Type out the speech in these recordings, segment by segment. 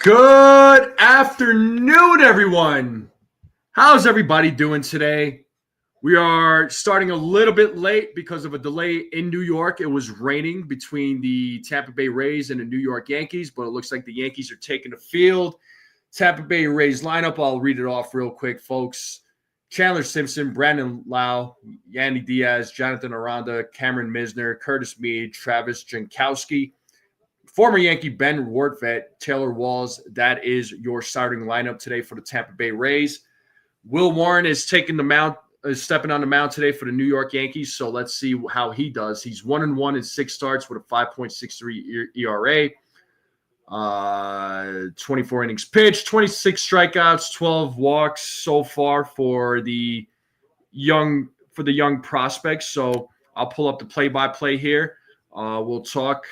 Good afternoon, everyone. How's everybody doing today? We are starting a little bit late because of a delay in New York. It was raining between the Tampa Bay Rays and the New York Yankees, but it looks like the Yankees are taking the field. Tampa Bay Rays lineup, I'll read it off real quick, folks. Chandler Simpson, Brandon Lau, Yandy Diaz, Jonathan Aranda, Cameron Misner, Curtis Mead, Travis Jankowski, former Yankee Ben Wardvet, Taylor Walls. That is your starting lineup today for the Tampa Bay Rays. Will Warren is taking the mound, stepping on the mound today for the New York Yankees. So let's see how he does. He's 1-1 in 6 starts with a 5.63 ERA. 24 innings pitched, 26 strikeouts, 12 walks so far for the young prospects. So I'll pull up the play-by-play here. We'll talk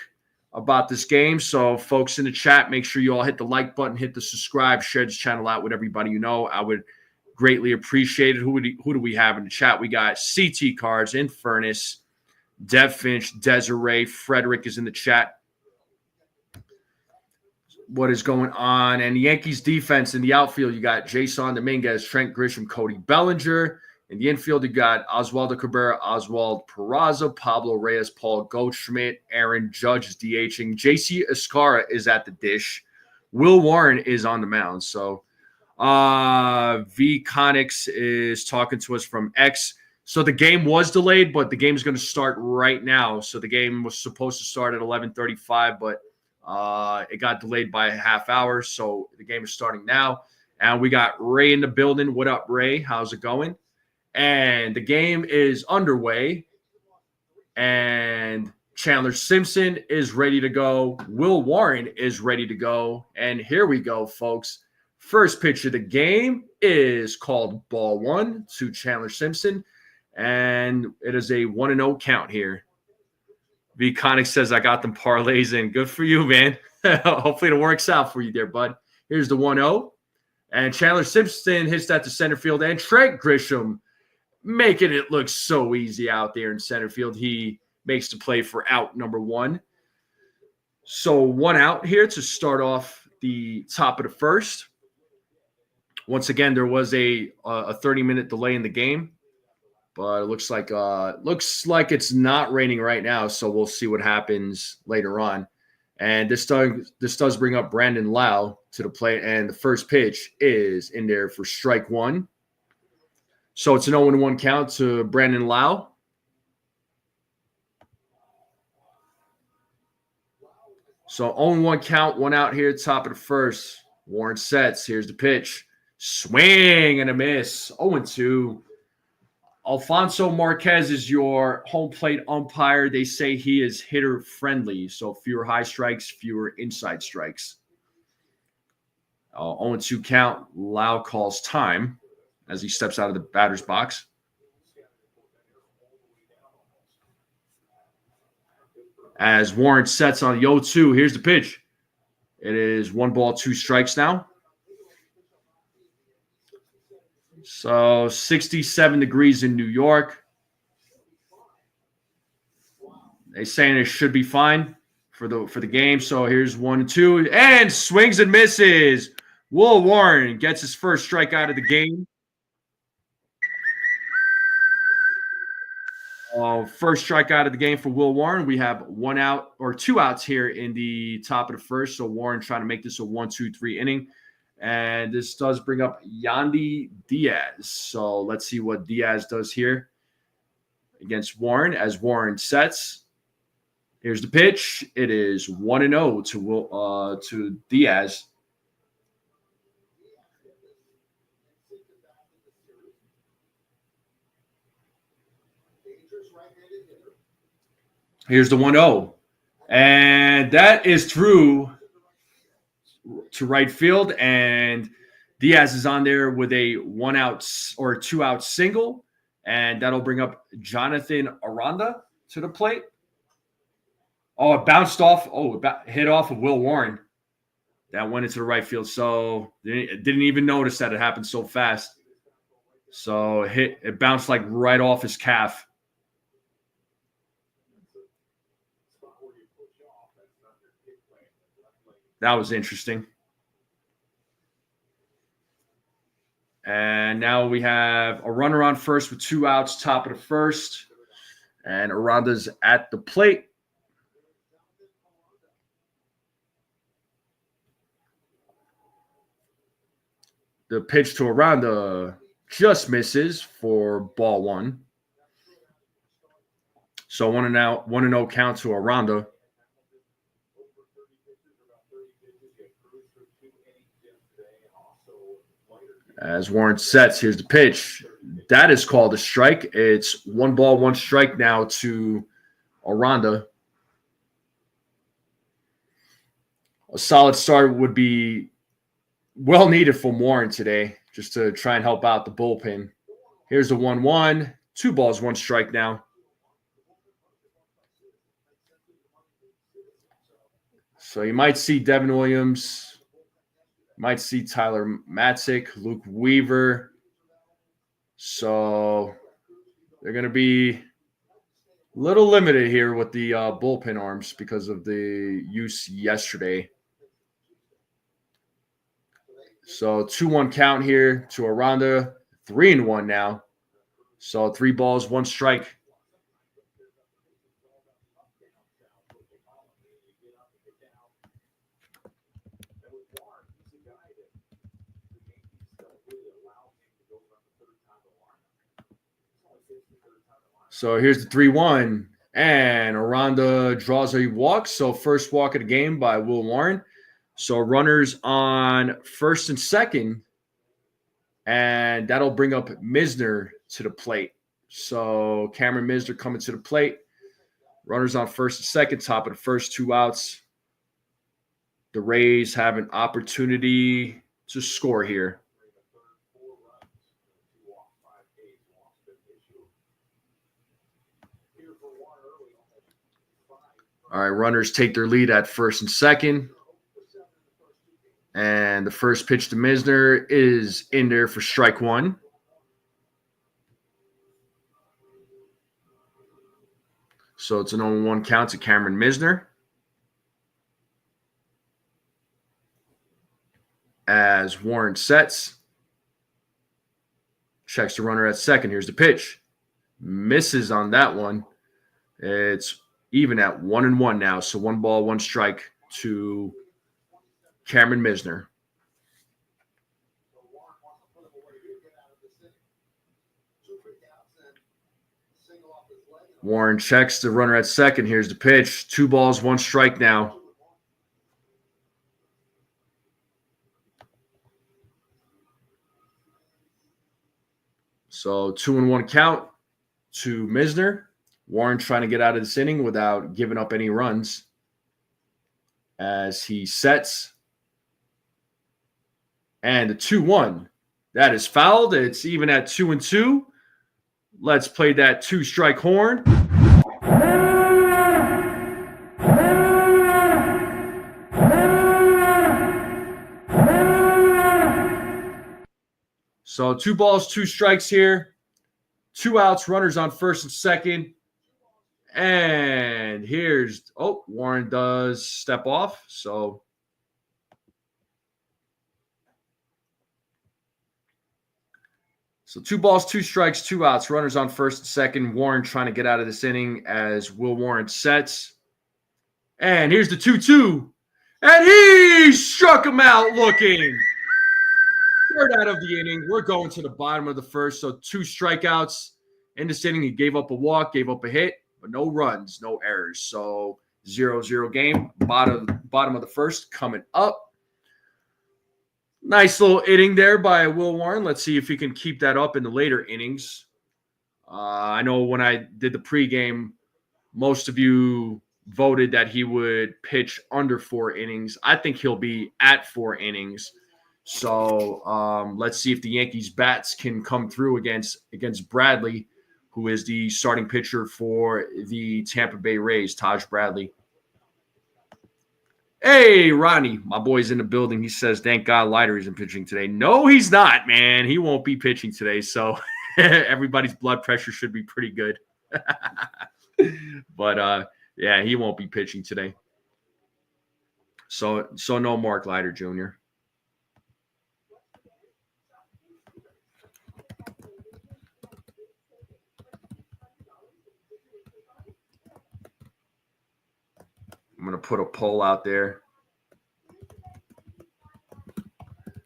about this game. So folks in the chat, make sure you all hit the like button, hit the subscribe, share this channel out with everybody you know. I would greatly appreciate it. Who do we have in the chat? We got CT Cards, Infernus, Dev Finch, Desiree, Frederick is in the chat. What is going on? And the Yankees defense in the outfield, you got Jason Dominguez, Trent Grisham, Cody Bellinger. In the infield, you got Oswald Cabrera, Oswald Peraza, Pablo Reyes, Paul Goldschmidt, Aaron Judge is DHing. JC Escara is at the dish. Will Warren is on the mound. So V Conix is talking to us from X. So the game was delayed, but the game is going to start right now. So the game was supposed to start at 11:35, but it got delayed by a half hour. So the game is starting now. And we got Ray in the building. What up, Ray? How's it going? And the game is underway. And Chandler Simpson is ready to go. Will Warren is ready to go. And here we go, folks. First pitch of the game is called ball 1 to Chandler Simpson. And it is a 1-0 count here. V Conix says, I got them parlays in. Good for you, man. Hopefully it works out for you there, bud. Here's the 1-0. And Chandler Simpson hits that to center field. And Trent Grisham making it look so easy out there in center field. He makes the play for out number 1. So 1 out here to start off the top of the first. Once again, there was a 30-minute delay in the game. But it looks like it's not raining right now, so we'll see what happens later on. And this does bring up Brandon Lau to the plate, and the first pitch is in there for strike 1. So it's an 0-1 count to Brandon Lau. So 0-1 count, 1 out here, top of the first. Warren sets. Here's the pitch. Swing and a miss. 0-2. Alfonso Marquez is your home plate umpire. They say he is hitter friendly, so fewer high strikes, fewer inside strikes. 0-2 count. Lau calls time as he steps out of the batter's box. As Warren sets on the 0-2, here's the pitch. It is 1 ball, 2 strikes now. So 67 degrees in New York. They're saying it should be fine for the game. So here's 1-2 and swings and misses. Will Warren gets his first strike out of the game. First strike out of the game for Will Warren. We have 1 out or 2 outs here in the top of the first. So Warren trying to make this a 1-2-3 inning. And this does bring up Yandy Diaz. So let's see what Diaz does here against Warren as Warren sets. Here's the pitch. It is 1-0 to Diaz. Here's the 1-0. And that is through to right field, and Diaz is on there with a 1 out or 2 out single, and that'll bring up Jonathan Aranda to the plate. Oh, it bounced off. Oh, it hit off of Will Warren. That went into the right field. So didn't even notice that it happened so fast. So it bounced like right off his calf. That was interesting. And now we have a runner on first with 2 outs, top of the first. And Aranda's at the plate. The pitch to Aranda just misses for ball 1. So 1-0 count to Aranda. As Warren sets, here's the pitch. That is called a strike. It's 1 ball, 1 strike now to Aranda. A solid start would be well needed from Warren today, just to try and help out the bullpen. Here's the 1-1. 2 balls, 1 strike now. So you might see Devin Williams. Might see Tyler Matzik, Luke Weaver. So they're going to be a little limited here with the bullpen arms because of the use yesterday. So 2-1 count here to Aranda. 3-1 now. So 3 balls, 1 strike. So here's the 3-1. And Aranda draws a walk. So first walk of the game by Will Warren. So runners on first and second. And that'll bring up Misner to the plate. So Cameron Misner coming to the plate. Runners on first and second, top of the first, 2 outs. The Rays have an opportunity to score here. All right, runners take their lead at first and second. And the first pitch to Misner is in there for strike 1. So it's an 0-1 count to Cameron Misner. As Warren sets. Checks the runner at second. Here's the pitch. Misses on that one. It's even at 1-1 now. So 1 ball, 1 strike to Cameron Misner. Warren checks the runner at second. Here's the pitch. 2 balls, 1 strike now. So 2-1 count to Misner. Warren trying to get out of this inning without giving up any runs. As he sets. And the 2-1. That is fouled. It's even at 2-2. Let's play that 2-strike horn. So 2 balls, 2 strikes here. 2 outs, runners on first and second. And here's, Warren does step off. So So 2 balls, 2 strikes, 2 outs. Runners on first and second. Warren trying to get out of this inning as Will Warren sets. And here's the 2-2. And he struck him out looking. Third out of the inning. We're going to the bottom of the first. So 2 strikeouts in this inning. He gave up a walk, gave up a hit, but no runs, no errors. So 0-0 game. Bottom of the first coming up. Nice little inning there by Will Warren. Let's see if he can keep that up in the later innings. I know when I did the pregame, most of you voted that he would pitch under 4 innings. I think he'll be at 4 innings. So let's see if the Yankees bats can come through against Bradley, who is the starting pitcher for the Tampa Bay Rays, Taj Bradley. Hey, Ronnie, my boy's in the building. He says, thank God Leiter isn't pitching today. No, he's not, man. He won't be pitching today. So everybody's blood pressure should be pretty good. But, yeah, he won't be pitching today. So no Mark Leiter Jr. to put a poll out there.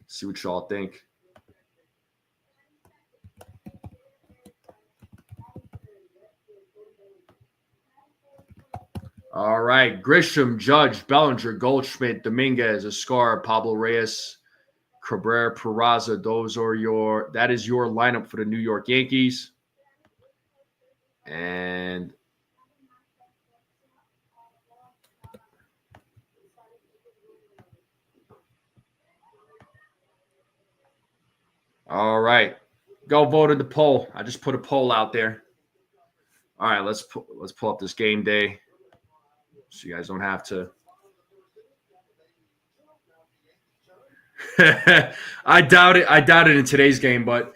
See what y'all think. All right. Grisham, Judge, Bellinger, Goldschmidt, Dominguez, Escar, Pablo Reyes, Cabrera, Peraza. That is your lineup for the New York Yankees. And all right. Go vote in the poll. I just put a poll out there. All right, let's pull up this game day so you guys don't have to. I doubt it in today's game, but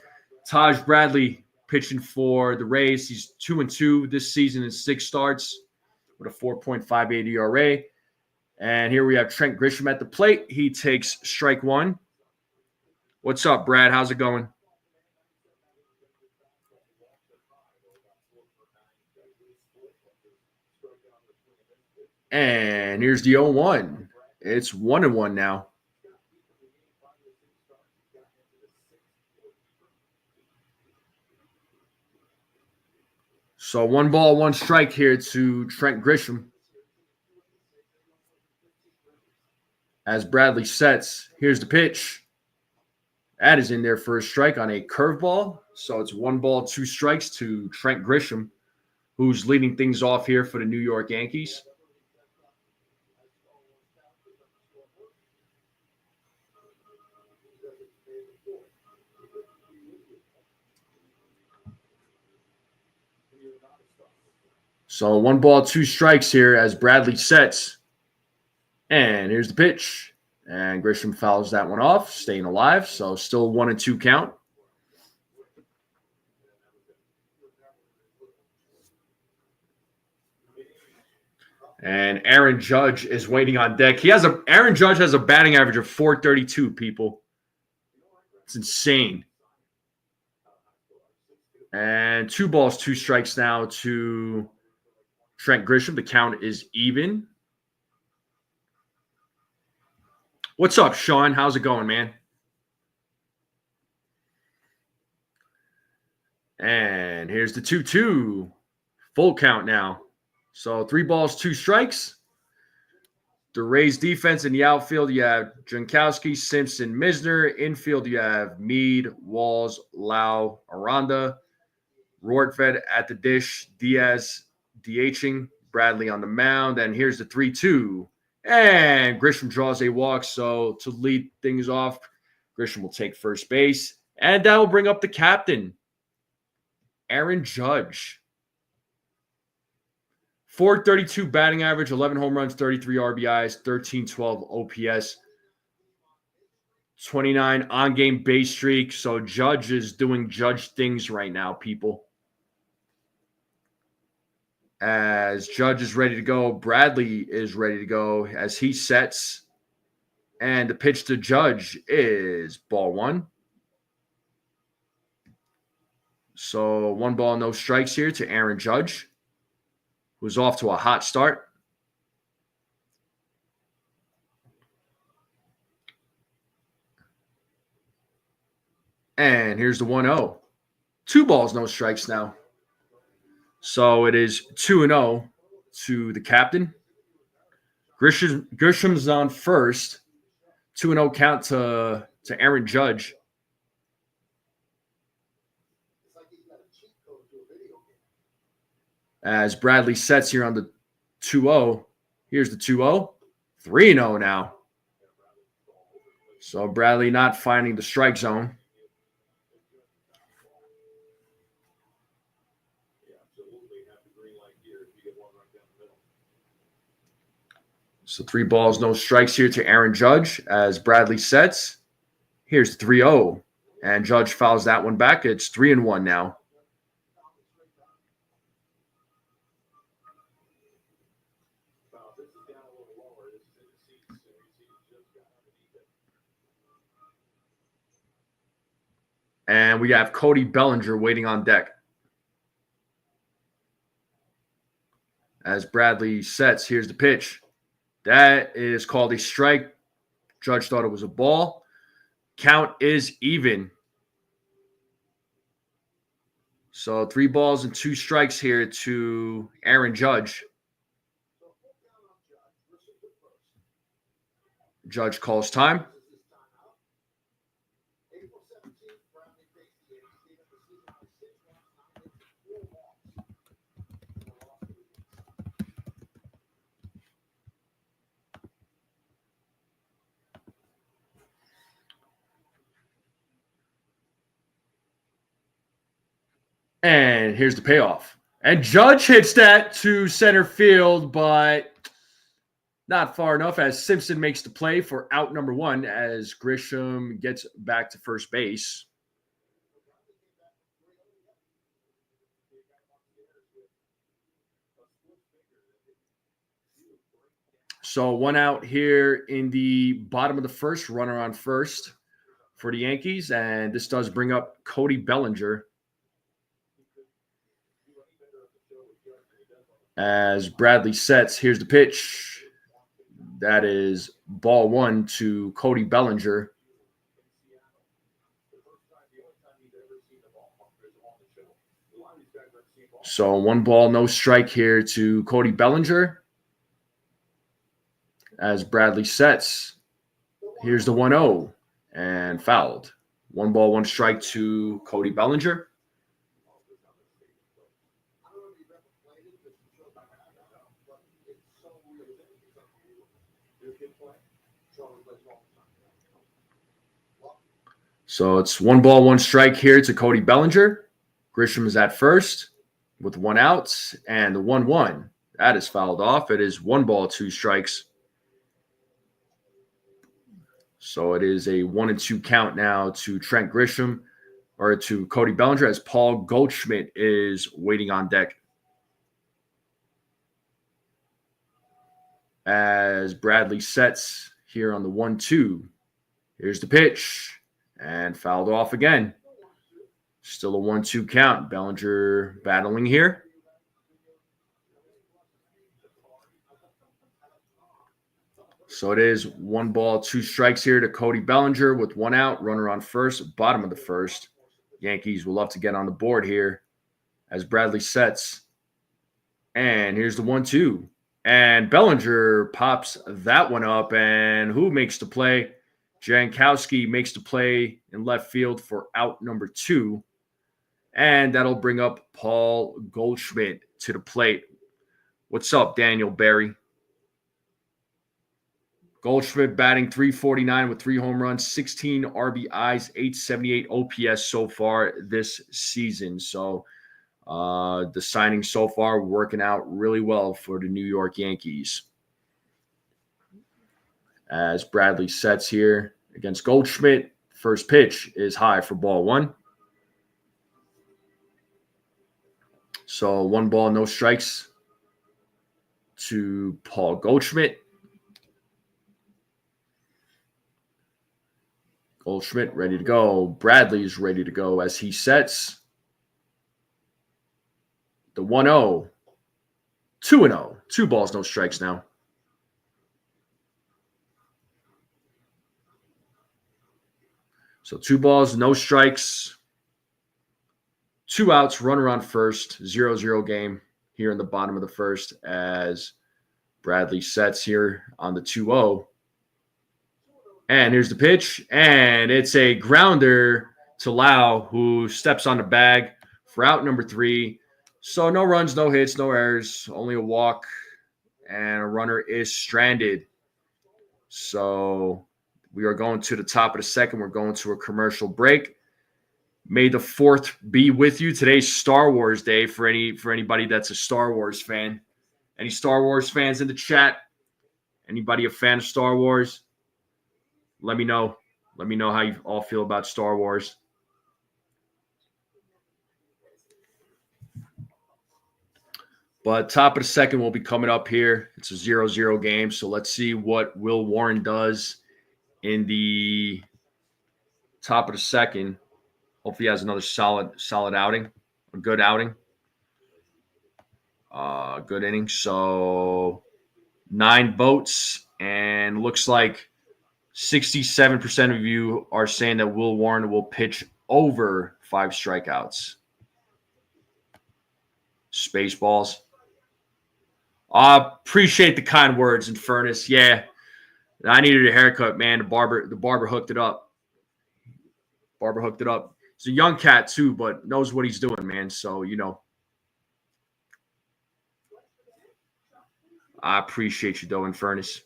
Taj Bradley pitching for the Rays. He's 2-2 this season in 6 starts with a 4.58 ERA. And here we have Trent Grisham at the plate. He takes strike 1. What's up, Brad? How's it going? And here's the 0-1. It's 1-1 now. So 1 ball, 1 strike here to Trent Grisham. As Bradley sets, here's the pitch. That is in there for a strike on a curveball. So it's 1 ball, 2 strikes to Trent Grisham, who's leading things off here for the New York Yankees. So 1 ball, 2 strikes here as Bradley sets. And here's the pitch. And Grisham fouls that one off, staying alive. So still 1-2 count. And Aaron Judge is waiting on deck. Aaron Judge has a batting average of .432, people. It's insane. And 2 balls, 2 strikes now to Trent Grisham. The count is even. What's up, Sean? How's it going, man? And here's the 2-2. Full count now. So 3 balls, 2 strikes. The Rays defense in the outfield, you have Jankowski, Simpson, Misner. Infield, you have Meade, Walls, Lau, Aranda. Rortvedt at the dish. Diaz DHing. Bradley on the mound. And here's the 3-2. And Grisham draws a walk. So to lead things off, Grisham will take first base. And that will bring up the captain, Aaron Judge. .432 batting average, 11 home runs, 33 RBIs, 1312 OPS, 29 on-game base streak. So Judge is doing Judge things right now, people. As Judge is ready to go, Bradley is ready to go as he sets. And the pitch to Judge is ball 1. So 1 ball, no strikes here to Aaron Judge, who's off to a hot start. And here's the 1-0. 2 balls, no strikes now. So it is 2-0 to the captain. Grisham's on first. 2-0 count to Aaron Judge. As Bradley sets here on the 2-0. Here's the 2-0. 3-0 now. So Bradley not finding the strike zone. So 3 balls, no strikes here to Aaron Judge as Bradley sets. Here's 3-0. And Judge fouls that one back. It's 3-1 now. And we have Cody Bellinger waiting on deck. As Bradley sets, here's the pitch. That is called a strike. Judge thought it was a ball. Count is even. So 3 balls and 2 strikes here to Aaron Judge. Judge calls time. And here's the payoff. And Judge hits that to center field, but not far enough as Simpson makes the play for out number 1 as Grisham gets back to first base. So 1 out here in the bottom of the first, runner on first for the Yankees. And this does bring up Cody Bellinger. As Bradley sets, here's the pitch. That is ball 1 to Cody Bellinger. So 1 ball, no strike here to Cody Bellinger. As Bradley sets, here's the 1-0 and fouled. 1 ball, 1 strike to Cody Bellinger. So it's 1 ball, 1 strike here to Cody Bellinger. Grisham is at first with 1 out, and the 1-1. That is fouled off. It is 1 ball, 2 strikes. So it is a 1-2 count now to Trent Grisham, or to Cody Bellinger, as Paul Goldschmidt is waiting on deck. As Bradley sets here on the 1-2. Here's the pitch. And fouled off again. Still a 1-2 count. Bellinger battling here. So it is 1 ball, 2 strikes here to Cody Bellinger with 1 out. Runner on first, bottom of the first. Yankees will love to get on the board here as Bradley sets. And here's the 1-2. And Bellinger pops that one up. And who makes the play? Jankowski makes the play in left field for out number 2. And that'll bring up Paul Goldschmidt to the plate. What's up, Daniel Berry? Goldschmidt batting .349 with 3 home runs, 16 RBIs, 878 OPS so far this season. So the signing so far working out really well for the New York Yankees. As Bradley sets here against Goldschmidt, first pitch is high for ball 1. So 1 ball, no strikes to Paul Goldschmidt. Goldschmidt ready to go. Bradley's ready to go as he sets the 1-0. 2-0. 2 balls, no strikes now. So 2 balls, no strikes, 2 outs, runner on first, 0-0 game here in the bottom of the first as Bradley sets here on the 2-0. And here's the pitch, and it's a grounder to Lau, who steps on the bag for out number 3. So no runs, no hits, no errors, only a walk, and a runner is stranded. So we are going to the top of the second. We're going to a commercial break. May the 4th be with you. Today's Star Wars Day for anybody that's a Star Wars fan. Any Star Wars fans in the chat? Anybody a fan of Star Wars? Let me know. Let me know how you all feel about Star Wars. But top of the second will be coming up here. It's a 0-0 game. So let's see what Will Warren does in the top of the second. Hopefully he has another solid outing, a good outing, good inning. So 9 votes, and looks like 67% of you are saying that Will Warren will pitch over 5 strikeouts. Spaceballs. Appreciate the kind words, in fairness. Yeah, I needed a haircut, man. The barber hooked it up. Barber hooked it up. He's a young cat too, but knows what he's doing, man. So, I appreciate you though, in fairness.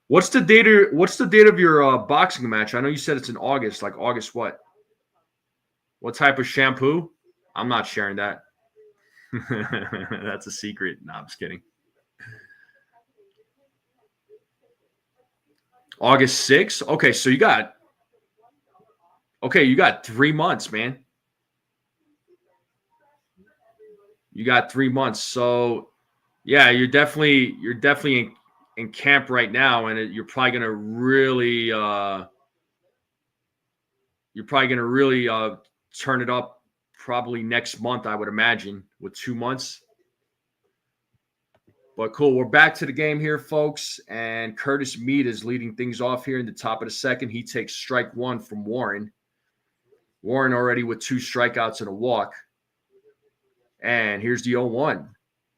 What's the date of your boxing match? I know you said it's in August. Like August what? What type of shampoo? I'm not sharing that. That's a secret. No, I'm just kidding. August 6th? Okay, so you got 3 months, man. You got 3 months. So yeah, you're definitely in camp right now, and you're probably gonna really turn it up probably next month, I would imagine, with 2 months. But cool, we're back to the game here, folks, and Curtis Mead is leading things off here in the top of the second. He takes strike 1 from Warren. Warren already with 2 strikeouts and a walk. And here's the 0-1.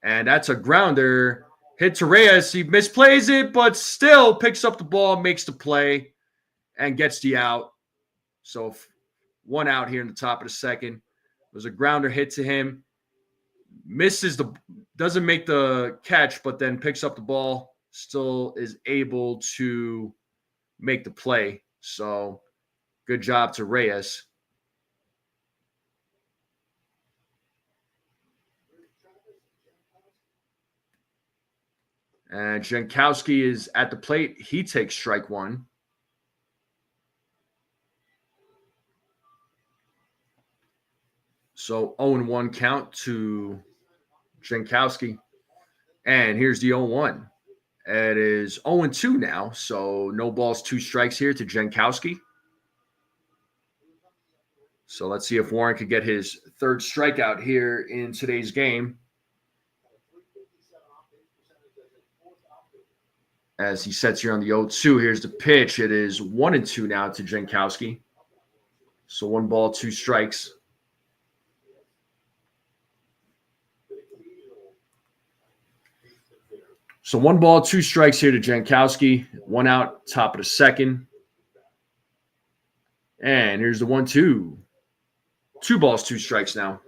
And that's a grounder. Hit to Reyes. He misplays it, but still picks up the ball, makes the play, and gets the out. So 1 out here in the top of the second. There's a grounder hit to him. Doesn't make the catch, but then picks up the ball. Still is able to make the play. So good job to Reyes. And Jankowski is at the plate. He takes strike 1. So 0-1 count to Jankowski. And here's the 0-1. It is 0-2 now. So no balls, 2 strikes here to Jankowski. So let's see if Warren could get his 3rd strikeout here in today's game. As he sets here on the 0-2, here's the pitch. It is 1-2 now to Jankowski. So 1 ball, 2 strikes. So 1 ball, 2 strikes here to Jankowski. 1 out, top of the second. And here's the 1-2. 2 balls, 2 strikes now.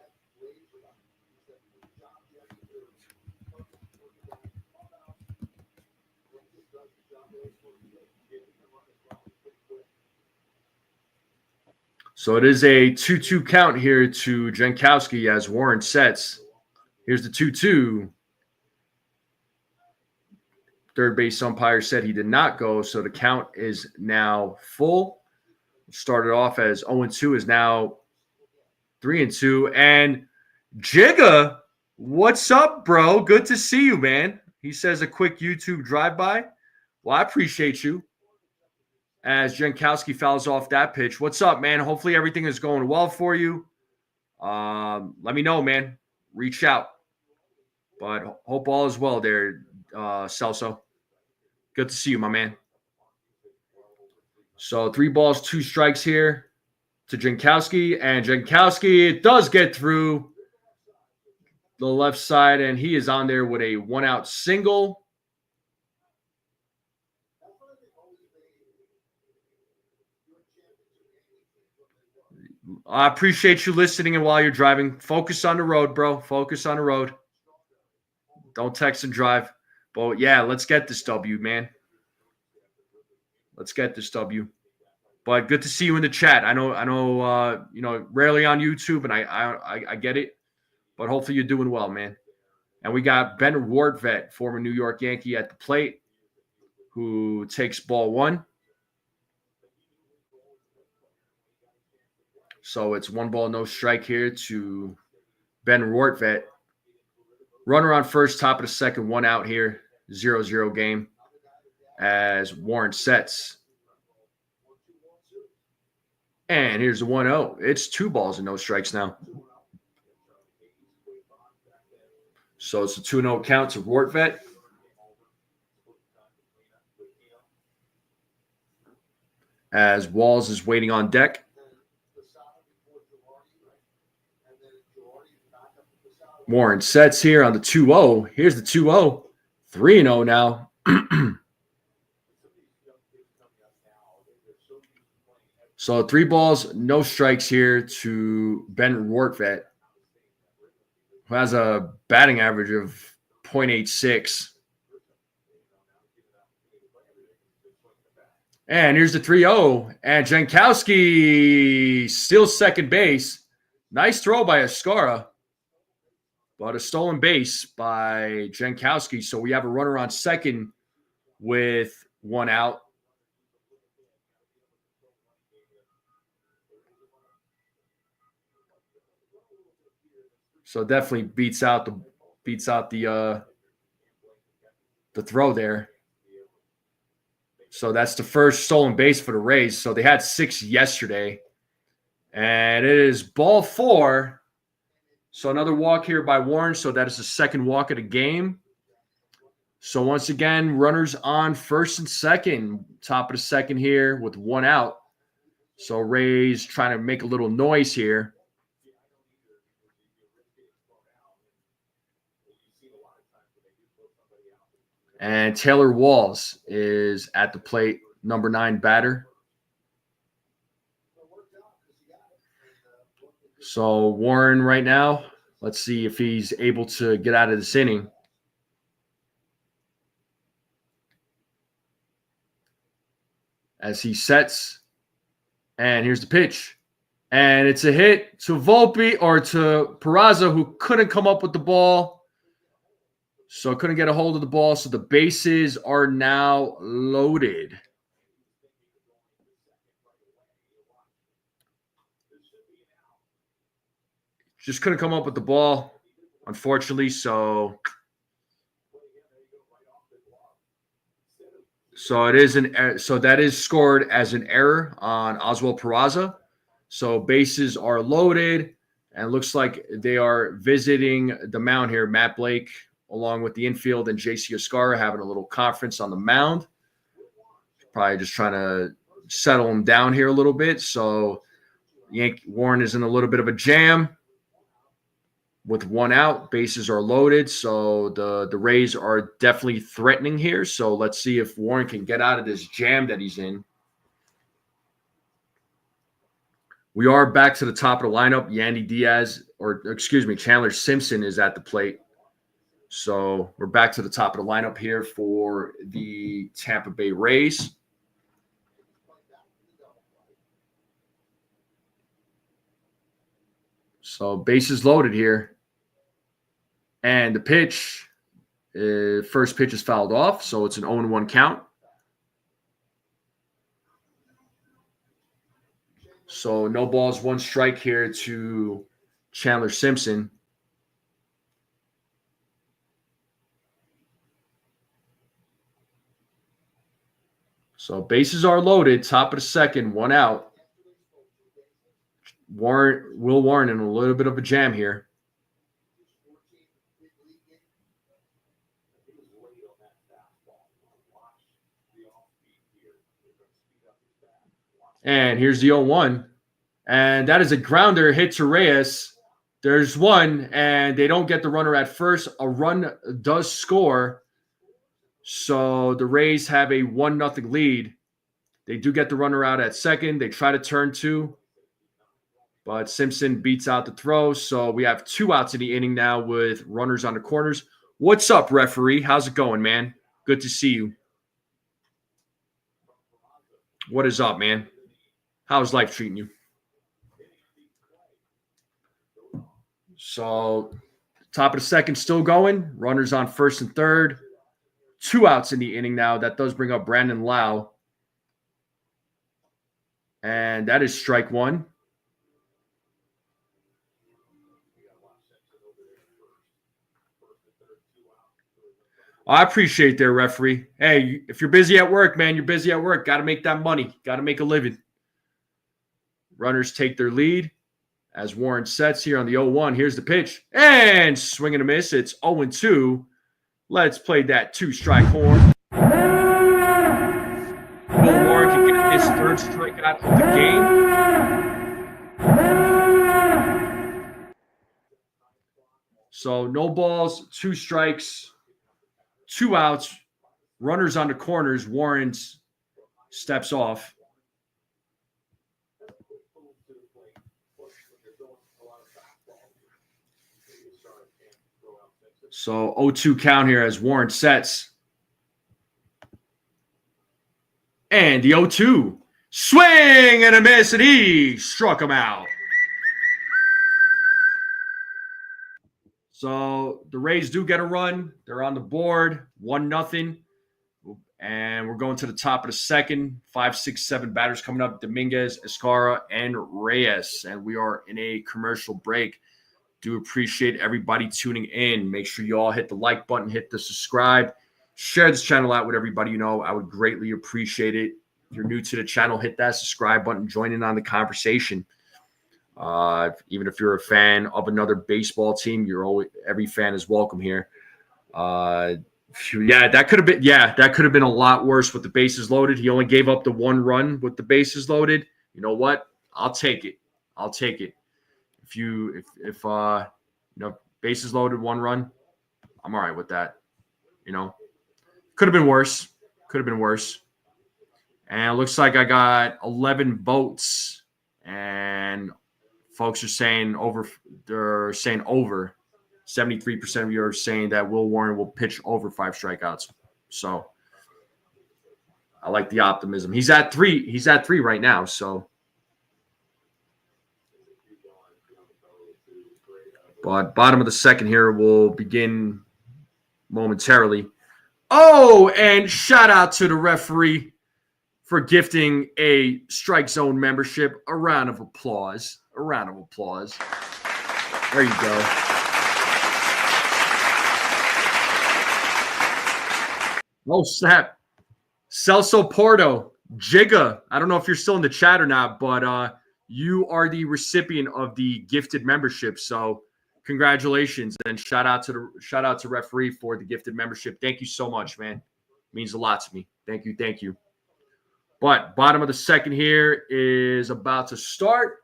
So it is a 2-2 count here to Jankowski as Warren sets. Here's the 2-2. Third base umpire said he did not go, so the count is now full. Started off as 0-2, is now 3-2. And Jigga, what's up, bro? Good to see you, man. He says a quick YouTube drive-by. Well, I appreciate you. As Jankowski fouls off that pitch. What's up, man? Hopefully everything is going well for you. Let me know, man. Reach out. But hope all is well there, Celso. Good to see you, my man. So 3 balls, 2 strikes here to Jankowski. And Jankowski does get through the left side, and he is on there with a 1-out single. I appreciate you listening, and while you're driving, focus on the road, bro. Focus on the road. Don't text and drive. But yeah, let's get this W, man. Let's get this W. But good to see you in the chat. I know, rarely on YouTube, and I get it. But hopefully you're doing well, man. And we got Ben Wardvet, former New York Yankee, at the plate, who takes ball 1. So it's 1 ball, no strike here to Ben Wardvet. Runner on first, top of the second, 1 out here. 0-0 game as Warren sets. And here's the 1-0. It's 2 balls and no strikes now. So it's a 2-0 count to Wardvet. as Walls is waiting on deck. Warren sets here on the 2-0. Here's the 2-0. 3-0 now. So 3 balls, no strikes here to Ben Rortvet, who has a batting average of .86. And here's the 3-0. And Jankowski steals second base. Nice throw by Escara. But a stolen base by Jankowski. So we have a runner on second with 1 out. So definitely beats out the throw there. So that's the first stolen base for the Rays. So they had 6 yesterday. And it is ball 4. So another walk here by Warren. So that is the second walk of the game. So once again, runners on first and second. Top of the second here with 1 out. So Rays trying to make a little noise here. And Taylor Walls is at the plate, number 9 batter. So Warren right now, let's see if he's able to get out of this inning. As he sets, and here's the pitch. And it's a hit to Volpe or to Peraza, who couldn't come up with the ball. So couldn't get a hold of the ball. So the bases are now loaded. Just couldn't come up with the ball, unfortunately. So it is that is scored as an error on Oswald Peraza. So bases are loaded, and it looks like they are visiting the mound here. Matt Blake, along with the infield, and J.C. Escara having a little conference on the mound. Probably just trying to settle him down here a little bit. So Warren is in a little bit of a jam with 1 out. Bases are loaded. So the Rays are definitely threatening here. So let's see if Warren can get out of this jam that he's in. We are back to the top of the lineup. Chandler Simpson is at the plate. So we're back to the top of the lineup here for the Tampa Bay Rays. So bases loaded here. And the pitch, first pitch is fouled off, so it's an 0-1 count. So no balls, 1 strike here to Chandler Simpson. So bases are loaded, top of the second, 1 out. Will Warren in a little bit of a jam here. And here's the 0-1. And that is a grounder hit to Reyes. There's 1, and they don't get the runner at first. A run does score. So the Rays have a 1-0 lead. They do get the runner out at second. They try to turn 2. But Simpson beats out the throw. So we have 2 outs in the inning now with runners on the corners. What's up, referee? How's it going, man? Good to see you. What is up, man? How's life treating you? So top of the second still going. Runners on first and third. 2 outs in the inning now. That does bring up Brandon Lau. And that is strike 1. I appreciate that, referee. Hey, if you're busy at work, man, you're busy at work. Got to make that money. Got to make a living. Runners take their lead as Warren sets here on the 0-1. Here's the pitch. And swing and a miss. It's 0-2. Let's play that 2-strike horn. Will Warren can get his 3rd third strikeout of the game. So no balls, 2 strikes, 2 outs, runners on the corners. Warren steps off. So 0-2 count here as Warren sets. And the 0-2. Swing and a miss, and he struck him out. So the Rays do get a run. They're on the board, 1-0. And we're going to the top of the second. 5, 6, 7 batters coming up. Dominguez, Escara, and Reyes. And we are in a commercial break. Do appreciate everybody tuning in. Make sure you all hit the like button, hit the subscribe. Share this channel out with everybody you know. I would greatly appreciate it. If you're new to the channel, hit that subscribe button. Join in on the conversation. Even if you're a fan of another baseball team, every fan is welcome here. That could have been a lot worse with the bases loaded. He only gave up the 1 run with the bases loaded. You know what? I'll take it. If bases loaded, 1 run, I'm all right with that. Could have been worse. And it looks like I got 11 votes, and folks are saying over. They're saying over. 73% of you are saying that Will Warren will pitch over 5 strikeouts. So I like the optimism. He's at 3. He's at 3 right now. So, but bottom of the second here will begin momentarily. Oh, and shout out to the referee for gifting a Strike Zone membership. A round of applause. There you go. Oh, snap. Celso Porto, Jigga. I don't know if you're still in the chat or not, but you are the recipient of the gifted membership. So congratulations, and shout out to referee for the gifted membership. Thank you so much, man. It means a lot to me. Thank you. But bottom of the second here is about to start,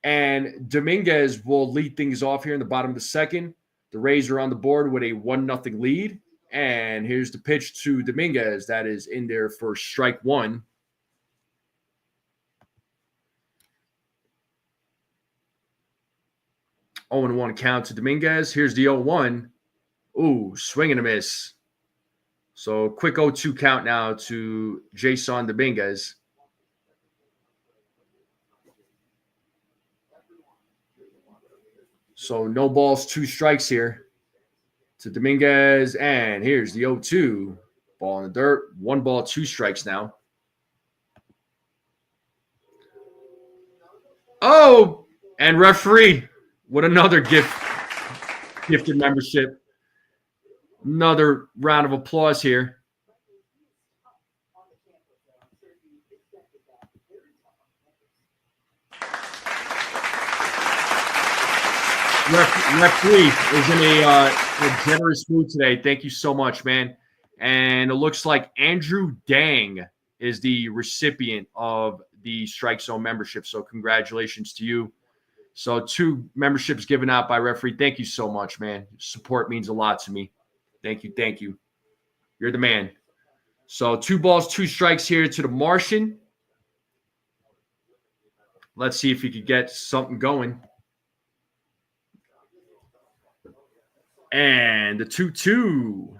and Dominguez will lead things off here in the bottom of the second. The Rays are on the board with a 1-0 lead. And here's the pitch to Dominguez. That is in there for strike 1. Oh, and 1 count to Dominguez. Here's the 0-1. Ooh, swing and a miss. So quick 0-2 count now to Jason Dominguez. So no balls, 2 strikes here to Dominguez, and here's the 0-2. Ball in the dirt. 1 ball, 2 strikes now. Oh, and referee with another gifted membership. Another round of applause here. Referee is in a generous mood today. Thank you so much, man. And it looks like Andrew Dang is the recipient of the Strike Zone membership. So congratulations to you. So 2 memberships given out by referee. Thank you so much, man. Support means a lot to me. Thank you. You're the man. So 2 balls, 2 strikes here to the Martian. Let's see if he could get something going. And the 2-2.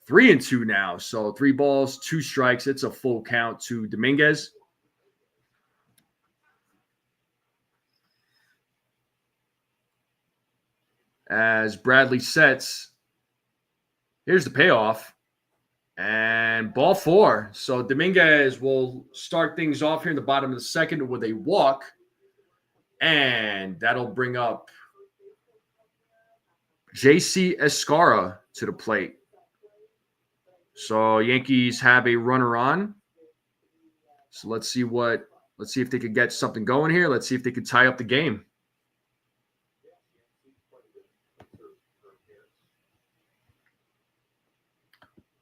3-2 now. So 3 balls, 2 strikes. It's a full count to Dominguez. As Bradley sets, here's the payoff. And ball 4. So Dominguez will start things off here in the bottom of the second with a walk. And that'll bring up J.C. Escara to the plate. So Yankees have a runner on. So let's see if they could get something going here. Let's see if they could tie up the game.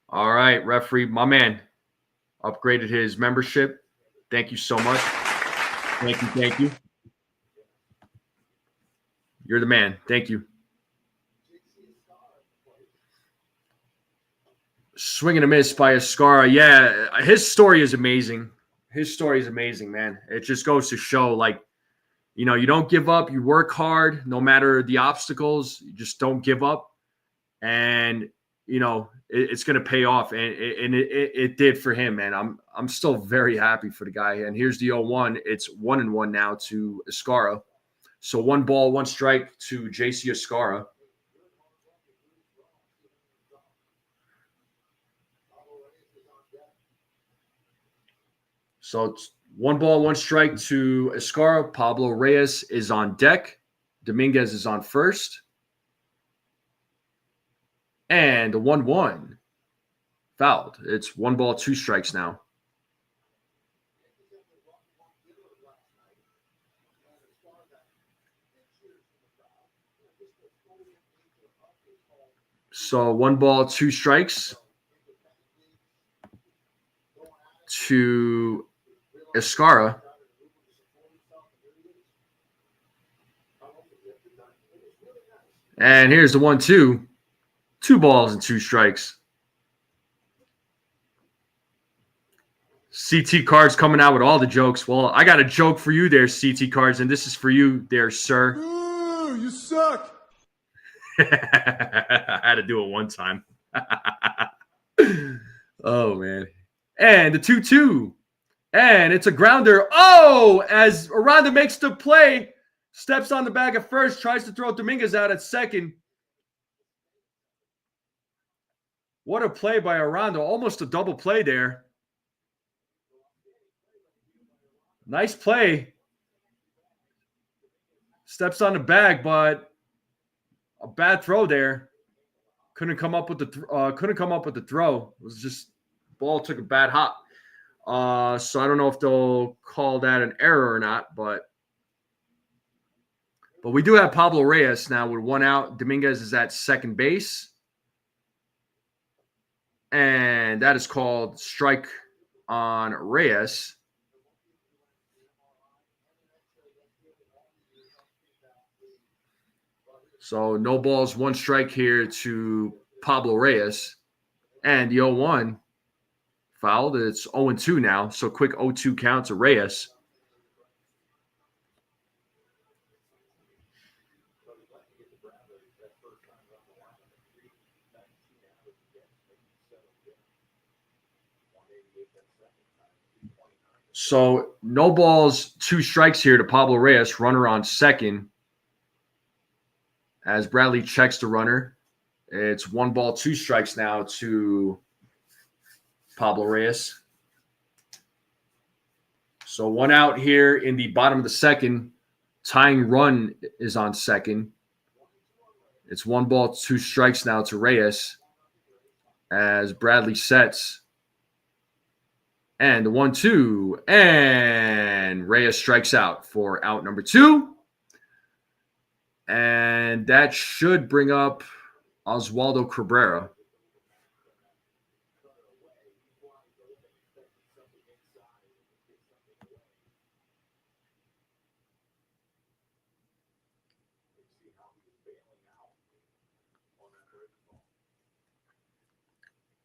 All right, referee, my man, upgraded his membership. Thank you so much. Thank you. You're the man. Thank you. Swing and a miss by Ascara. Yeah, his story is amazing. His story is amazing, man. It just goes to show, like, you don't give up. You work hard no matter the obstacles. You just don't give up. And, it's going to pay off. And it did for him, man. I'm still very happy for the guy. And here's the 0-1. It's 1-1 now to Ascara. So 1 ball, 1 strike to JC Ascara. So it's 1 ball, 1 strike to Ascara. Pablo Reyes is on deck. Dominguez is on first. And a 1-1 fouled. It's 1 ball, 2 strikes now. So 1 ball, 2 strikes to Ascara. And here's the 1-2. 2 balls and 2 strikes. CT Cards coming out with all the jokes. Well, I got a joke for you there, CT Cards, and this is for you there, sir. Ooh, you suck. I had to do it one time. Oh, man. And the 2-2. And it's a grounder. Oh, as Aranda makes the play, steps on the bag at first, tries to throw Dominguez out at second. What a play by Aranda. Almost a double play there. Nice play. Steps on the bag, but a bad throw there. Couldn't come up with the throw. It was just ball took a bad hop. So I don't know if they'll call that an error or not, but we do have Pablo Reyes now with 1 out. Dominguez is at second base. And that is called strike on Reyes. So no balls, 1 strike here to Pablo Reyes. And the 0-1 fouled. It's 0-2 now. So quick 0-2 count to Reyes. So no balls, 2 strikes here to Pablo Reyes. Runner on second. As Bradley checks the runner, it's 1 ball, 2 strikes now to Pablo Reyes. So 1 out here in the bottom of the second. Tying run is on second. It's 1 ball, 2 strikes now to Reyes as Bradley sets. And the 1-2. And Reyes strikes out for out number 2. And that should bring up Oswaldo Cabrera.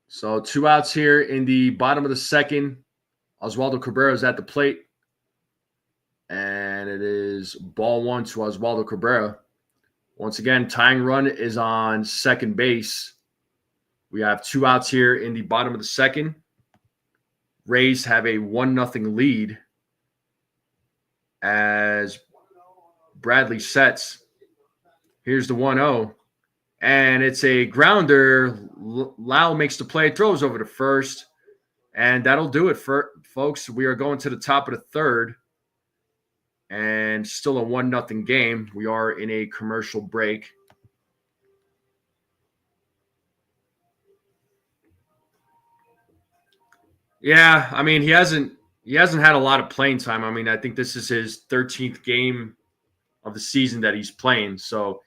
So 2 outs here in the bottom of the second. Oswaldo Cabrera is at the plate. And it is ball 1 to Oswaldo Cabrera. Once again, tying run is on second base. We have 2 outs here in the bottom of the second. Rays have a 1-0 lead as Bradley sets. Here's the 1-0. And it's a grounder. Lau makes the play, throws over to first. And that'll do it, folks. We are going to the top of the third. And still a 1-0 game. We are in a commercial break. Yeah, I mean, he hasn't had a lot of playing time. I mean, I think this is his 13th game of the season that he's playing. So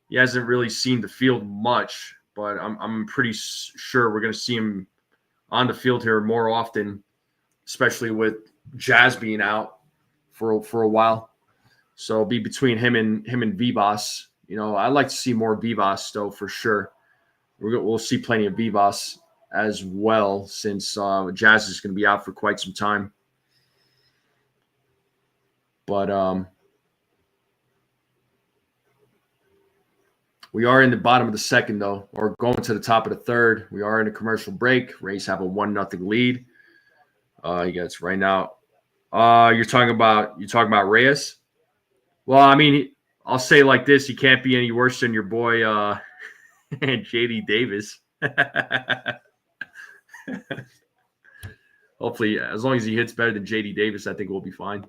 he hasn't really seen the field much. But I'm pretty sure we're going to see him on the field here more often, especially with Jazz being out for a while. So it'll be between him and Vivas. I'd like to see more Vivas though, for sure. We'll see plenty of Vivas as well, since Jazz is going to be out for quite some time. But we are in the bottom of the second, though, or going to the top of the third. We are in a commercial break. Rays have a 1-0 lead. You guys right now. You're talking about Reyes. Well, I mean, I'll say like this: he can't be any worse than your boy JD Davis. Hopefully, as long as he hits better than JD Davis, I think we'll be fine.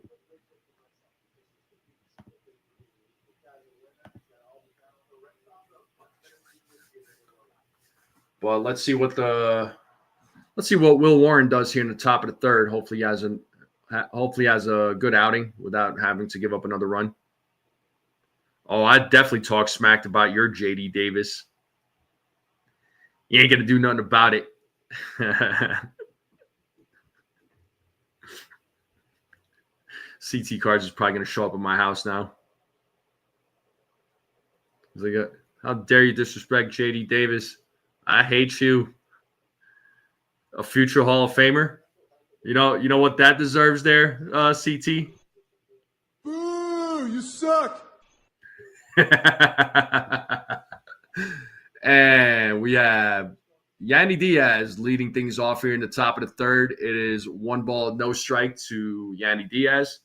But let's see what Will Warren does here in the top of the third. Hopefully, he has a good outing without having to give up another run. Oh, I definitely talk smacked about your JD Davis. You ain't gonna do nothing about it. CT Cards is probably gonna show up at my house now. He's like, how dare you disrespect JD Davis? I hate you. A future Hall of Famer. You know what that deserves there, CT? Boo! You suck! And we have Yandy Diaz leading things off here in the top of the third. It is 1 ball, no strike to Yandy Diaz.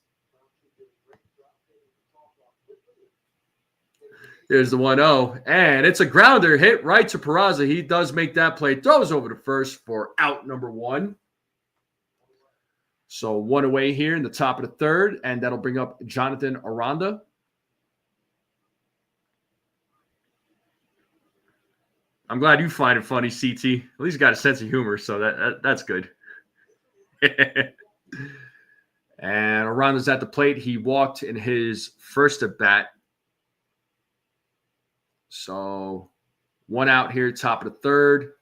There's the 1-0, and it's a grounder hit right to Peraza. He does make that play, throws over to first for out number 1. So 1 away here in the top of the third, and that'll bring up Jonathan Aranda. I'm glad you find it funny, CT. At least you got a sense of humor, so that's good. And Aranda's at the plate. He walked in his first at bat. So 1 out here, top of the third,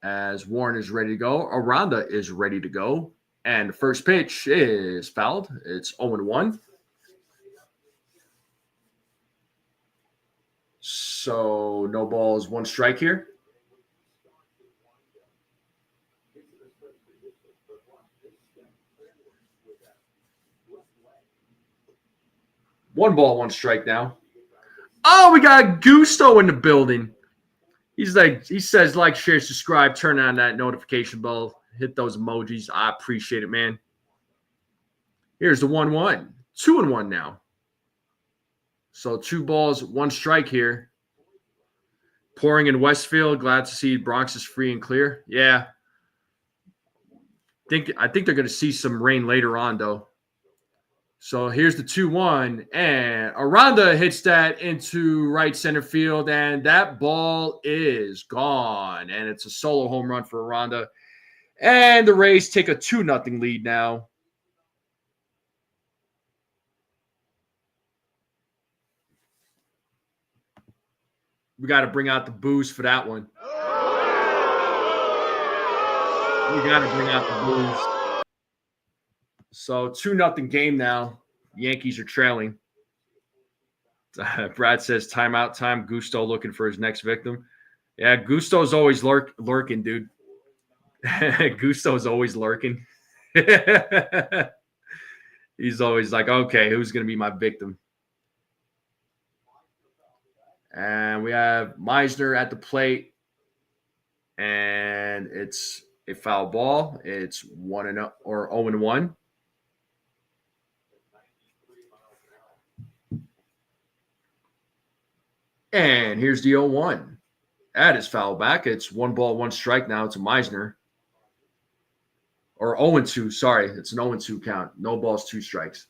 as Warren is ready to go. Aranda is ready to go. And the first pitch is fouled. It's 0-1. So no balls, 1 strike here. One ball, 1 strike now. Oh, we got Gusto in the building. He says, like, share, subscribe, turn on that notification bell, hit those emojis. I appreciate it, man. Here's the 1-1. 2-1 now. So 2 balls, 1 strike here. Pouring in Westfield. Glad to see Bronx is free and clear. Yeah. I think they're going to see some rain later on, though. So here's the 2-1, and Aranda hits that into right center field, and that ball is gone. And it's a solo home run for Aranda. And the Rays take a 2-0 lead now. We got to bring out the boos for that one. We got to bring out the boos. So 2-0 game now. Yankees are trailing. Brad says timeout time. Gusto looking for his next victim. Yeah, Gusto's always lurking, dude. Gusto's always lurking. He's always like, okay, who's going to be my victim? And we have Meisner at the plate. And it's a foul ball. It's 1-0 or 0-1. And here's the 0-1. That is foul back. It's 1 ball, 1 strike now to Meisner. Or 0-2, sorry. It's an 0-2 count. No balls, 2 strikes.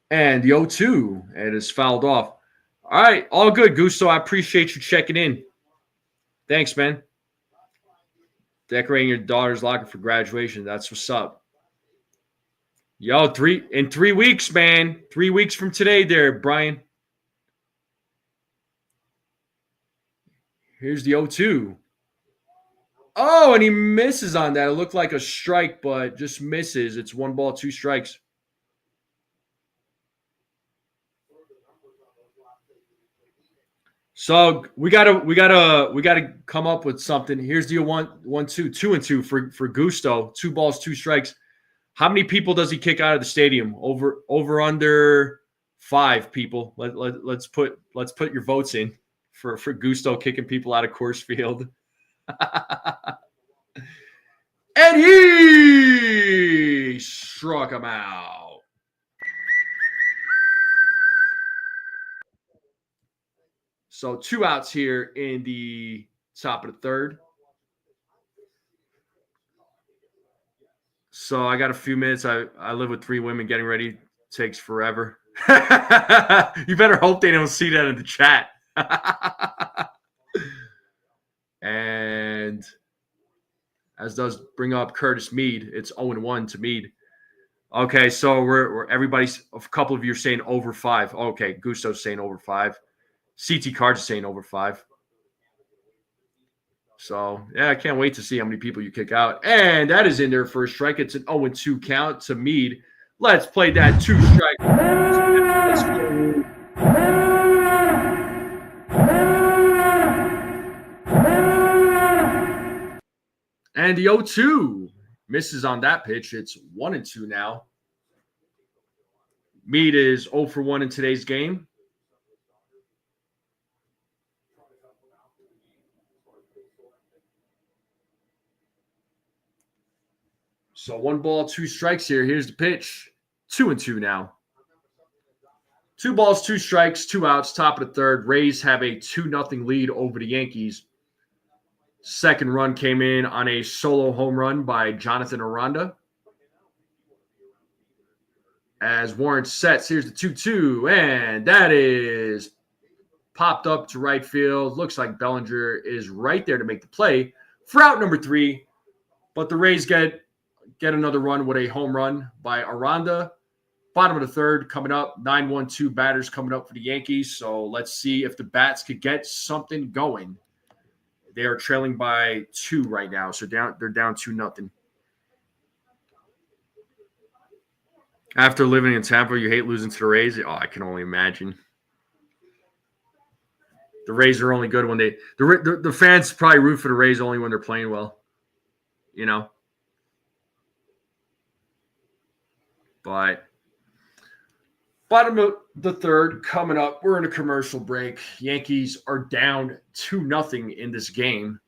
And the 0-2, it is fouled off. All right, all good, Gusto. I appreciate you checking in. Thanks, man. Decorating your daughter's locker for graduation. That's what's up. Yo, 3 weeks, man. 3 weeks from today there, Brian. Here's the 0-2. Oh, and he misses on that. It looked like a strike, but just misses. It's 1 ball, 2 strikes. So we gotta come up with something. Here's the 1-2, 2-2 for Gusto. 2 balls, 2 strikes. How many people does he kick out of the stadium? Over under 5 people. Let's put your votes in for Gusto kicking people out of Coors Field. And he struck him out. So 2 outs here in the top of the 3rd. So I got a few minutes. I live with 3 women. Getting ready takes forever. You better hope they don't see that in the chat. And as does bring up Curtis Mead. It's 0-1 to Mead. Okay, so we're everybody's a couple of you are saying over 5. Okay, Gusto's saying over 5. CT Cards is saying over 5. So, yeah, I can't wait to see how many people you kick out. And that is in there for a strike. It's an 0-2 count to Mead. Let's play that 2 strike. And the 0-2 misses on that pitch. It's 1-2 now. Mead is 0 for 1 in today's game. So 1 ball, 2 strikes here. Here's the pitch. 2-2 now. 2 balls, 2 strikes, 2 outs, top of the 3rd. Rays have a 2-0 lead over the Yankees. Second run came in on a solo home run by Jonathan Aranda. As Warren sets, here's the 2-2, and that is popped up to right field. Looks like Bellinger is right there to make the play for out number 3. But the Rays get another run with a home run by Aranda. Bottom of the 3rd coming up. 9-1-2 batters coming up for the Yankees. So let's see if the bats could get something going. They are trailing by 2 right now. So they're down 2-0. After living in Tampa, you hate losing to the Rays? Oh, I can only imagine. The Rays are only good when the fans probably root for the Rays only when they're playing well. You know? But bottom of the 3rd coming up. We're in a commercial break. Yankees are down 2-0 in this game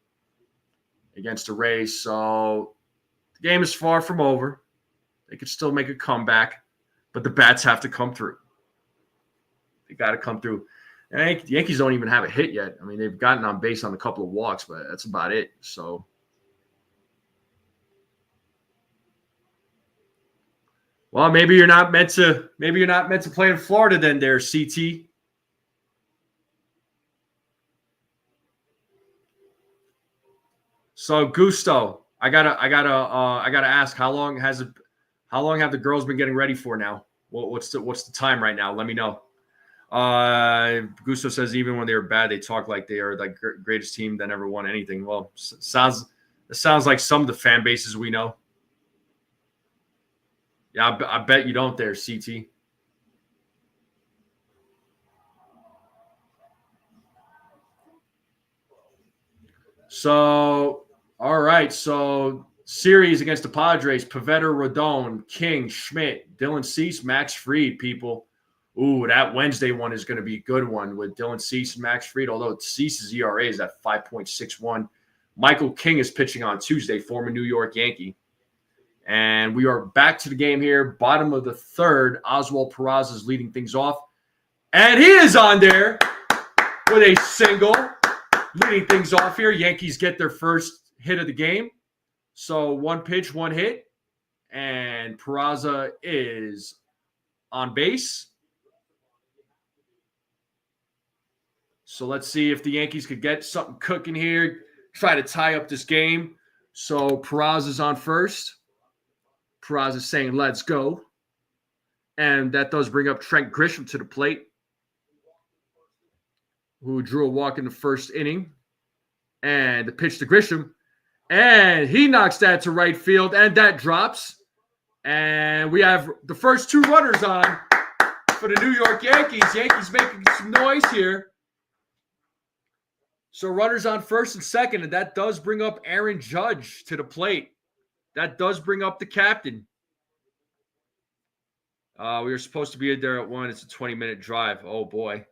against the Rays. So the game is far from over. They could still make a comeback, but the bats have to come through. They got to come through. And the Yankees don't even have a hit yet. I mean, they've gotten on base on a couple of walks, but that's about it. So well, maybe you're not meant to play in Florida then there, CT. So Gusto, I gotta ask, how long have the girls been getting ready for now? What's the time right now? Let me know. Gusto says even when they were bad, they talk like they are the greatest team that ever won anything. Well, it sounds like some of the fan bases we know. Yeah, I bet you don't there, CT. So, all right. So, series against the Padres, Pivetta, Rodon, King, Schmidt, Dylan Cease, Max Fried, people. Ooh, that Wednesday one is going to be a good one with Dylan Cease and Max Fried, although Cease's ERA is at 5.61. Michael King is pitching on Tuesday, former New York Yankee. And we are back to the game here. Bottom of the 3rd, Oswald Peraza is leading things off. And he is on there with a single, leading things off here. Yankees get their first hit of the game. So 1 pitch, 1 hit. And Peraza is on base. So let's see if the Yankees could get something cooking here. Try to tie up this game. So Peraza's on first. Peraza saying, let's go. And that does bring up Trent Grisham to the plate, who drew a walk in the first inning. And the pitch to Grisham. And he knocks that to right field, and that drops. And we have the first 2 runners on for the New York Yankees. Yankees making some noise here. So runners on first and second, and that does bring up Aaron Judge to the plate. That does bring up the captain. We were supposed to be there at 1. It's a 20-minute drive. Oh, boy.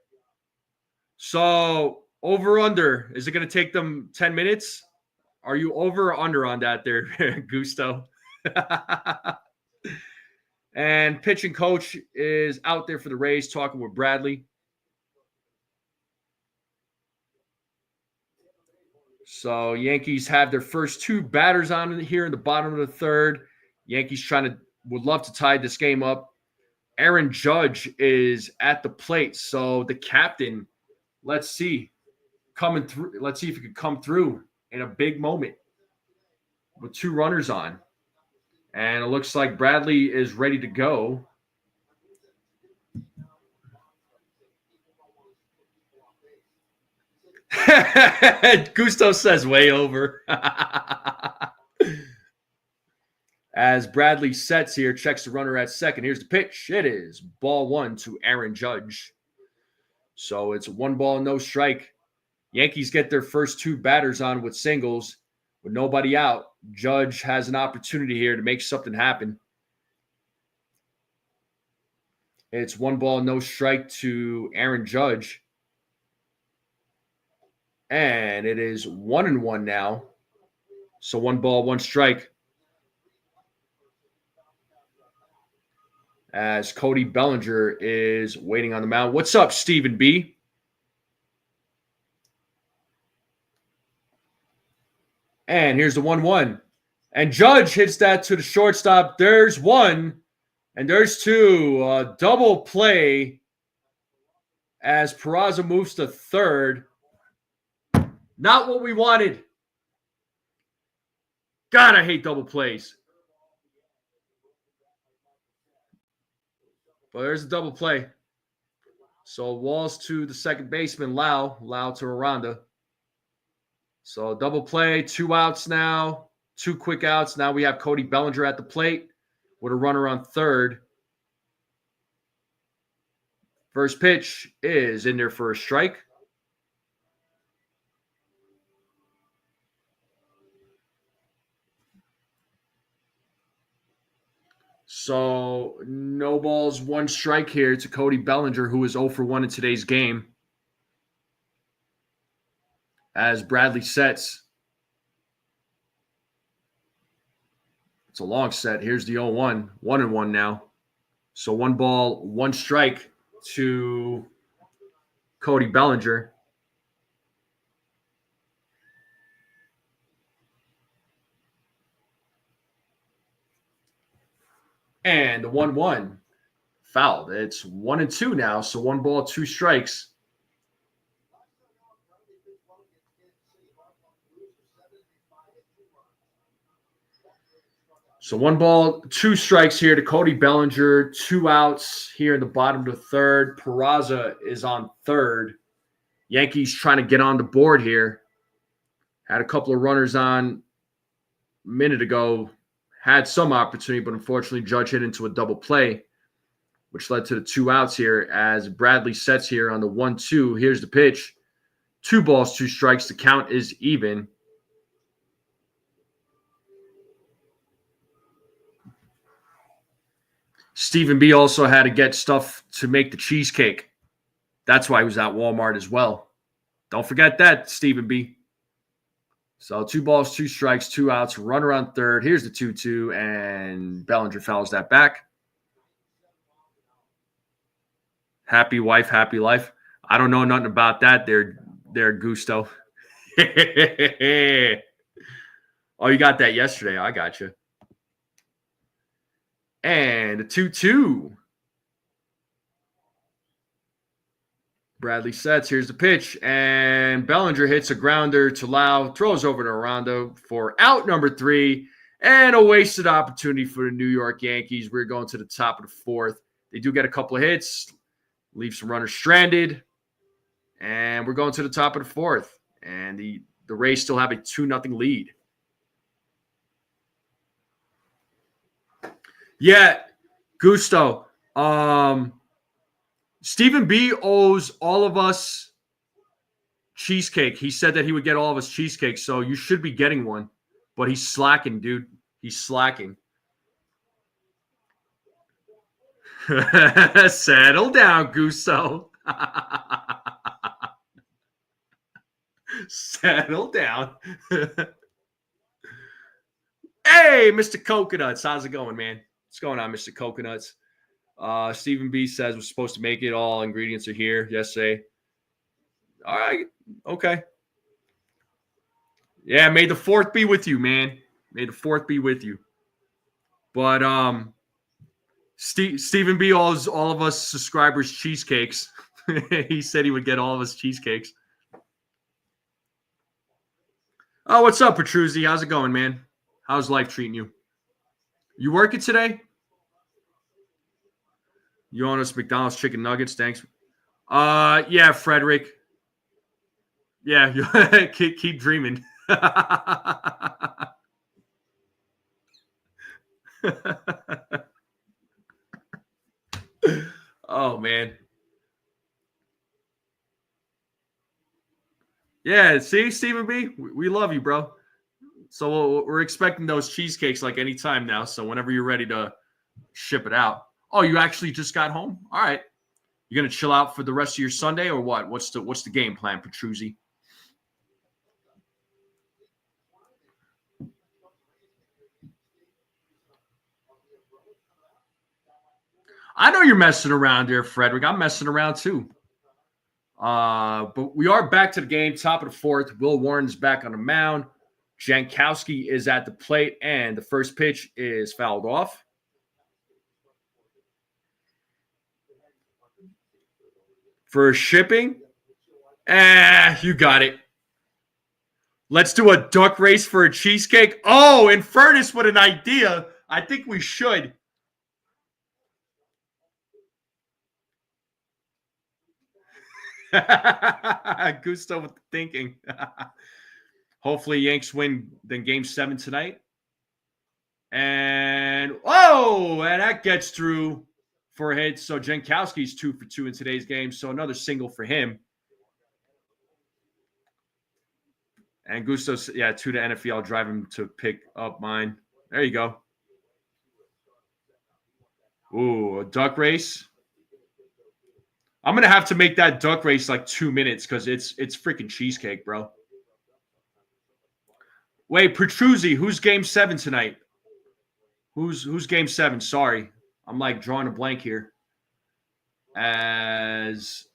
So over under, is it going to take them 10 minutes? Are you over or under on that there, Gusto? And pitching coach is out there for the Rays talking with Bradley. So Yankees have their first 2 batters on here in the bottom of the third. Yankees would love to tie this game up. Aaron Judge is at the plate. So the captain, let's see, coming through. Let's see if he could come through in a big moment with 2 runners on. And it looks like Bradley is ready to go. Gusto says way over. As Bradley sets here, checks the runner at second. Here's the pitch. It is ball 1 to Aaron Judge. So it's 1 ball, no strike. Yankees get their first 2 batters on with singles. With nobody out, Judge has an opportunity here to make something happen. It's 1 ball, no strike to Aaron Judge. And it is 1-1 now. So 1 ball, 1 strike. As Cody Bellinger is waiting on the mound. What's up, Stephen B? And here's the 1-1. And Judge hits that to the shortstop. There's 1. And there's 2. A double play as Peraza moves to third. Not what we wanted. God, I hate double plays. But there's a double play. So Walls to the second baseman, Lau to Aranda. So double play, 2 outs now, 2 quick outs. Now we have Cody Bellinger at the plate with a runner on third. First pitch is in there for a strike. So no balls, 1 strike here to Cody Bellinger, who is 0 for 1 in today's game. As Bradley sets. It's a long set. Here's the 0-1. 1-1 now. So 1 ball, 1 strike to Cody Bellinger. And the 1-1 fouled. It's 1-2 now. So 1 ball, 2 strikes. So 1 ball, 2 strikes here to Cody Bellinger. 2 outs here in the bottom of the third. Peraza is on third. Yankees trying to get on the board here. Had a couple of runners on a minute ago. Had some opportunity, but unfortunately Judge hit into a double play, which led to the 2 outs here as Bradley sets here on the 1-2. Here's the pitch. 2 balls, 2 strikes. The count is even. Stephen B also had to get stuff to make the cheesecake. That's why he was at Walmart as well. Don't forget that, Stephen B. So 2 balls, 2 strikes, 2 outs, runner on third. Here's the 2-2, and Bellinger fouls that back. Happy wife, happy life. I don't know nothing about that there, Gusto. Oh, you got that yesterday. I got you. And a 2-2. Bradley sets. Here's the pitch. And Bellinger hits a grounder to Lau. Throws over to Aranda for out number 3. And a wasted opportunity for the New York Yankees. We're going to the top of the 4th. They do get a couple of hits. Leave some runners stranded. And we're going to the top of the 4th. And the the Rays still have a 2-0 lead. Yeah, Gusto. Stephen B owes all of us cheesecake. He said that he would get all of us cheesecake, so you should be getting one. But he's slacking, dude. He's slacking. Settle down, Gusto. Settle down. Hey, Mr. Coconuts. How's it going, man? What's going on, Mr. Coconuts? Stephen B says we're supposed to make it. All ingredients are here. Yesterday. All right. Okay. Yeah, may the 4th be with you, man. May the 4th be with you. But Stephen B owes all of us subscribers cheesecakes. He said he would get all of us cheesecakes. Oh, what's up, Petruzzi? How's it going, man? How's life treating you? You working today? You own us McDonald's chicken nuggets. Thanks. Yeah, Frederick. Yeah, keep dreaming. Oh, man. Yeah, see, Stephen B, we love you, bro. So we're expecting those cheesecakes like any time now. So whenever you're ready to ship it out. Oh, you actually just got home? All right. You gonna chill out for the rest of your Sunday or what? What's the game plan, Petruzzi? I know you're messing around there, Frederick. I'm messing around too. But we are back to the game, top of the 4th. Will Warren's back on the mound. Jankowski is at the plate, and the first pitch is fouled off. For shipping? You got it. Let's do a duck race for a cheesecake. Oh, in Furnace, what an idea. I think we should. Gusto with the thinking. Hopefully Yanks win then game 7 tonight. And that gets through for a hit. So Jankowski's 2 for 2 in today's game. So another single for him. And Gusto's, 2 to NFE. I'll drive him to pick up mine. There you go. Ooh, a duck race. I'm going to have to make that duck race like 2 minutes because it's freaking cheesecake, bro. Wait, Petruzzi, who's game 7 tonight? Who's game 7? Sorry. I'm like drawing a blank here. As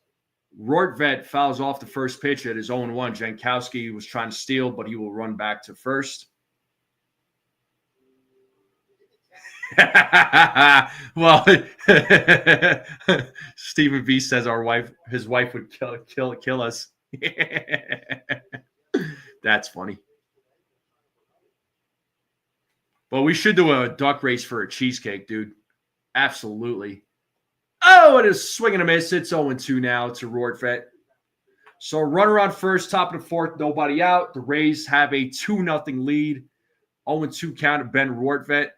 Rortvet fouls off the first pitch at his 0-1. Jankowski was trying to steal, but he will run back to first. Well, Stephen B says his wife would kill us. That's funny. But we should do a duck race for a cheesecake, dude. Absolutely. Oh, it is swing and a miss. It's 0-2 now to Rortvet. So runner on first, top of the 4th, nobody out. The Rays have a 2-0 lead. 0-2 count of Ben Rortvet.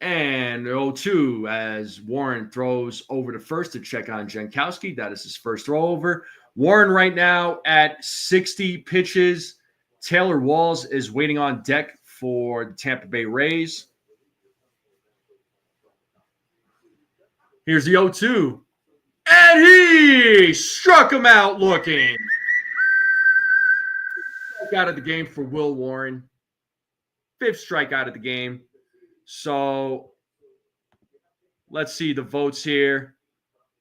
And 0-2 as Warren throws over to first to check on Jankowski. That is his first throw over. Warren right now at 60 pitches. Taylor Walls is waiting on deck for the Tampa Bay Rays. Here's the 0-2. And he struck him out looking. Strikeout of the game for Will Warren. 5th strikeout of the game. So let's see the votes here.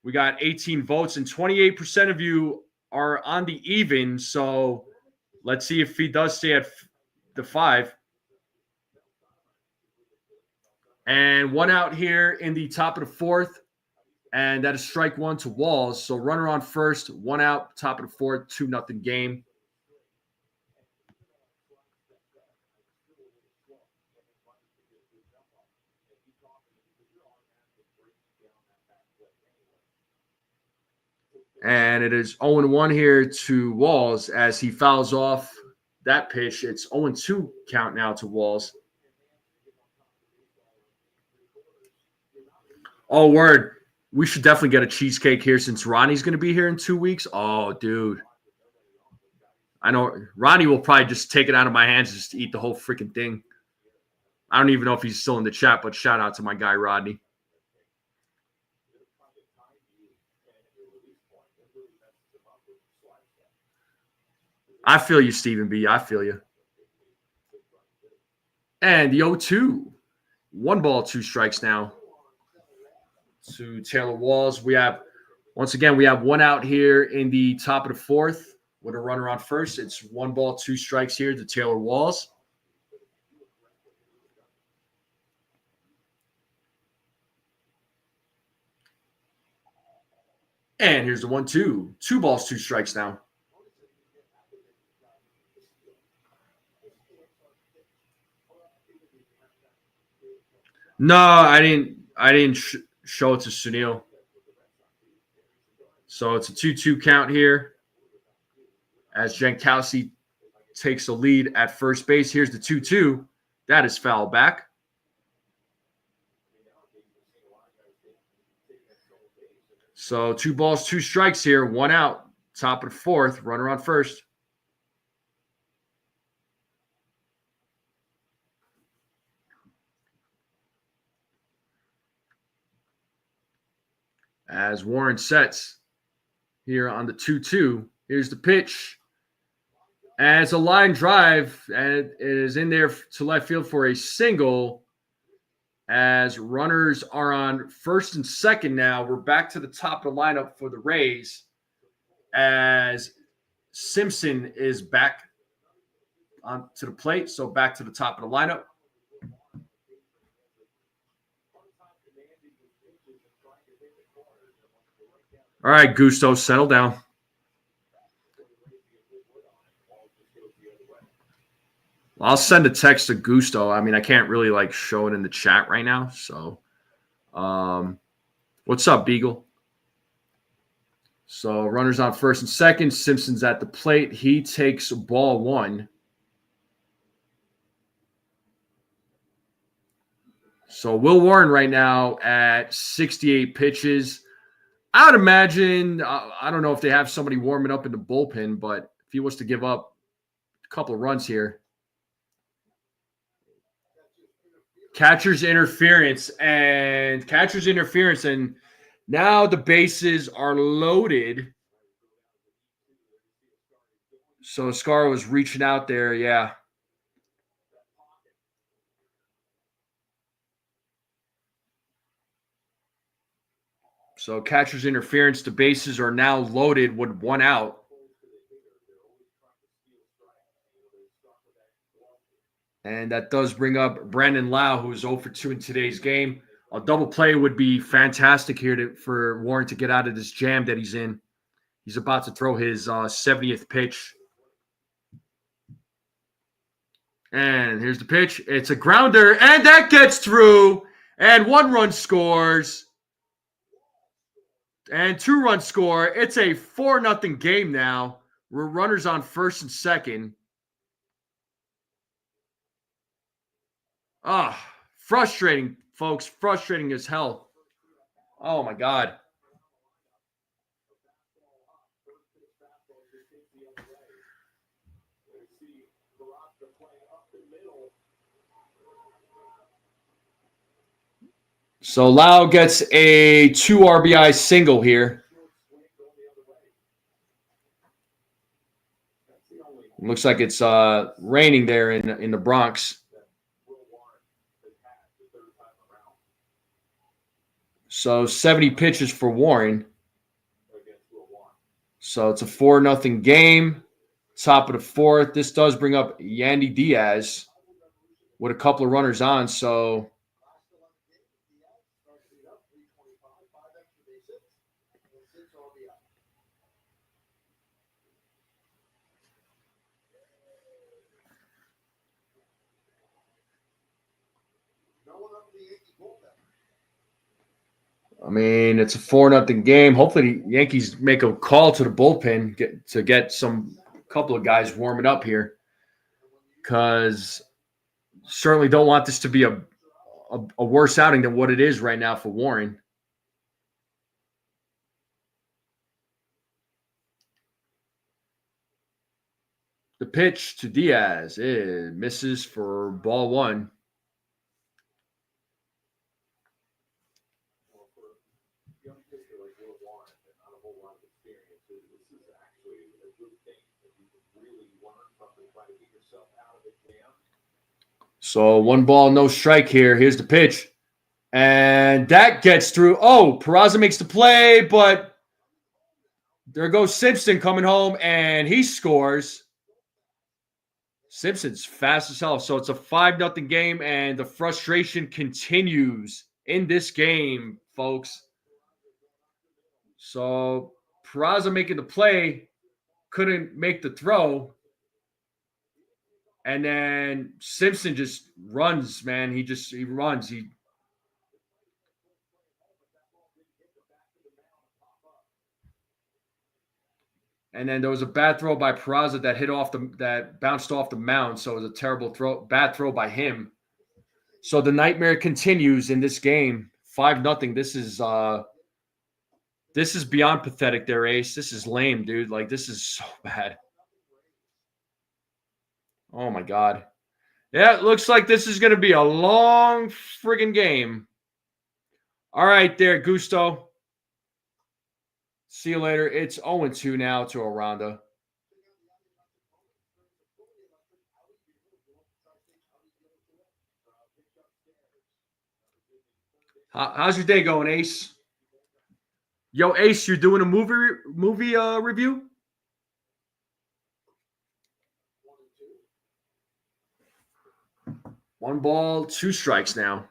We got 18 votes and 28% of you are on the even. So let's see if he does stay at the 5. And 1 out here in the top of the 4th. And that is strike 1 to Walls. So runner on first, 1 out, top of the 4th, 2-0 game. And it is 0-1 here to Walls as he fouls off that pitch. It's 0-2 count now to Walls. Oh, word. We should definitely get a cheesecake here since Ronnie's going to be here in 2 weeks. Oh, dude. I know Ronnie will probably just take it out of my hands and just eat the whole freaking thing. I don't even know if he's still in the chat, but shout out to my guy, Rodney. I feel you, Stephen B. I feel you. And the 0-2. 1 ball, 2 strikes now to Taylor Walls. We have 1 out here in the top of the 4th with a runner on first. It's 1 ball, 2 strikes here to Taylor Walls. And here's the 1-2. 2 balls, 2 strikes now. No, I didn't show it to Sunil. So it's a 2-2 count here as Jankowski takes the lead at first base. Here's the 2-2. That is foul back. So 2 balls, 2 strikes here. 1 out. Top of the 4th. Runner on first. As Warren sets here on the 2-2. Here's the pitch. And it's a line drive, and it is in there to left field for a single. As runners are on first and second now. We're back to the top of the lineup for the Rays. As Simpson is back onto the plate, so back to the top of the lineup. All right, Gusto, settle down. I'll send a text to Gusto. I mean, I can't really show it in the chat right now. So, what's up, Beagle? So, runners on first and second. Simpson's at the plate. He takes ball 1. So, Will Warren right now at 68 pitches. I would imagine, I don't know if they have somebody warming up in the bullpen, but if he was to give up a couple of runs here. Catcher's interference, and now the bases are loaded. So Scar was reaching out there, yeah. So catcher's interference, the bases are now loaded with 1 out. And that does bring up Brandon Lau, who is 0 for 2 in today's game. A double play would be fantastic here for Warren to get out of this jam that he's in. He's about to throw his 70th pitch. And here's the pitch. It's a grounder, and that gets through. And 1 run scores. And 2 runs score. It's a 4-0 game now. We're runners on first and second. Frustrating, folks. Frustrating as hell. Oh, my God. So Lau gets a 2 RBI single here. Looks like it's raining there in the Bronx. So 70 pitches for Warren. So it's a 4-0 game. Top of the 4th. This does bring up Yandy Diaz with a couple of runners on. So I mean, it's a 4-0 game. Hopefully, the Yankees make a call to the bullpen to get some couple of guys warming up here, because certainly don't want this to be a worse outing than what it is right now for Warren. The pitch to Diaz misses for ball one. So 1 ball, no strike here. Here's the pitch. And that gets through. Oh, Peraza makes the play, but there goes Simpson coming home, and he scores. Simpson's fast as hell. So it's a 5-0 game, and the frustration continues in this game, folks. So Peraza making the play, couldn't make the throw. And then Simpson just runs, man. He runs. And then there was a bad throw by Peraza that bounced off the mound. So it was a terrible bad throw by him. So the nightmare continues in this game. 5-0. This is beyond pathetic there, Ace. This is lame, dude. Like, this is so bad. Oh, my God. Yeah, it looks like this is going to be a long friggin' game. All right there, Gusto. See you later. It's 0-2 now to Aranda. How's your day going, Ace? Yo, Ace, you're doing a movie review? One ball, 2 strikes now.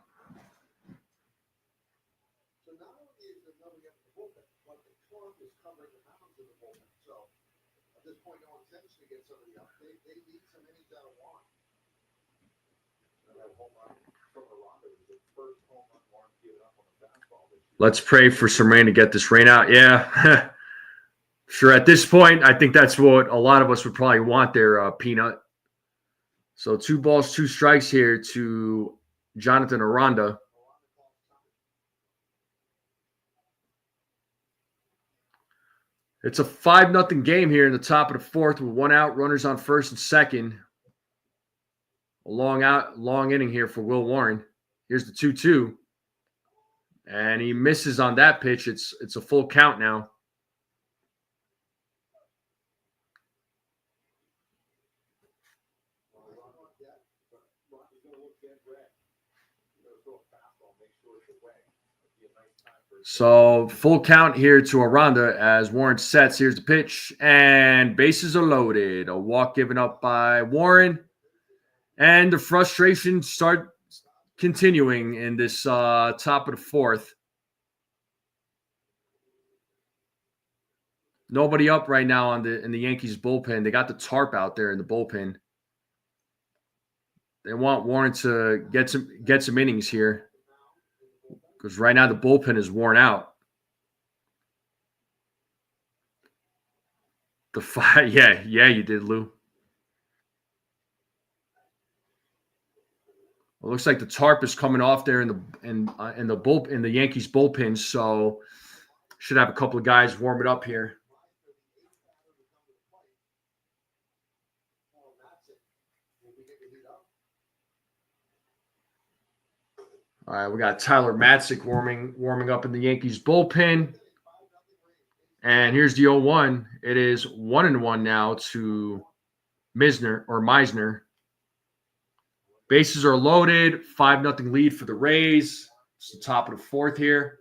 Let's pray for some rain to get this rain out. Yeah. Sure. At this point, I think that's what a lot of us would probably want there, Peanut. So 2 balls, 2 strikes here to Jonathan Aranda. It's a 5-0 game here in the top of the 4th with 1 out, runners on first and second. A long inning here for Will Warren. Here's the 2-2. And he misses on that pitch. It's a full count now. So full count here to Aranda as Warren sets. Here's the pitch, and bases are loaded. A walk given up by Warren, and the frustration start continuing in this top of the 4th. Nobody up right now in the Yankees bullpen. They got the tarp out there in the bullpen. They want Warren to get some innings here, because right now the bullpen is worn out. Yeah, you did, Lou. It looks like the tarp is coming off there in the Yankees bullpen, so should have a couple of guys warm it up here. All right, we got Tyler Matzik warming up in the Yankees bullpen. And here's the 0-1. It is 1-1 now to Meisner. Bases are loaded. 5-0 lead for the Rays. It's the top of the 4th here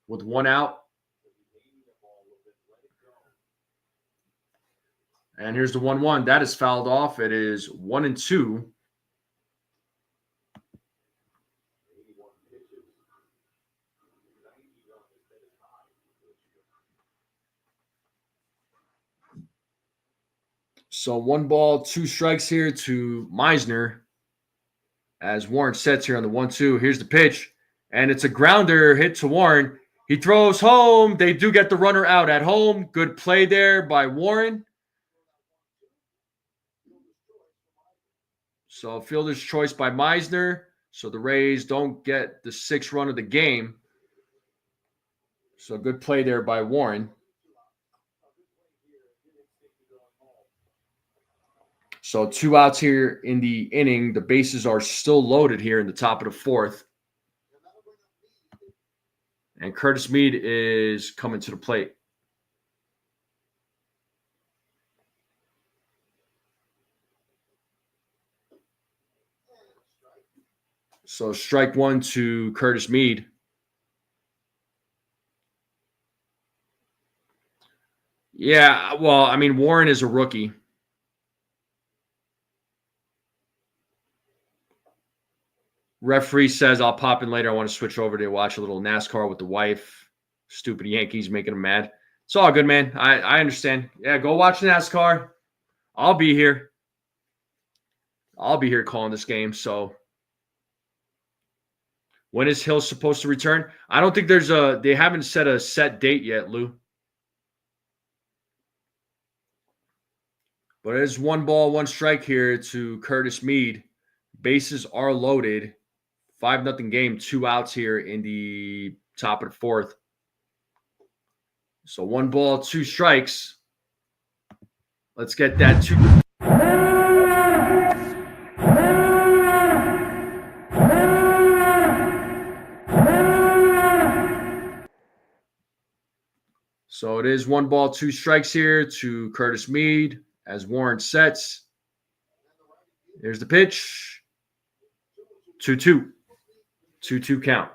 with 1 out. And here's the 1-1. That is fouled off. It is 1-2. So 1 ball, 2 strikes here to Meisner as Warren sets here on the 1-2. Here's the pitch, and it's a grounder hit to Warren. He throws home. They do get the runner out at home. Good play there by Warren. So fielder's choice by Meisner. So the Rays don't get the 6th run of the game. So good play there by Warren. So 2 outs here in the inning. The bases are still loaded here in the top of the 4th. And Curtis Mead is coming to the plate. So strike 1 to Curtis Mead. Yeah, well, I mean, Warren is a rookie. Referee says, I'll pop in later. I want to switch over to watch a little NASCAR with the wife. Stupid Yankees making him mad. It's all good, man. I understand. Yeah, go watch NASCAR. I'll be here. I'll be here calling this game. So when is Hill supposed to return? I don't think they haven't set a set date yet, Lou. But it's 1 ball, 1 strike here to Curtis Mead. Bases are loaded. 5-0 game, 2 outs here in the top of the 4th. So 1 ball, 2 strikes. Let's get that 2. So it is 1 ball, 2 strikes here to Curtis Mead as Warren sets. There's the pitch. 2-2. 2-2 count.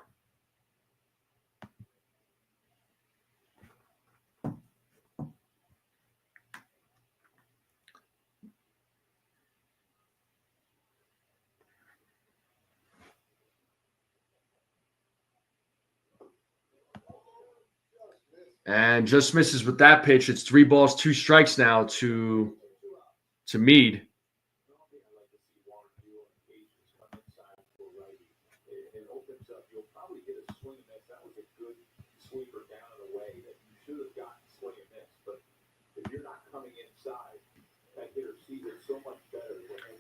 And just misses with that pitch. It's 3 balls, 2 strikes now to Mead.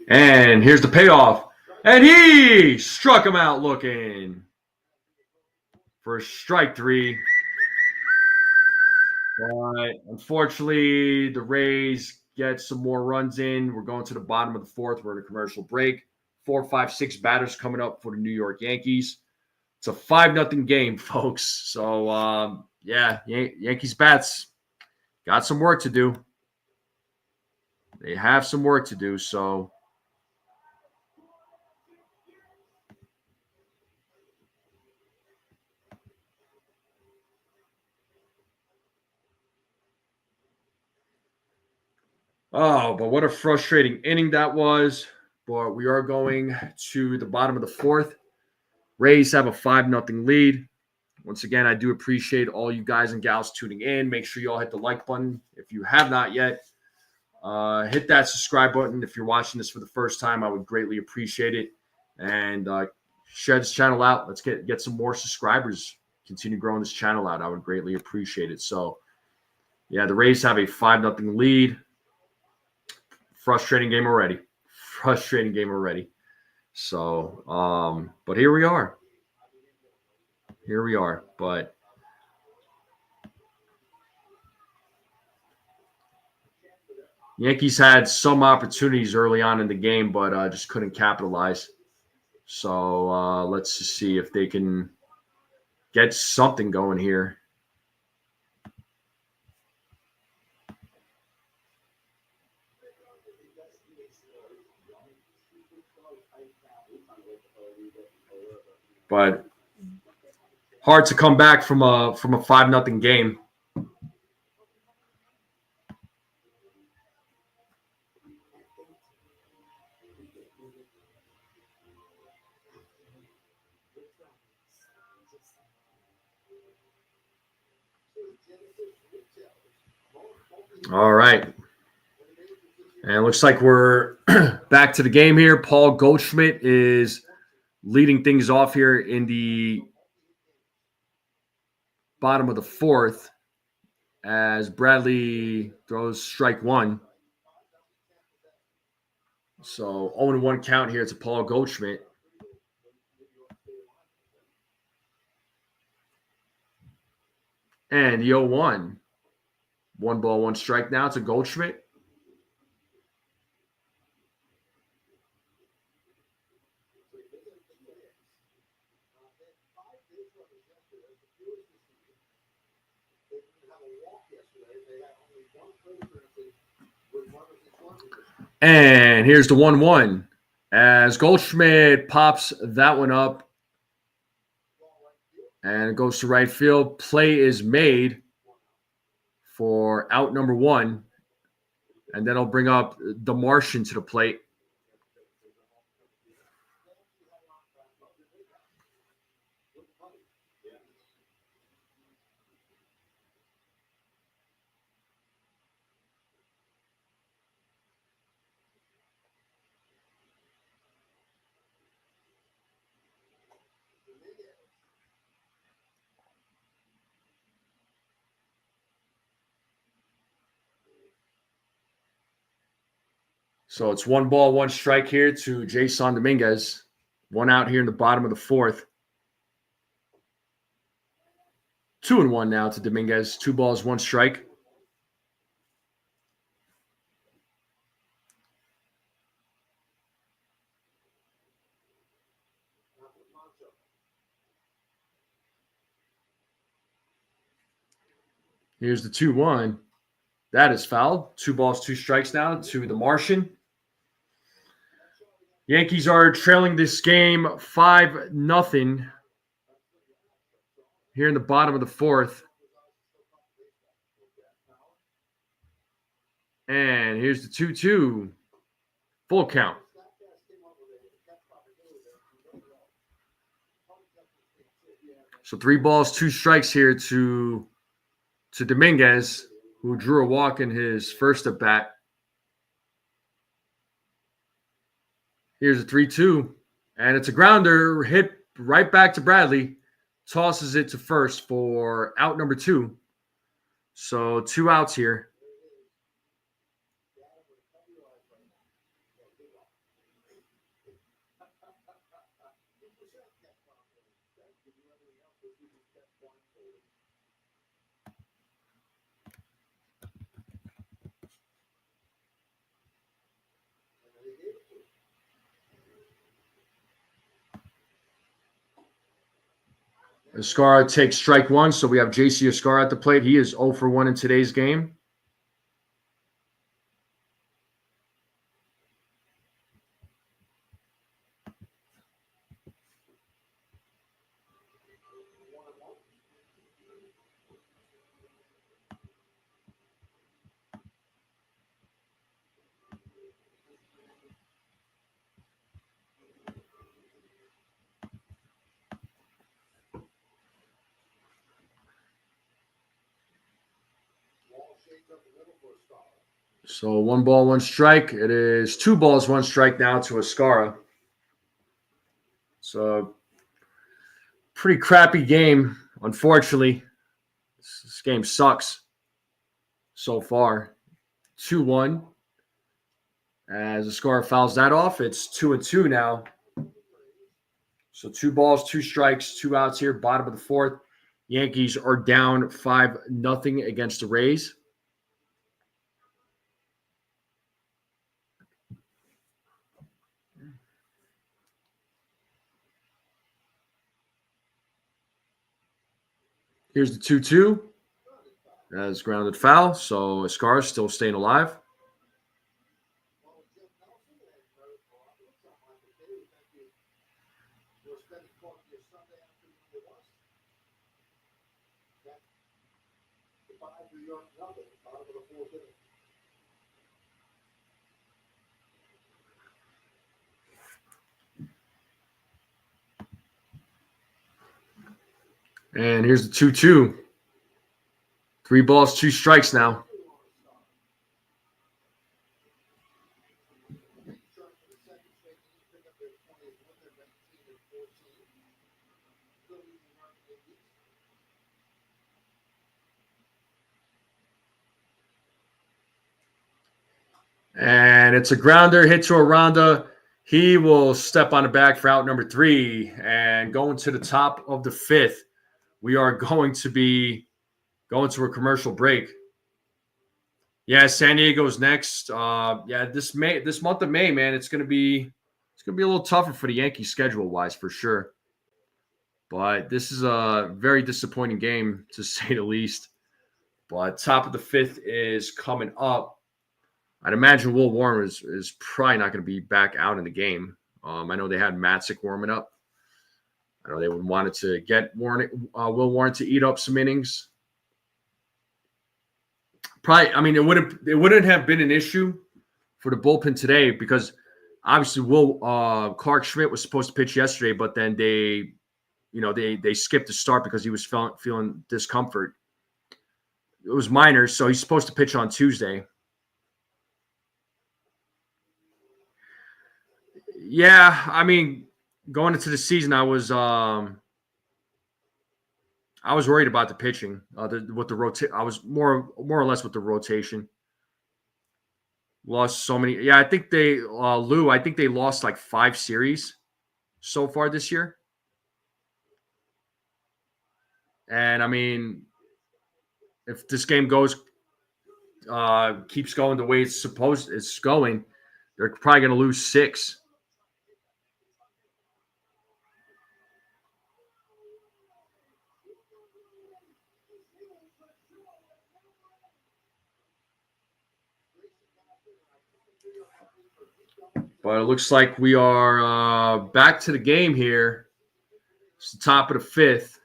And here's the payoff. And he struck him out looking for strike 3. But unfortunately, the Rays get some more runs in. We're going to the bottom of the 4th. We're in a commercial break. 4, 5, 6 batters coming up for the New York Yankees. It's a 5-0 game, folks. So, yeah, Yankees bats got some work to do. They have some work to do, so. Oh, but what a frustrating inning that was. But we are going to the bottom of the 4th. Rays have a 5-0 lead. Once again, I do appreciate all you guys and gals tuning in. Make sure you all hit the like button if you have not yet. Hit that subscribe button if you're watching this for the first time. I would greatly appreciate it. And share this channel out. Let's get some more subscribers. Continue growing this channel out. I would greatly appreciate it. So, yeah, the Rays have a 5-0 lead. Frustrating game already. So, but here we are. But Yankees had some opportunities early on in the game, but just couldn't capitalize. So let's just see if they can get something going here. But hard to come back from a 5-0 game. All right. And it looks like we're back to the game here. Paul Goldschmidt is leading things off here in the bottom of the fourth as Bradley throws strike one. So 0-1 count here to Paul Goldschmidt. And the 0-1. 1 ball, 1 strike now to Goldschmidt. And here's the 1-1 as Goldschmidt pops that one up and it goes to right field. Play is made for out number 1, and then I'll bring up the Martian to the plate. So it's 1 ball, 1 strike here to Jason Dominguez. 1 out here in the bottom of the fourth. 2-1 now to Dominguez. 2 balls, 1 strike. Here's the 2-1. That is fouled. 2 balls, 2 strikes now to the Martian. Yankees are trailing this game 5-0 here in the bottom of the fourth. And here's the 2-2. Full count. So 3 balls, 2 strikes here to Dominguez, who drew a walk in his first at bat. Here's a 3-2, and it's a grounder hit right back to Bradley. Tosses it to first for out number 2. So 2 outs here. Escara takes strike 1, so we have J.C. Escara at the plate. He is 0 for 1 in today's game. So 1 ball, 1 strike. It is 2 balls, 1 strike now to Escara. So pretty crappy game, unfortunately. This game sucks so far. 2-1. As Escara fouls that off, it's 2-2 now. So 2 balls, 2 strikes, 2 outs here, bottom of the fourth. Yankees are down 5-0 against the Rays. Here's the 2-2. That's grounded foul, so Escara still staying alive. And here's the 2-2. 3 balls, 2 strikes now. And it's a grounder hit to Aranda. He will step on the bag for out number 3. And going to the top of the 5th, we are going to be going to a commercial break. Yeah, San Diego's next. This month of May, man, it's gonna be a little tougher for the Yankees schedule wise for sure. But this is a very disappointing game to say the least. But top of the 5th is coming up. I'd imagine Will Warren is probably not going to be back out in the game. I know they had Matzik warming up. I know they wanted to get Will Warren to eat up some innings. Probably, I mean, it wouldn't have been an issue for the bullpen today because obviously Clark Schmidt was supposed to pitch yesterday, but then they skipped the start because he was feeling discomfort. It was minor, so he's supposed to pitch on Tuesday. Yeah, I mean, going into the season, I was worried about the pitching. I was more or less with the rotation. Lost so many. Yeah, I think they lost like 5 series so far this year. And I mean, if this game keeps going the way it's going, they're probably going to lose 6. But it looks like we are back to the game here. It's the top of the 5th.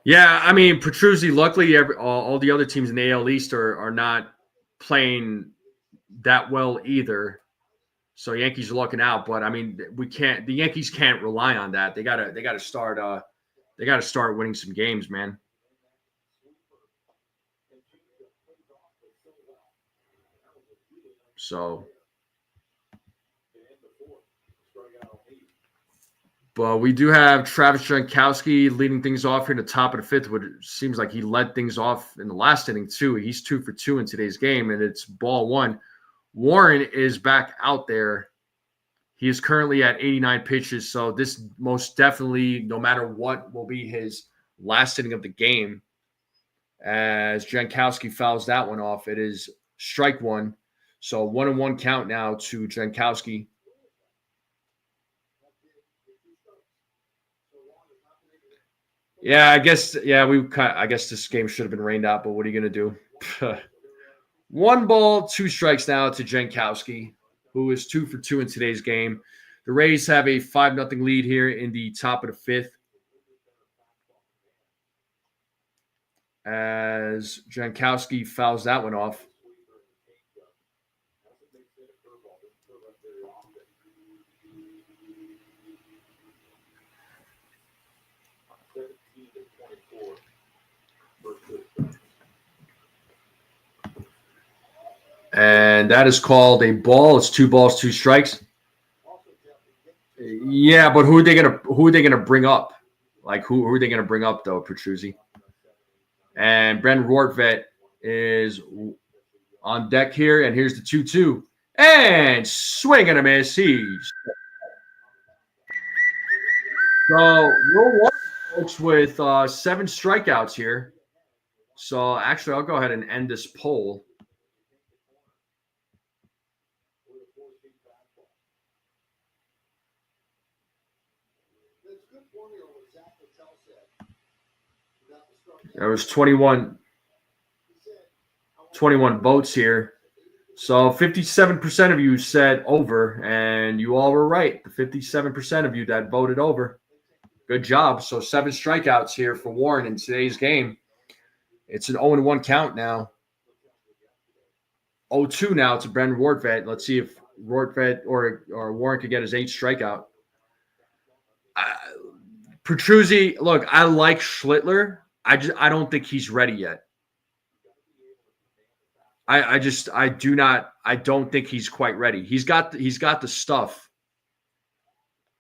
Yeah, I mean, Petruzzi, luckily, all the other teams in the AL East are not playing that well either. So Yankees are looking out, but I mean, the Yankees can't rely on that. They gotta start winning some games, man. So, but we do have Travis Jankowski leading things off here in the top of the 5th, which seems like he led things off in the last inning too. He's 2 for 2 in today's game, and it's ball 1. Warren is back out there. He is currently at 89 pitches, so this most definitely, no matter what, will be his last inning of the game. As Jankowski fouls that one off, it is strike 1. So 1-1 count now to Jankowski. Yeah, I guess this game should have been rained out, but what are you going to do? 1 ball, 2 strikes now to Jankowski, who is 2 for 2 in today's game. The Rays have a 5-0 lead here in the top of the 5th. As Jankowski fouls that one off. And that is called a ball. It's 2 balls, 2 strikes. Yeah, but who are they gonna bring up? Like who are they gonna bring up though, Petruzzi? And Brent Rortvedt is on deck here, and here's the 2-2. And swing and a miss. So Will Warren folks with 7 strikeouts here. So actually, I'll go ahead and end this poll. There was 21 votes here. So 57% of you said over, and you all were right. The 57% of you that voted over. Good job. So 7 strikeouts here for Warren in today's game. It's an 0-1 count now. 0-2 now to Brent Rortvedt. Let's see if Rortvedt or Warren could get his 8th strikeout. Petruzzi, look, I like Schlittler. I don't think he's ready yet. I don't think he's quite ready. He's got the stuff.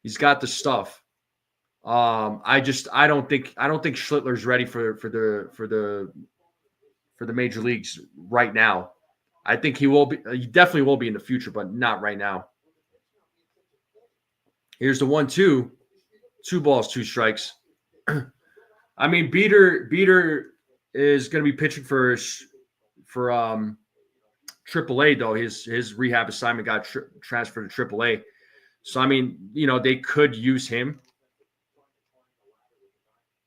He's got the stuff. I don't think Schlittler's ready for the major leagues right now. I think he will be. He definitely will be in the future, but not right now. Here's the 1-2, 2 balls, 2 strikes. I mean, Beater is going to be pitching for AAA though. His rehab assignment got transferred to AAA. So I mean, they could use him.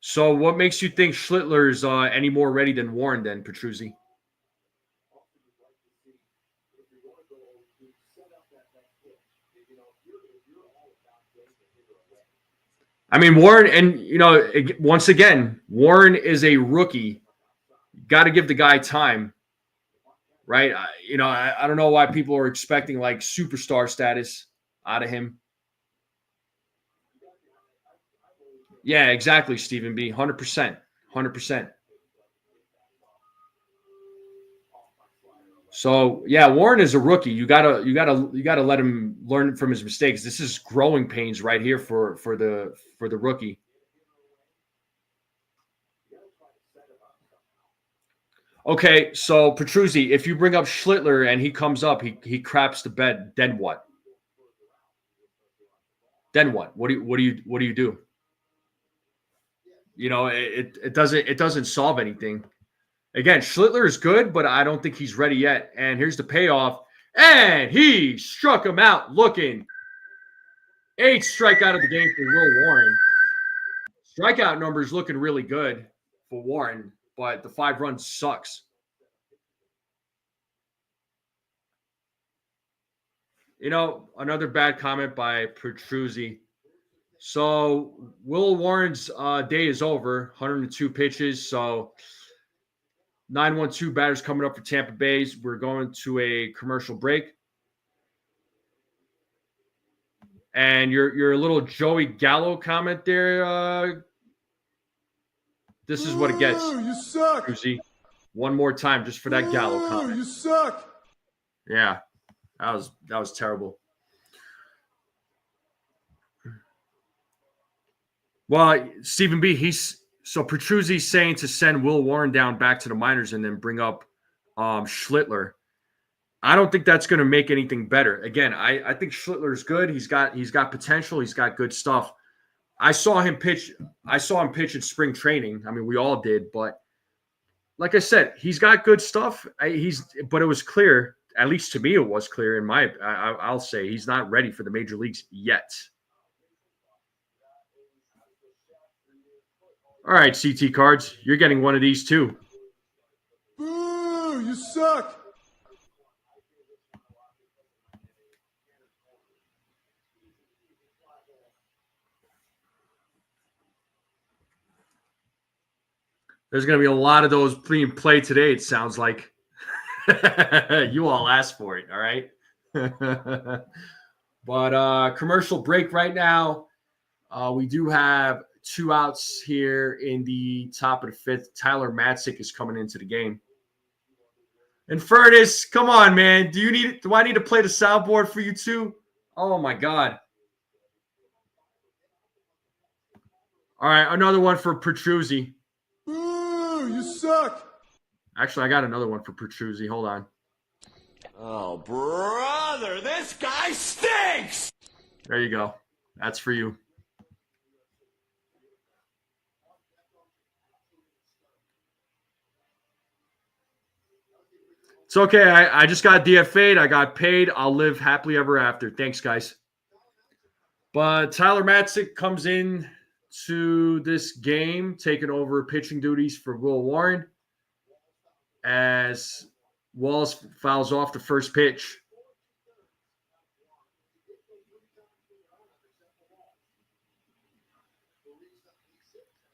So what makes you think Schlittler's any more ready than Warren then, Petruzzi? I mean, Warren, and once again, Warren is a rookie. Got to give the guy time, right? I don't know why people are expecting like superstar status out of him. Yeah, exactly, Stephen B. 100%, 100%. So yeah, Warren is a rookie. You gotta let him learn from his mistakes. This is growing pains right here for the rookie. Okay, so Petruzzi, if you bring up Schlittler and he comes up, he craps the bed, then what? Then what? What do you do? It doesn't solve anything. Again, Schlittler is good, but I don't think he's ready yet. And here's the payoff. And he struck him out looking. 8th strikeout of the game for Will Warren. Strikeout numbers looking really good for Warren, but the 5 runs sucks. Another bad comment by Petruzzi. So Will Warren's day is over, 102 pitches. So 9-1-2 batters coming up for Tampa Bay. We're going to a commercial break. And your little Joey Gallo comment there, this is what it gets. You suck. Petruzzi. One more time just for that Gallo comment. You suck. Yeah, that was terrible. Well, Stephen B, so Petruzzi's saying to send Will Warren down back to the minors and then bring up Schlittler. I don't think that's going to make anything better. Again, I think Schlittler is good. He's got potential. He's got good stuff. I saw him pitch in spring training. I mean, we all did, but like I said, he's got good stuff. But it was clear, at least to me, it was clear I'll say he's not ready for the major leagues yet. All right, CT Cards, you're getting one of these too. Boo! You suck. There's going to be a lot of those being played today, it sounds like. You all asked for it, all right? But commercial break right now. We do have 2 outs here in the top of the 5th. Tyler Matzik is coming into the game. And Furnace, come on, man. Do I need to play the soundboard for you too? Oh my God. All right, another one for Petruzzi. Boo! You suck. Actually, I got another one for Petruzzi. Hold on. Oh, brother, this guy stinks! There you go. That's for you. It's okay. I just got DFA'd. I got paid. I'll live happily ever after. Thanks, guys. But Tyler Matzik comes in to this game, taking over pitching duties for Will Warren as Walls fouls off the first pitch.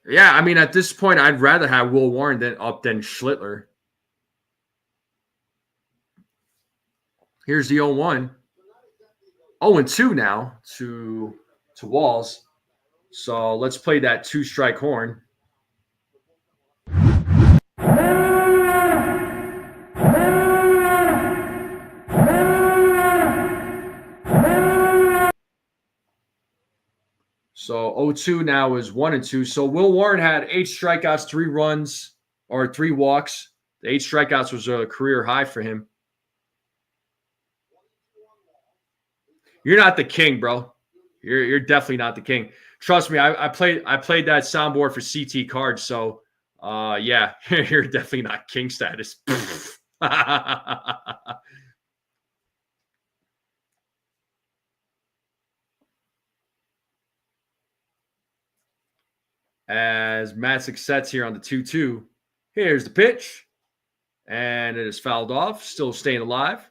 Yeah, I mean, at this point, I'd rather have Will Warren than Schlittler. Here's the 0-1. 0-2 now to Walls. So let's play that 2-strike horn. So So 0-2 now is 1-2. So Will Warren had 8 strikeouts, 3 runs, or 3 walks. The 8 strikeouts was a career high for him. You're not the king, bro. You're definitely not the king. Trust me, I played that soundboard for CT cards, so yeah, you're definitely not king status. As Matzik sets here on the 2-2. Here's the pitch. And it is fouled off. Still staying alive.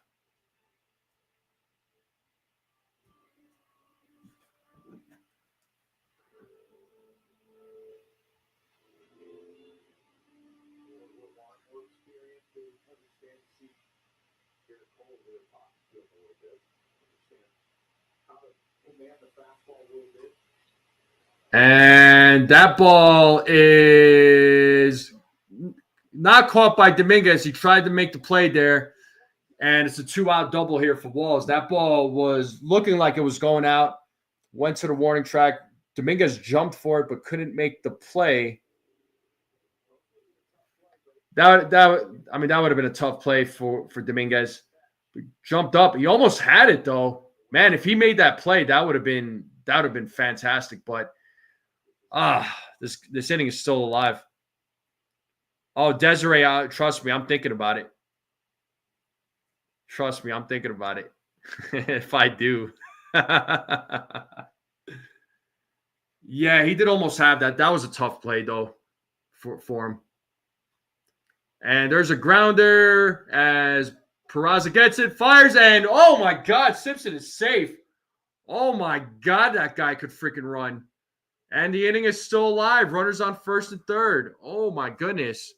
And that ball is not caught by Dominguez. He tried to make the play there, and it's a 2-out double here for Walls. That ball was looking like it was going out, went to the warning track. Dominguez jumped for it but couldn't make the play. That would have been a tough play for Dominguez. He jumped up. He almost had it though. Man, if he made that play, that would have been fantastic. But this inning is still alive. Oh, Desiree, trust me, I'm thinking about it. Trust me, I'm thinking about it. If I do. Yeah, he did almost have that. That was a tough play, though, for him. And there's a grounder as Peraza gets it, fires, and oh, my God, Simpson is safe. Oh, my God, that guy could freaking run. And the inning is still alive. Runners on first and third. Oh, my goodness.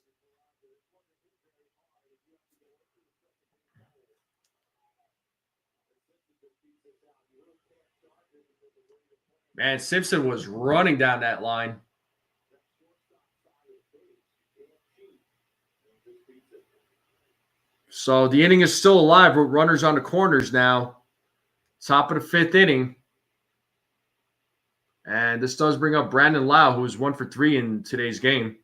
Man, Simpson was running down that line. So the inning is still alive with runners on the corners now. Top of the 5th inning. And this does bring up Brandon Lau, who is 1 for 3 in today's game.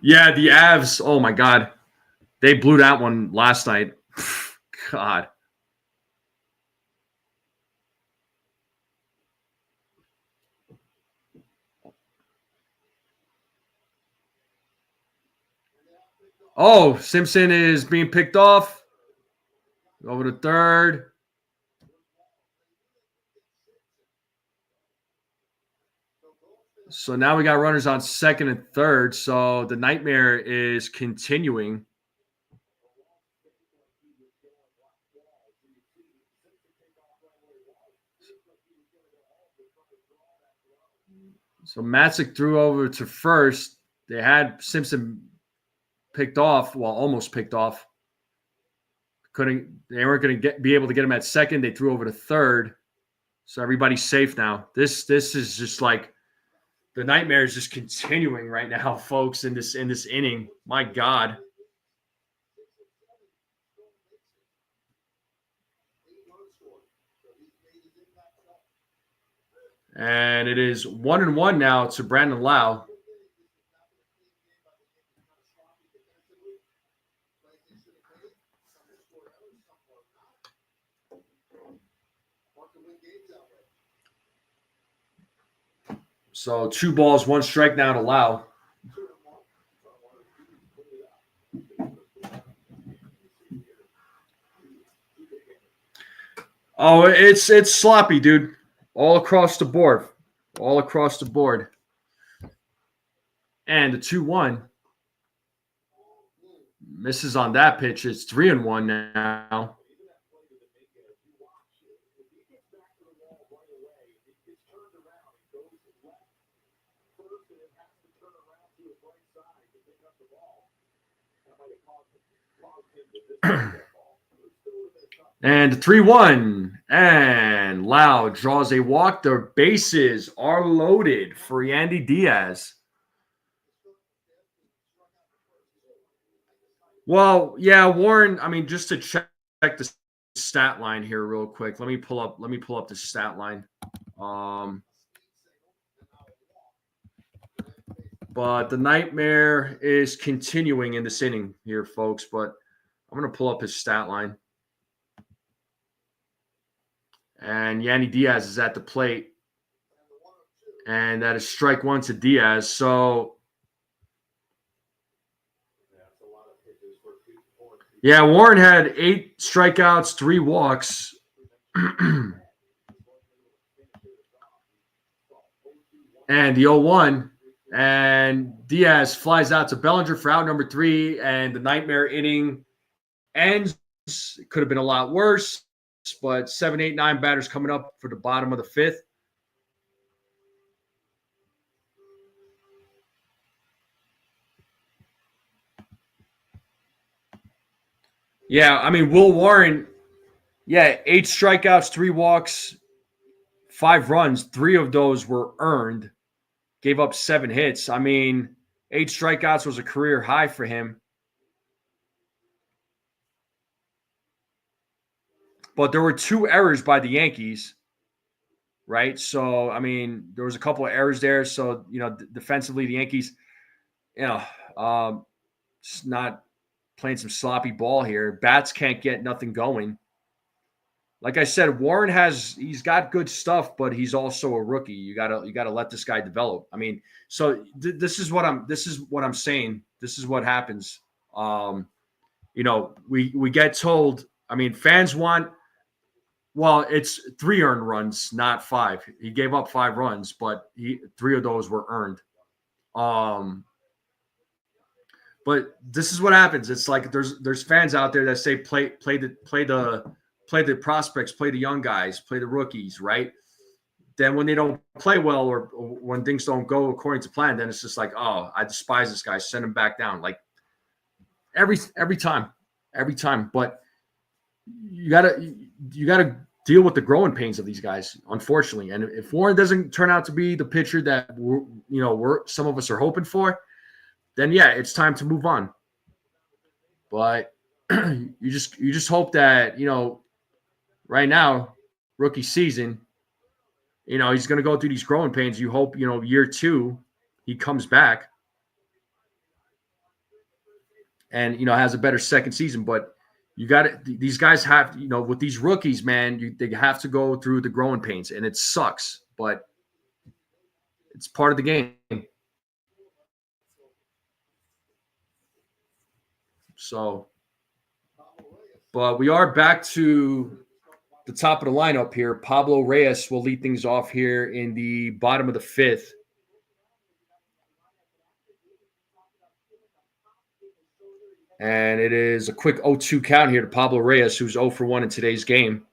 Yeah, the Avs, oh my God. They blew that one last night. God. Oh, Simpson is being picked off. Over to third. So now we got runners on second and third. So the nightmare is continuing. So Matzik threw over to first. They had Simpson picked off, well, almost picked off. They weren't going to be able to get him at second. They threw over to third. So everybody's safe now. This is just like the nightmare is just continuing right now, folks, in this inning. My God. And it is 1-1 now to Brandon Lau. So 2 balls, 1 strike now to Lau. Oh, it's sloppy, dude. All across the board. All across the board. And the 2-1. Misses on that pitch. It's 3-1 now. And 3-1. And Lau draws a walk. The bases are loaded for Yandy Diaz. Well, yeah, Warren. I mean, just to check the stat line here real quick. Let me pull up the stat line. But the nightmare is continuing in this inning here, folks. But I'm going to pull up his stat line. And Yandy Diaz is at the plate. And that is strike one to Diaz. So, yeah, Warren had 8 strikeouts, 3 walks. And the 0-1. And Diaz flies out to Bellinger for out number 3. And the nightmare inning ends. It could have been a lot worse. But 7, 8, 9 batters coming up for the bottom of the 5th. Yeah, I mean, Will Warren, 8 strikeouts, 3 walks, 5 runs. 3 of those were earned. Gave up 7 hits. I mean, 8 strikeouts was a career high for him. But there were 2 errors by the Yankees, right? So, I mean, there was a couple of errors there. So, defensively, the Yankees, just not playing some sloppy ball here. Bats can't get nothing going. Like I said, Warren he's got good stuff, but he's also a rookie. You gotta let this guy develop. I mean, so this is what I'm saying. This is what happens. We get told. I mean, fans want. Well, it's 3 earned runs, not 5. He gave up 5 runs, but 3 of those were earned. But this is what happens. It's like there's fans out there that say play the prospects, play the young guys, play the rookies, right? Then when they don't play well or when things don't go according to plan, then it's just like, oh, I despise this guy. Send him back down. Like every time. But you gotta deal with the growing pains of these guys, unfortunately. And if Warren doesn't turn out to be the pitcher that some of us are hoping for, then it's time to move on. But you just hope that right now, rookie season, he's going to go through these growing pains. You hope year 2 he comes back and has a better second season. But you got to these guys have with these rookies, man, they have to go through the growing pains, and it sucks, but it's part of the game. So, but we are back to the top of the lineup here. Pablo Reyes will lead things off here in the bottom of the 5th. And it is a quick 0-2 count here to Pablo Reyes, who's 0 for 1 in today's game.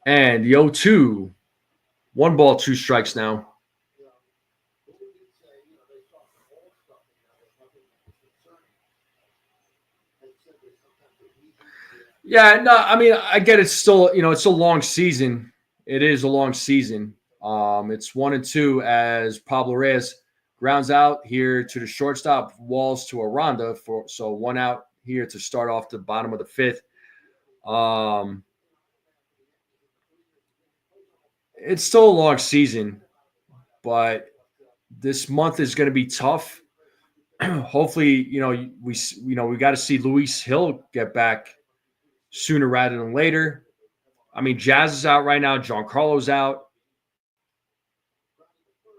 And the 0-2, 1 ball, 2 strikes now. Yeah, no, I mean, I get it's still, it's a long season. It is a long season. It's 1-2 as Pablo Reyes grounds out here to the shortstop, walls to Aranda so 1 out here to start off the bottom of the 5th. It's still a long season, but this month is going to be tough. Hopefully, we got to see Luis Hill get back sooner rather than later. I mean, Jazz is out right now. Giancarlo's out.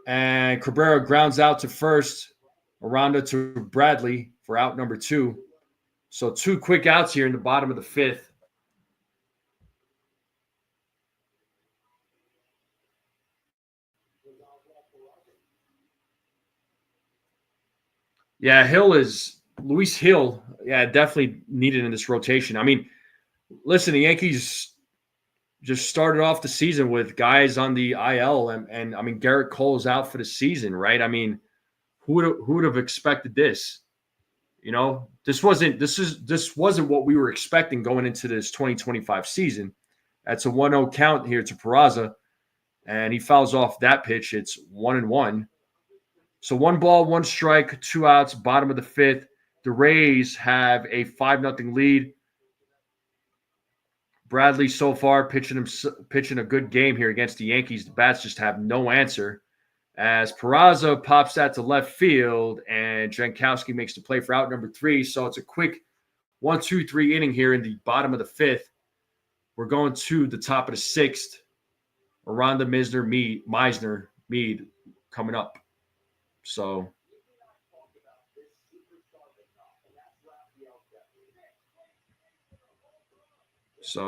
And Cabrera grounds out to first. Aranda to Bradley for out number 2. So 2 quick outs here in the bottom of the 5th. Yeah, Luis Hill, definitely needed in this rotation. I mean, listen, the Yankees just started off the season with guys on the IL, and I mean, Garrett Cole's out for the season, right? I mean, who would have expected this? You know, this wasn't what we were expecting going into this 2025 season. That's a 1-0 count here to Peraza, and he fouls off that pitch. It's 1-1. So 1 ball, 1 strike, 2 outs, bottom of the 5th. The Rays have a 5-0 lead. Bradley so far pitching a good game here against the Yankees. The bats just have no answer. As Peraza pops that to left field, and Jankowski makes the play for out number 3. So it's a quick 1-2-3 inning here in the bottom of the 5th. We're going to the top of the 6th. Aranda, Meisner, Mead coming up. So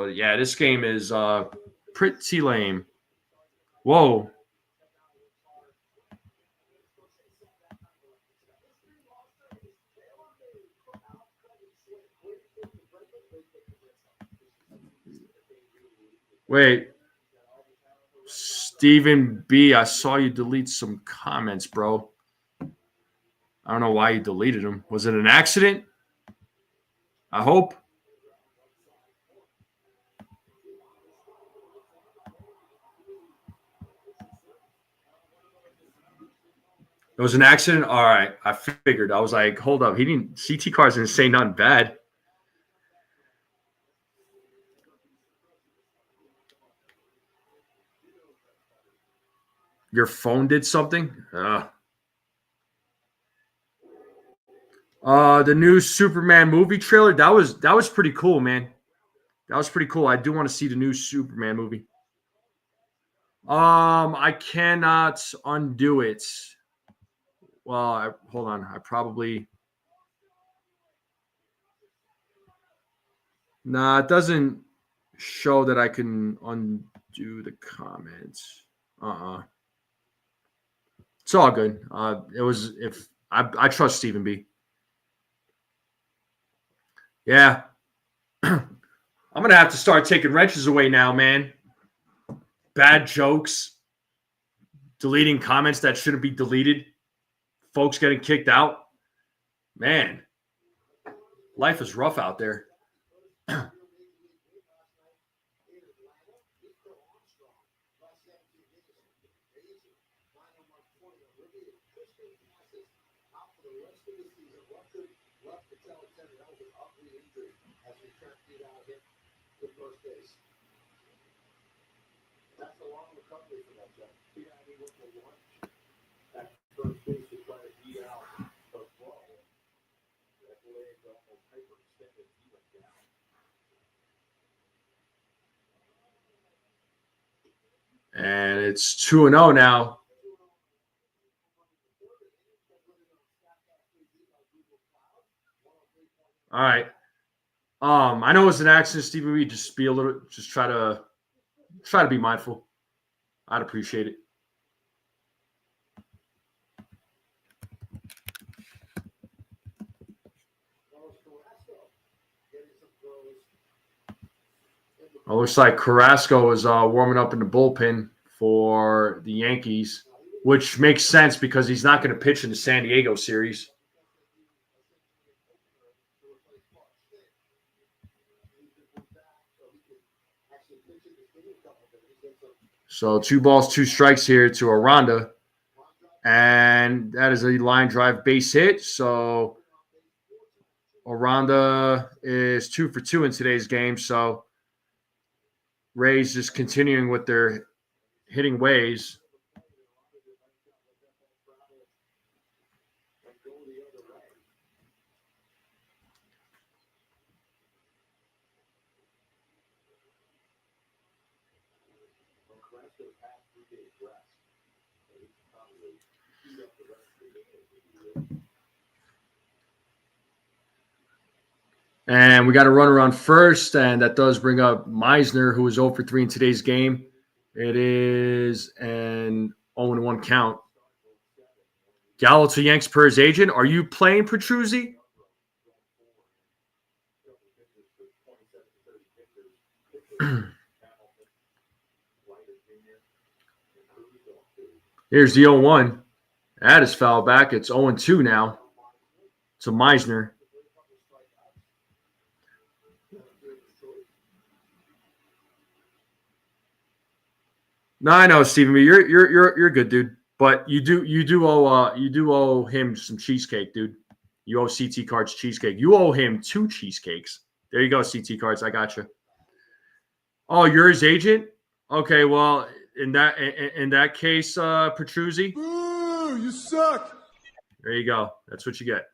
yeah, this game is pretty lame. Whoa. Wait. Stephen B., I saw you delete some comments, bro. I don't know why you deleted them. Was it an accident? I hope. It was an accident? All right. I figured. I was like, hold up. CT Cars didn't say nothing bad. Your phone did something? The new Superman movie trailer, that was pretty cool, man. That was pretty cool. I do want to see the new Superman movie. I cannot undo it. Well, hold on. I probably. Nah, it doesn't show that I can undo the comments. It's all good. I trust Stephen B. Yeah. I'm gonna have to start taking wrenches away now, man. Bad jokes, deleting comments that shouldn't be deleted, folks getting kicked out. Man, life is rough out there. And it's 2-0 now. All right. I know it's an accident, Stephen. We just try to be mindful. I'd appreciate it. It looks like Carrasco is warming up in the bullpen for the Yankees, which makes sense because he's not going to pitch in the San Diego series. So 2 balls, 2 strikes here to Aranda. And that is a line drive base hit. So Aranda is 2 for 2 in today's game. So Rays just continuing with their hitting ways. And we got a runner on first, and that does bring up Meisner, who is 0 for 3 in today's game. It is an 0-1 count. Gallo to Yanks per his agent. Are you playing Petruzzi? Here's the 0-1. That is foul back. It's 0-2 now to Meisner. No, I know, Stephen B. You're good, dude. But you do owe him some cheesecake, dude. You owe CT Cards cheesecake. You owe him 2 cheesecakes. There you go, CT Cards. I got you. Oh, you're his agent? Okay, well, in that case, Petruzzi. Boo! You suck. There you go. That's what you get.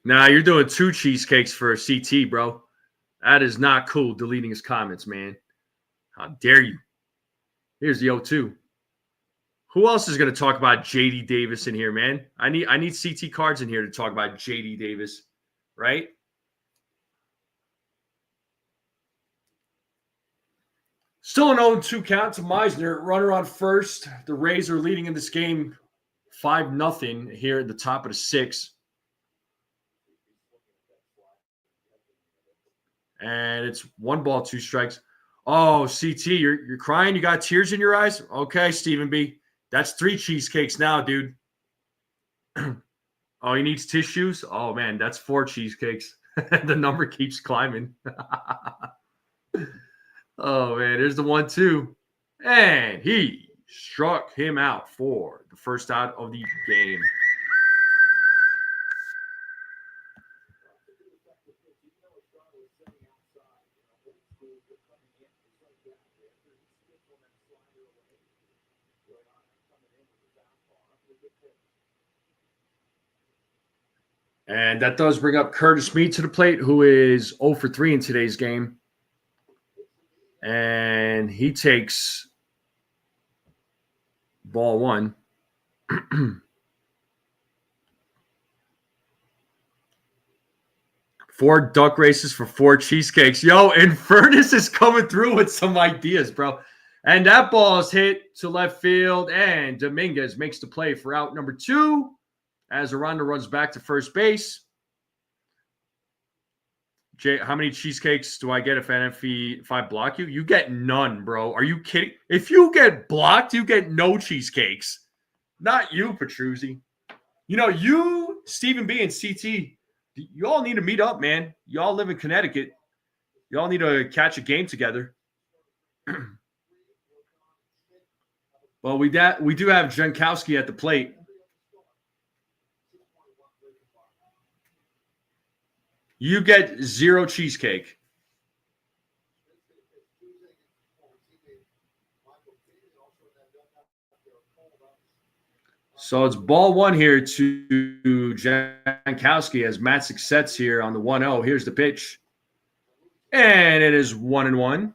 Nah, you're doing 2 cheesecakes for CT, bro. That is not cool, deleting his comments, man. How dare you? Here's the 0-2. Who else is going to talk about JD Davis in here, man? I need CT Cards in here to talk about JD Davis, right? Still an 0-2 count to Meisner. Runner on first. The Rays are leading in this game 5-0 here at the top of the 6th. And it's 1 ball, 2 strikes. Oh, CT, you're crying? You got tears in your eyes? Okay, Stephen B. That's 3 cheesecakes now, dude. Oh, he needs tissues? Oh, man, that's 4 cheesecakes. The number keeps climbing. Oh, man, there's the 1-2. And he struck him out for the first out of the game. And that does bring up Curtis Mead to the plate, who is 0 for 3 in today's game. And he takes ball 1. 4 duck races for 4 cheesecakes. Yo, Infernus is coming through with some ideas, bro. And that ball is hit to left field, and Dominguez makes the play for out number 2 as Aranda runs back to first base. Jay, how many cheesecakes do I get if I block you? You get none, bro. Are you kidding? If you get blocked, you get no cheesecakes. Not you, Petruzzi. You know, you, Stephen B, and CT, you all need to meet up, man. You all live in Connecticut. You all need to catch a game together. Well, we do have Jankowski at the plate. You get 0 cheesecake. So it's ball 1 here to Jankowski as Matzek sets here on the 1-0. Here's the pitch. And it is 1-1.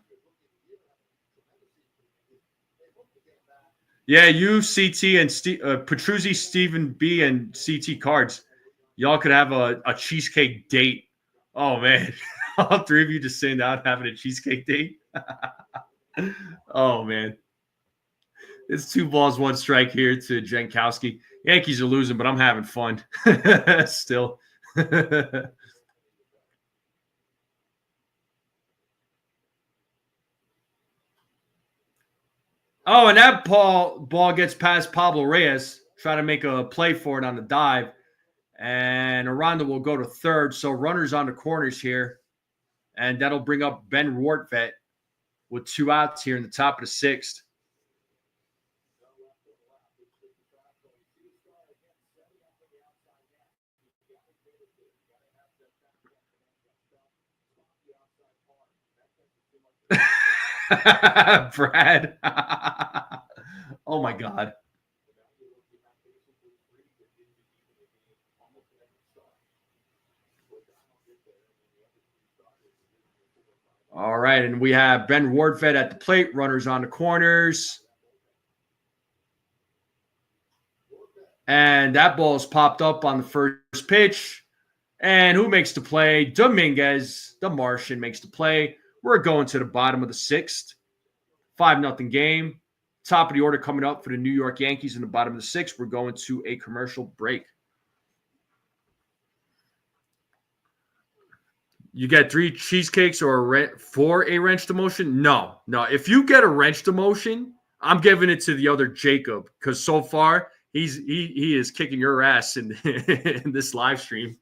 Yeah, you, CT, and Petruzzi, Stephen B, and CT Cards. Y'all could have a cheesecake date. Oh, man. All 3 of you just sitting down having a cheesecake date. Oh, man. It's 2 balls, 1 strike here to Jankowski. Yankees are losing, but I'm having fun still. Oh, and that ball gets past Pablo Reyes, trying to make a play for it on the dive. And Aranda will go to third. So runners on the corners here. And that'll bring up Ben Rortvedt with 2 outs here in the top of the 6th. Brad. Oh, my God. All right, and we have Ben Rortvedt at the plate, runners on the corners. And that ball's popped up on the first pitch. And who makes the play? Dominguez, the Martian, makes the play. We're going to the bottom of the 6th. 5-0 game. Top of the order coming up for the New York Yankees in the bottom of the 6th. We're going to a commercial break. You get 3 cheesecakes or for a wrench demotion? No. If you get a wrench demotion, I'm giving it to the other Jacob because so far he is kicking your ass in this live stream.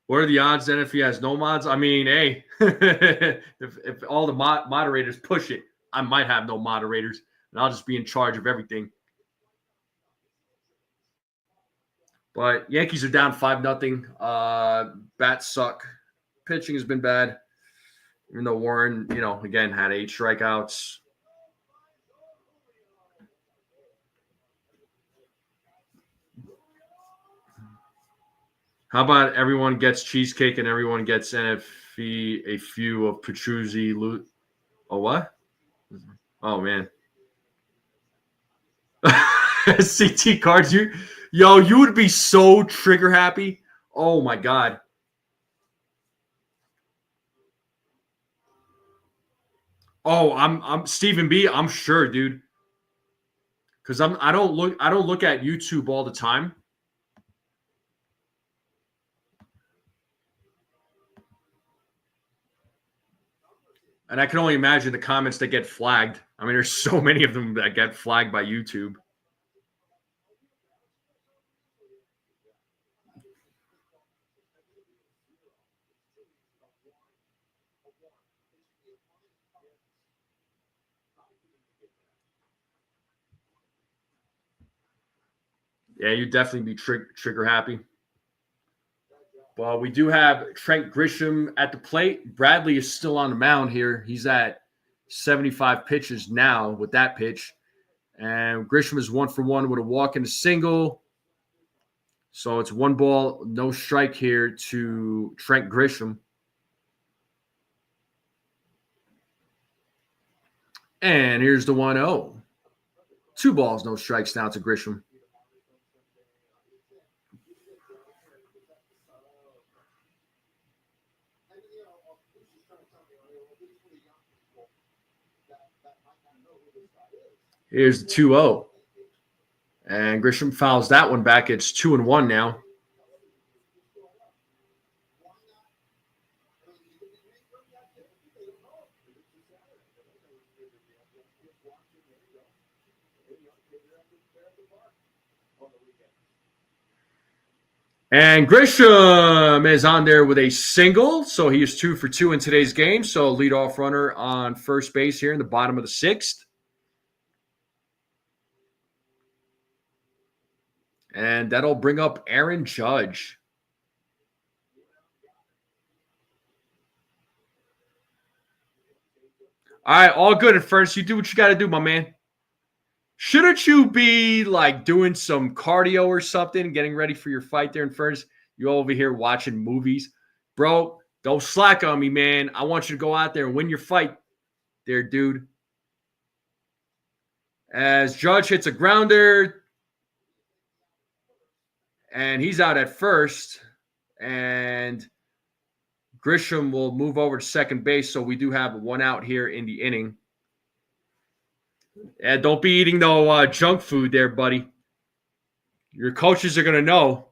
What are the odds then if he has no mods? I mean, hey, if all the moderators push it, I might have no moderators, and I'll just be in charge of everything. But Yankees are down 5-0. Bats suck. Pitching has been bad. Even though Warren, again, had 8 strikeouts. How about everyone gets cheesecake and everyone gets NFE a few of Petruzzi loot? Oh, what? Oh, man. CT cards, you would be so trigger happy. Oh, my God. Oh, I'm Stephen B. I'm sure, dude. Because I don't look at YouTube all the time. And I can only imagine the comments that get flagged. I mean, there's so many of them that get flagged by YouTube. Yeah, you'd definitely be trigger happy. Well, we do have Trent Grisham at the plate. Bradley is still on the mound here. He's at 75 pitches now with that pitch. And Grisham is 1 for 1 with a walk and a single. So it's 1 ball, no strike here to Trent Grisham. And here's the 1-0. 2 balls, no strikes now to Grisham. Here's the 2-0. And Grisham fouls that one back. It's 2-1 now. And Grisham is on there with a single. So he is 2 for 2 in today's game. So leadoff runner on first base here in the bottom of the 6th. And that'll bring up Aaron Judge. All right, all good at first. You do what you got to do, my man. Shouldn't you be like doing some cardio or something, getting ready for your fight there in first? You over here watching movies. Bro, don't slack on me, man. I want you to go out there and win your fight there, dude. As Judge hits a grounder. And he's out at first. And Grisham will move over to second base. So we do have 1 out here in the inning. And don't be eating no junk food there, buddy. Your coaches are gonna know.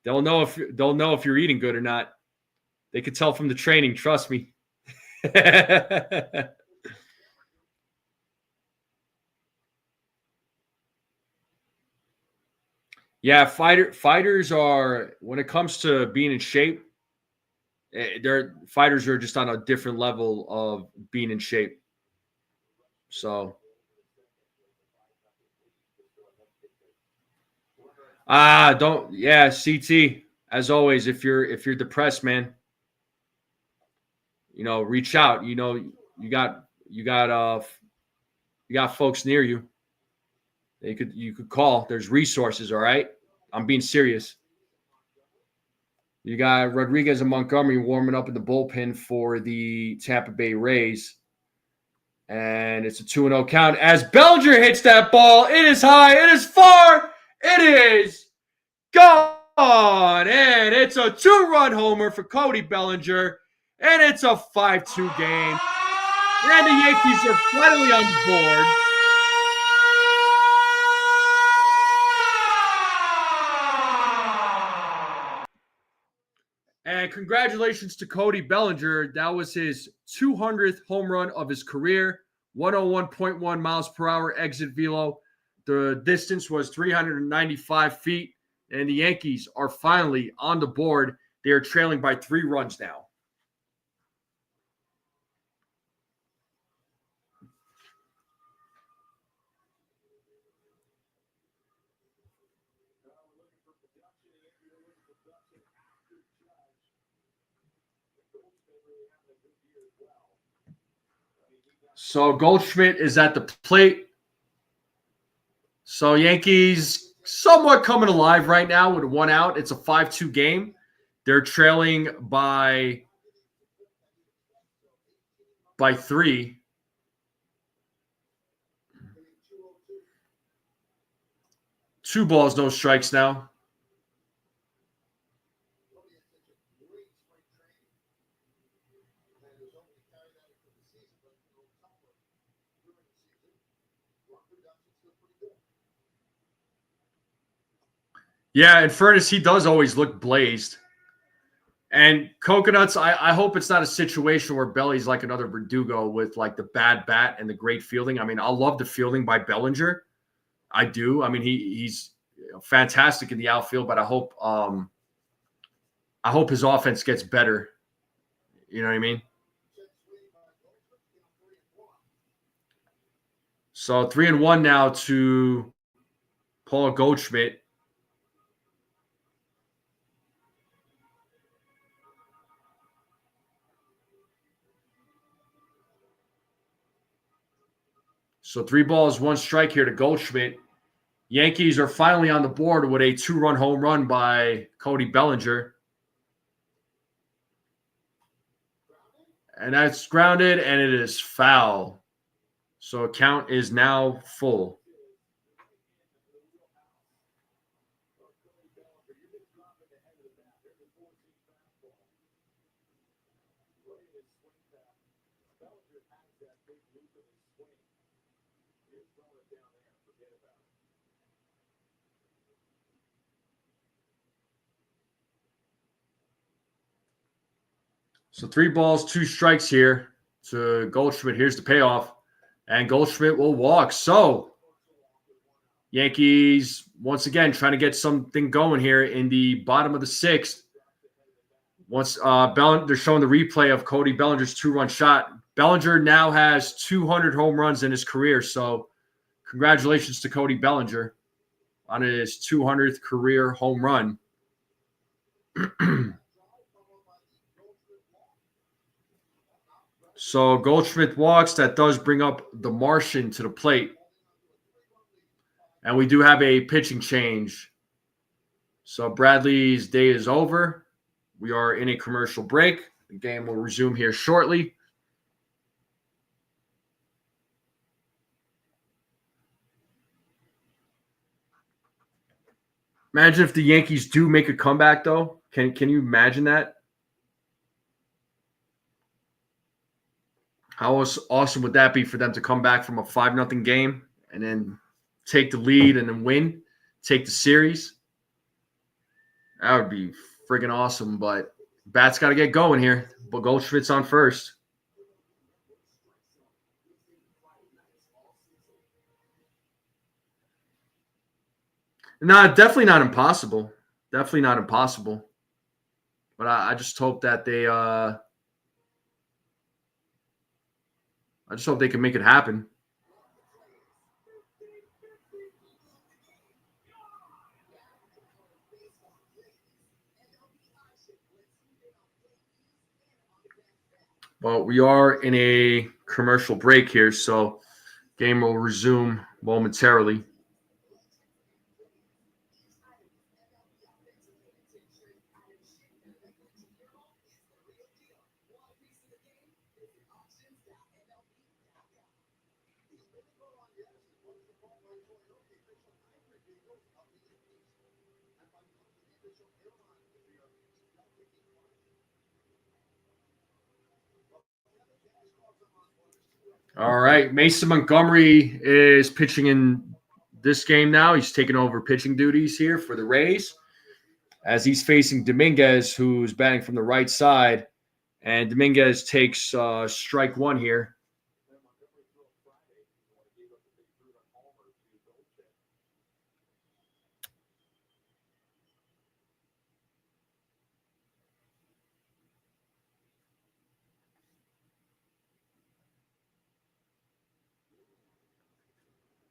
They'll know if you're eating good or not. They could tell from the training. Trust me. Yeah, fighters are, when it comes to being in shape, fighters are just on a different level of being in shape. So, CT, as always, if you're depressed, man, reach out. You got folks near you. You could call. There's resources, all right? I'm being serious. You got Rodriguez and Montgomery warming up in the bullpen for the Tampa Bay Rays. And it's a 2-0 count as Bellinger hits that ball. It is high. It is far. It is gone. And it's a 2-run homer for Cody Bellinger. And it's a 5-2 game. And the Yankees are finally on the board. And congratulations to Cody Bellinger. That was his 200th home run of his career. 101.1 miles per hour exit velo. The distance was 395 feet. And the Yankees are finally on the board. They are trailing by 3 runs now. So Goldschmidt is at the plate. So Yankees somewhat coming alive right now with 1 out. It's a 5-2 game. They're trailing by 3. Two balls, no strikes now. Yeah, in fairness, he does always look blazed. And Coconuts, I hope it's not a situation where Belly's like another Verdugo with like the bad bat and the great fielding. I mean, I love the fielding by Bellinger. I do. I mean, he's fantastic in the outfield, but I hope his offense gets better. You know what I mean? So 3-1 now to Paul Goldschmidt. So 3 balls, 1 strike here to Goldschmidt. Yankees are finally on the board with a 2-run home run by Cody Bellinger. And that's grounded, and it is foul. So count is now full. So 3 balls, 2 strikes here to Goldschmidt. Here's the payoff. And Goldschmidt will walk. So Yankees, once again, trying to get something going here in the bottom of the 6th. Once they're showing the replay of Cody Bellinger's 2-run shot. Bellinger now has 200 home runs in his career. So congratulations to Cody Bellinger on his 200th career home run. So Goldschmidt walks. That does bring up the Martian to the plate. And we do have a pitching change. So Bradley's day is over. We are in a commercial break. The game will resume here shortly. Imagine if the Yankees do make a comeback, though. Can you imagine that? How awesome would that be for them to come back from a 5-0 game and then take the lead and then win, take the series? That would be friggin' awesome, but Bat's got to get going here. But Goldschmidt's on first. No, definitely not impossible. Definitely not impossible. But I just hope that they I just hope they can make it happen. But we are in a commercial break here, so game will resume momentarily. All right. Mason Montgomery is pitching in this game now. He's taking over pitching duties here for the Rays as he's facing Dominguez, who's batting from the right side. And Dominguez takes strike 1 here.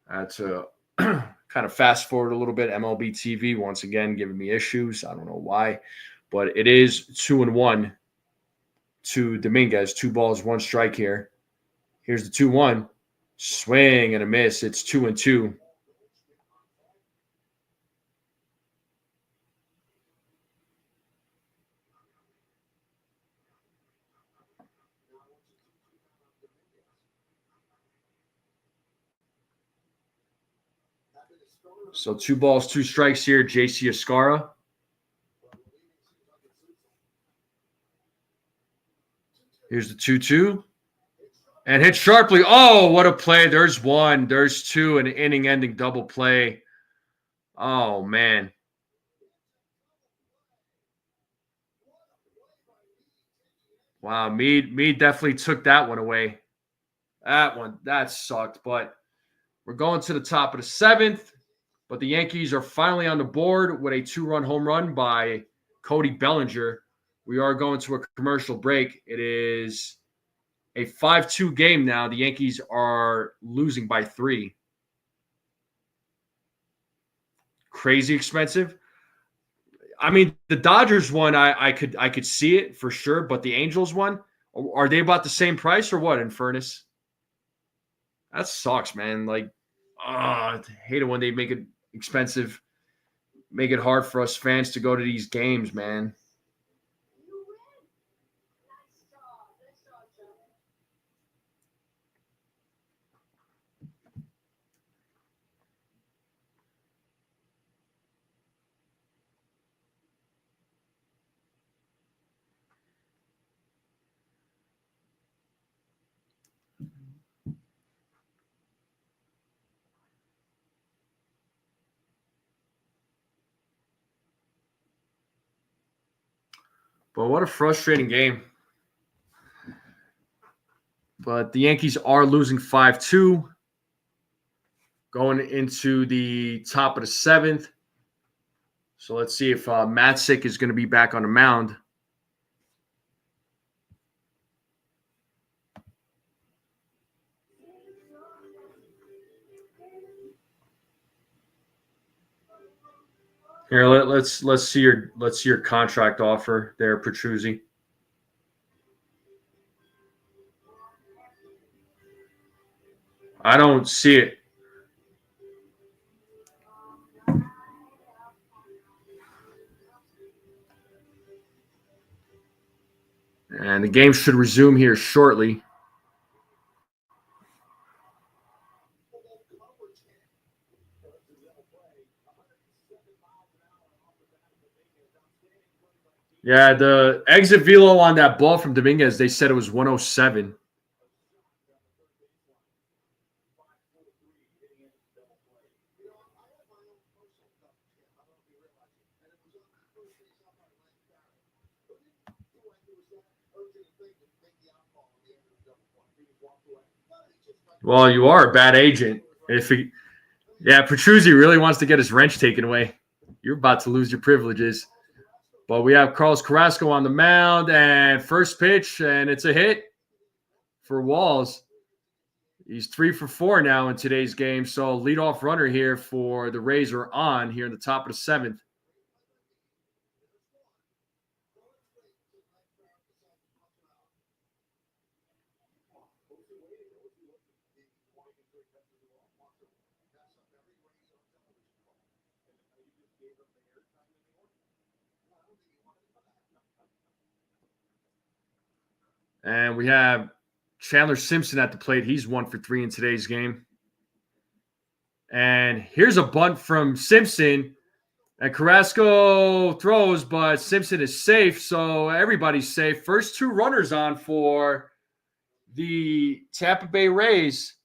To kind of fast forward a little bit, MLB TV once again giving me issues. I don't know why, but it is 2-1 to Dominguez. 2 balls, 1 strike here. Here's the 2-1. Swing and a miss. It's 2-2. So 2 balls, 2 strikes here. JC Escara. Here's the 2-2. And hit sharply. Oh, what a play. There's 1. There's 2. An inning-ending double play. Oh, man. Wow, Mead definitely took that one away. That sucked. But we're going to the top of the 7th. But the Yankees are finally on the board with a 2-run home run by Cody Bellinger. We are going to a commercial break. It is a 5-2 game now. The Yankees are losing by 3. Crazy expensive. I mean, the Dodgers one, I could see it for sure, but the Angels one, are they about the same price or what, in Furnace? That sucks, man. Like, I hate it when they make it expensive, make it hard for us fans to go to these games, man. But what a frustrating game. But the Yankees are losing 5-2. Going into the top of the 7th. So let's see if Matzik is going to be back on the mound. Here, let's see your contract offer there, Petruzzi. I don't see it. And the game should resume here shortly. Yeah, the exit velo on that ball from Dominguez, they said it was 107. Well, you are a bad agent. Petruzzi really wants to get his wrench taken away. You're about to lose your privileges. But we have Carlos Carrasco on the mound and first pitch, and it's a hit for Walls. He's 3 for 4 now in today's game. So leadoff runner here for the Rays are on here in the top of the 7th. And we have Chandler Simpson at the plate. He's 1 for 3 in today's game. And here's a bunt from Simpson. And Carrasco throws, but Simpson is safe, so everybody's safe. First 2 runners on for the Tampa Bay Rays.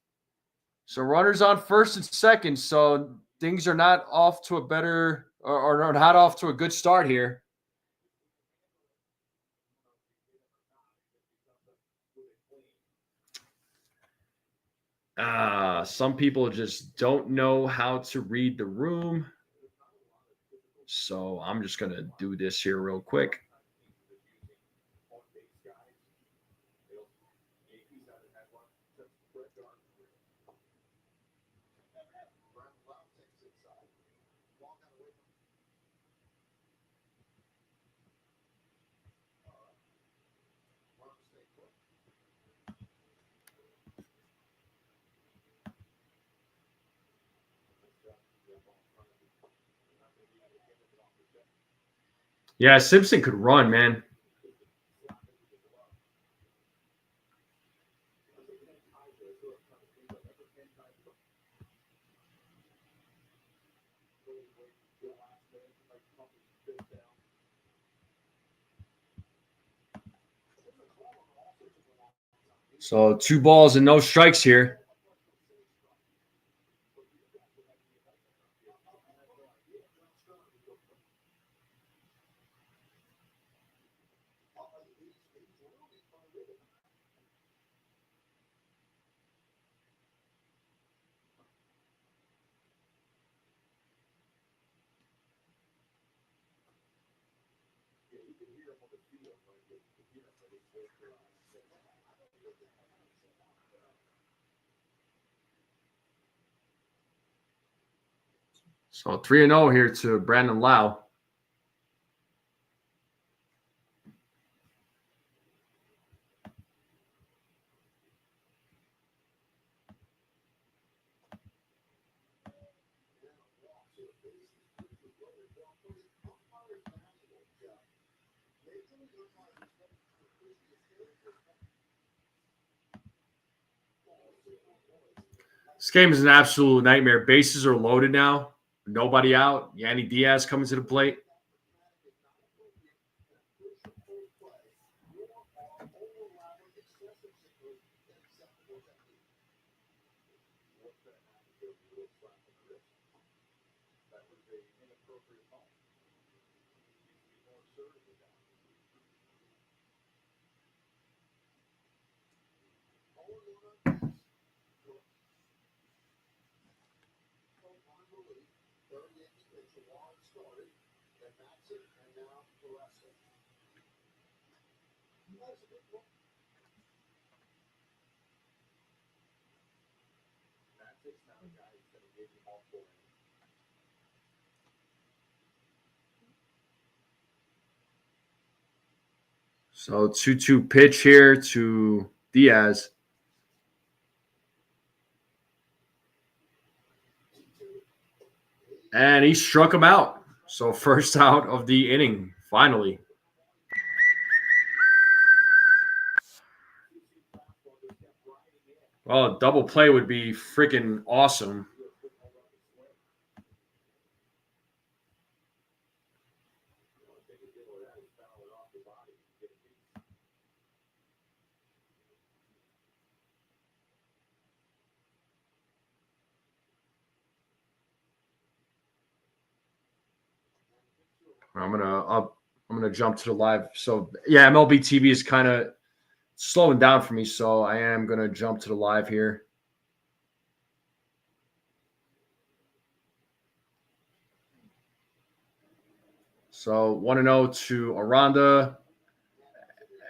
So runners on first and second. So things are not off to a better or not off to a good start here. Some people just don't know how to read the room. So I'm just going to do this here real quick. Yeah, Simpson could run, man. So 2 balls and no strikes here. So 3-0 here to Brandon Lau. This game is an absolute nightmare. Bases are loaded now. Nobody out. Yanni Diaz coming to the plate. So 2-2 pitch here to Diaz. And he struck him out. So first out of the inning, finally. Well, a double play would be freaking awesome. I'm gonna jump to the live. So yeah, MLB TV is kind of slowing down for me, so I am gonna jump to the live here. So 1-0 to Aranda,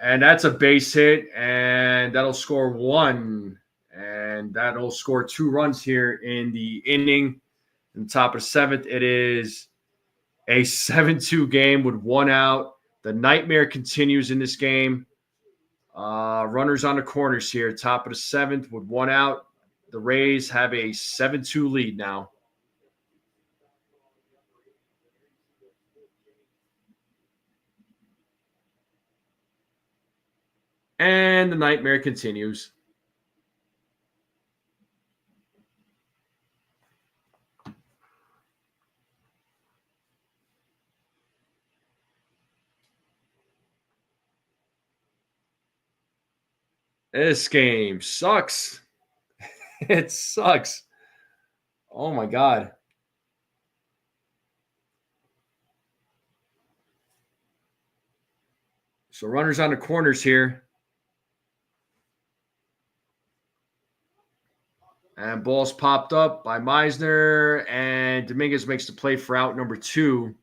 and that's a base hit, and that'll score 1, and that'll score 2 runs here in the inning. In the top of the 7th, it is a 7-2 game with 1 out. The nightmare continues in this game. Runners on the corners here. Top of the 7th with 1 out. The Rays have a 7-2 lead now. And the nightmare continues. This game sucks. It sucks. Oh my God. So runners on the corners here. And ball's popped up by Meisner, and Dominguez makes the play for out number 2.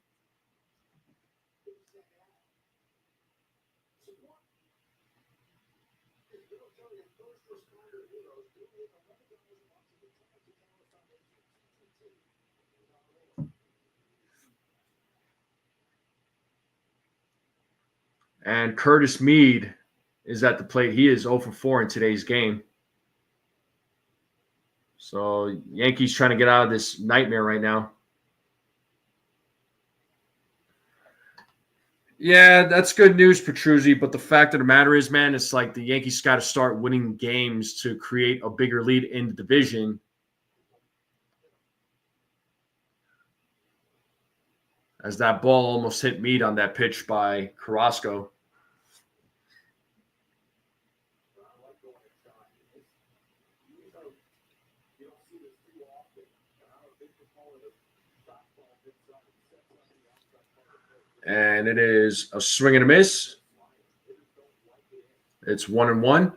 And Curtis Mead is at the plate. He is 0 for 4 in today's game. So Yankees trying to get out of this nightmare right now. Yeah, that's good news, Petruzzi. But the fact of the matter is, man, it's like the Yankees got to start winning games to create a bigger lead in the division. As that ball almost hit Mead on that pitch by Carrasco. And it is a swing and a miss. It's 1-1.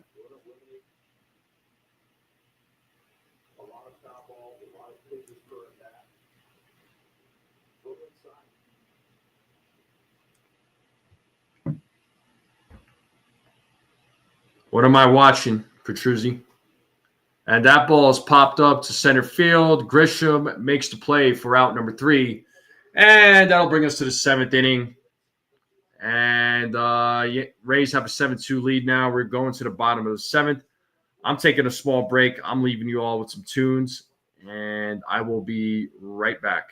What am I watching, Petruzzi? And that ball is popped up to center field. Grisham makes the play for out number 3. And that'll bring us to the 7th inning. And Rays have a 7-2 lead now. We're going to the bottom of the 7th. I'm taking a small break. I'm leaving you all with some tunes. And I will be right back.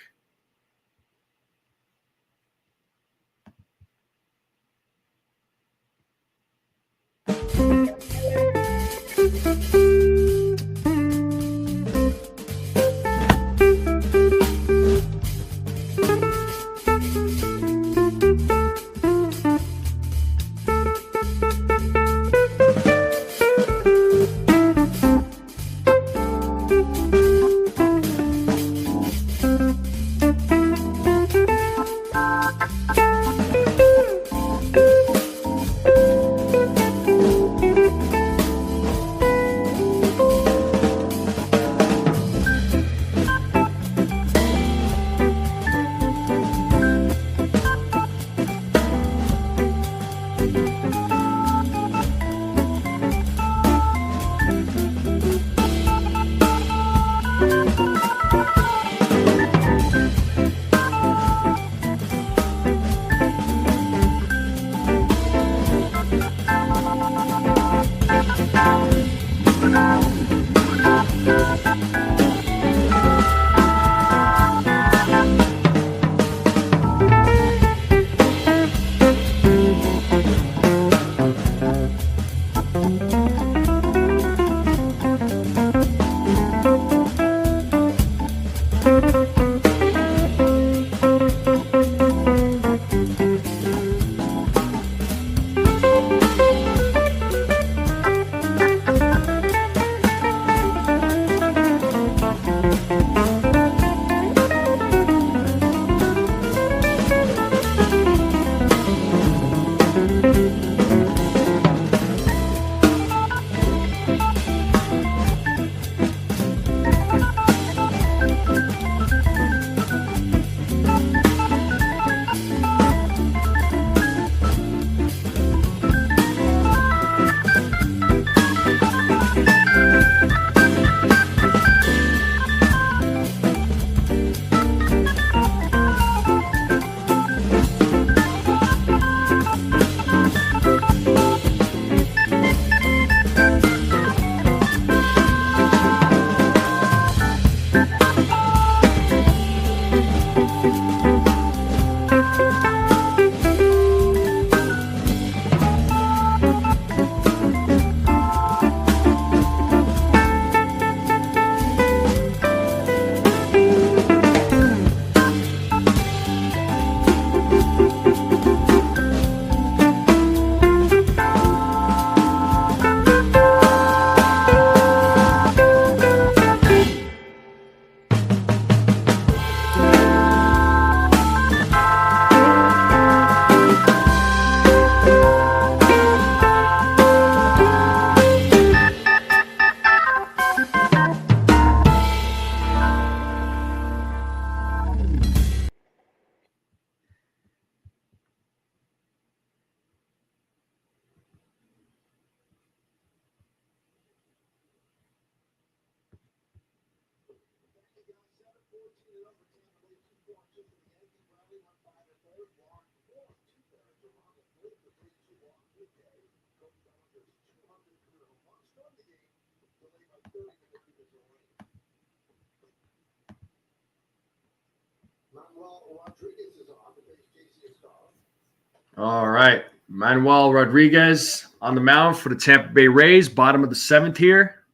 All right. Manuel Rodriguez on the mound for the Tampa Bay Rays, bottom of the 7th here.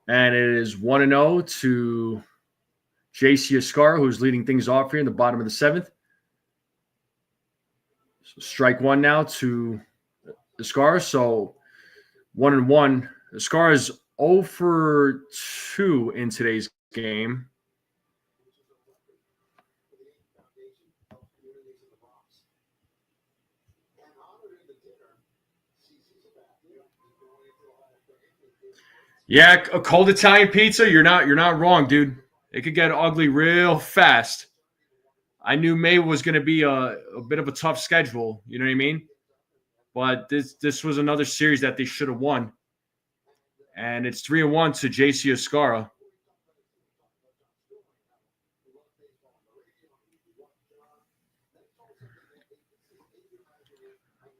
And it is 1-0 to JC Escar, who's leading things off here in the bottom of the 7th. So strike one now to Escar. So 1-1. Escar is 0 for 2 in today's game. Yeah, a cold Italian pizza. You're not wrong, dude. It could get ugly real fast. I knew May was going to be a bit of a tough schedule. You know what I mean? But this was another series that they should have won, and it's 3-1 to JC Escara.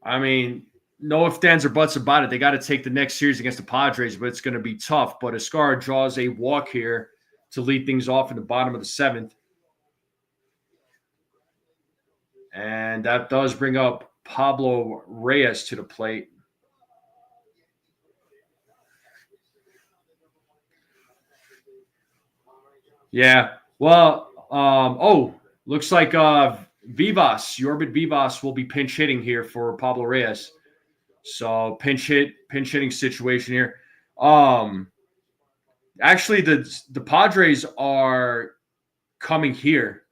I mean, no ifs, ands, or buts about it. They got to take the next series against the Padres, but it's going to be tough. But Escara draws a walk here to lead things off in the bottom of the 7th. And that does bring up Pablo Reyes to the plate. Yeah. Well, looks like Yorbit Vivas will be pinch hitting here for Pablo Reyes. So pinch hitting situation here. Actually, the Padres are coming here.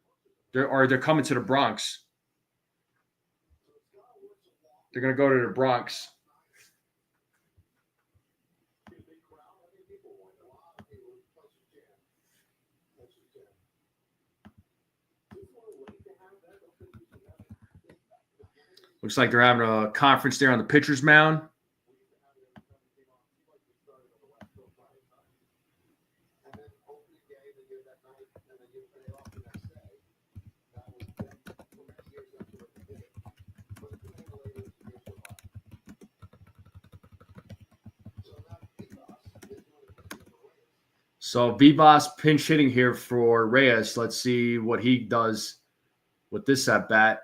They're coming to the Bronx. They're going to go to the Bronx. Looks like they're having a conference there on the pitcher's mound. So Vivas pinch hitting here for Reyes. Let's see what he does with this at bat.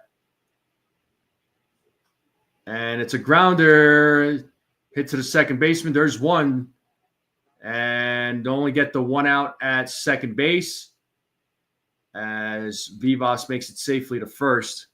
And it's a grounder hit to the second baseman. There's one. And only get the one out at second base as Vivas makes it safely to first.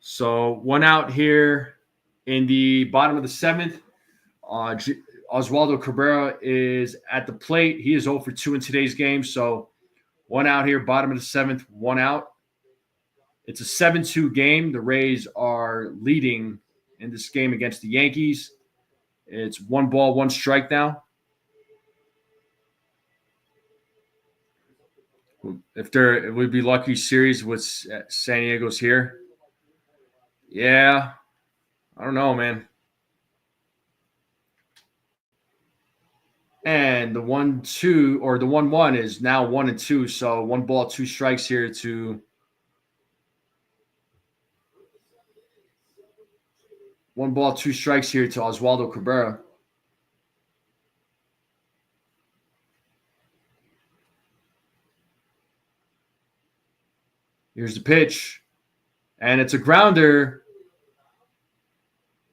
So one out here in the bottom of the 7th. Oswaldo Cabrera is at the plate. He is 0 for 2 in today's game. So one out here, bottom of the 7th, one out. It's a 7-2 game. The Rays are leading in this game against the Yankees. It's 1 ball, 1 strike now. If it would be lucky series with San Diego's here. Yeah, I don't know, man. And the 1-2 or the 1-1 is now 1-2. So 1 ball, 2 strikes here to 1 ball, 2 strikes here to Oswaldo Cabrera. Here's the pitch. And it's a grounder.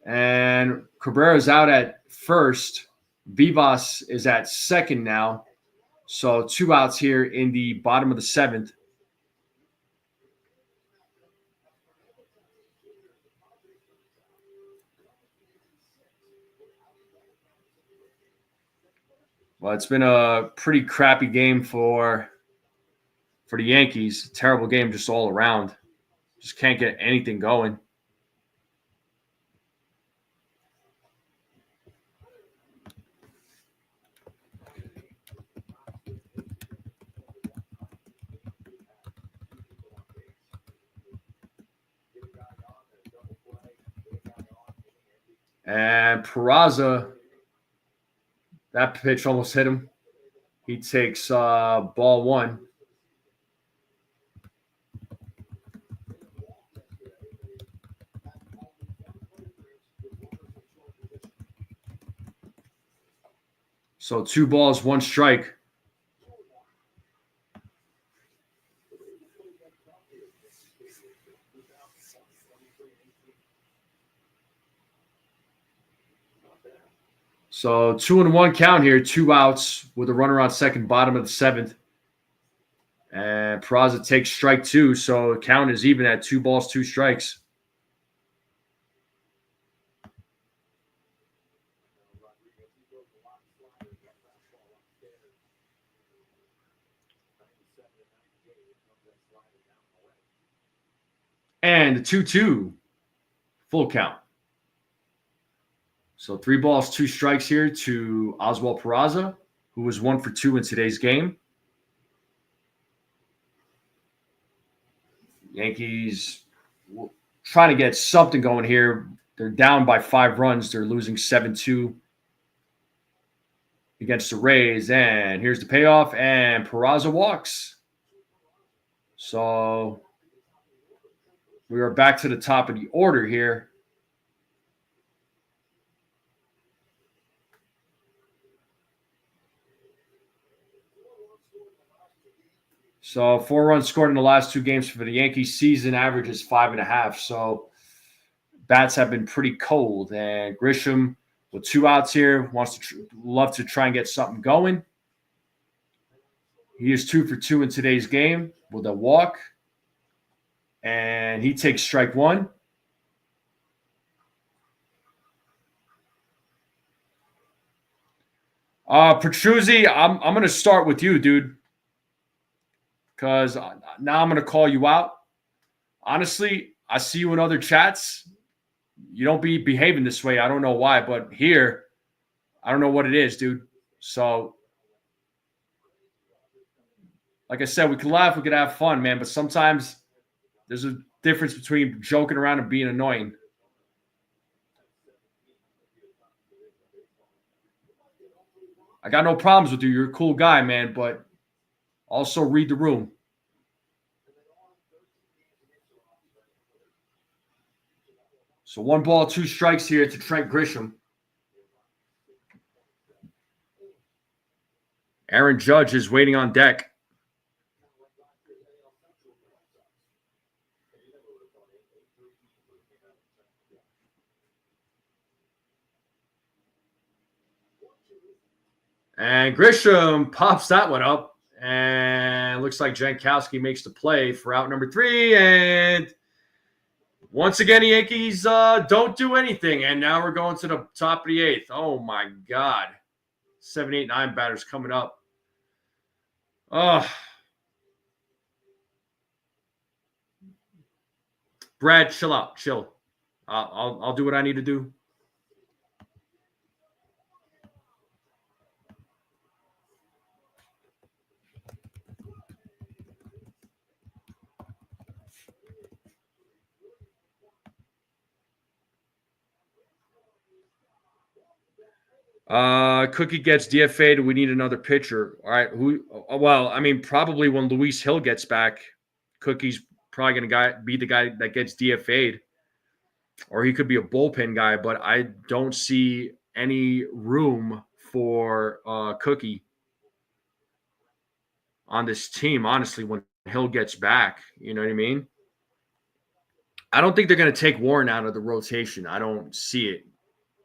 And Cabrera's out at first. Vivas is at second now. So 2 outs here in the bottom of the 7th. Well, it's been a pretty crappy game for the Yankees. Terrible game just all around. Just can't get anything going. And Peraza, that pitch almost hit him. He takes ball one. So 2 balls, 1 strike. So 2-1 count here, 2 outs with a runner on second, bottom of the 7th. And Peraza takes strike 2, so count is even at 2 balls, 2 strikes. And the 2-2, full count. So 3 balls, 2 strikes here to Oswald Peraza, who was 1 for 2 in today's game. Yankees trying to get something going here. They're down by 5 runs. They're losing 7-2 against the Rays. And here's the payoff, and Peraza walks. So we are back to the top of the order here. So 4 runs scored in the last 2 games for the Yankees. Season average is 5.5. So bats have been pretty cold. And Grisham, with 2 outs here, love to try and get something going. He is 2 for 2 in today's game with a walk. And he takes strike 1. Petruzzi, I'm going to start with you, dude. Because now I'm going to call you out. Honestly, I see you in other chats. You don't be behaving this way. I don't know why, but here, I don't know what it is, dude. So, like I said, we can laugh, we can have fun, man. But sometimes there's a difference between joking around and being annoying. I got no problems with you. You're a cool guy, man, but also read the room. So 1 ball, 2 strikes here to Trent Grisham. Aaron Judge is waiting on deck. And Grisham pops that one up. And looks like Jankowski makes the play for out number 3. And once again, the Yankees don't do anything. And now we're going to the top of the 8th. Oh, my God. 7, 8, 9 batters coming up. Brad, chill out. Chill. I'll do what I need to do. Cookie gets DFA'd. We need another pitcher. All right. Probably when Luis Hill gets back, Cookie's probably going to be the guy that gets DFA'd. Or he could be a bullpen guy, but I don't see any room for Cookie on this team, honestly, when Hill gets back. You know what I mean? I don't think they're going to take Warren out of the rotation. I don't see it.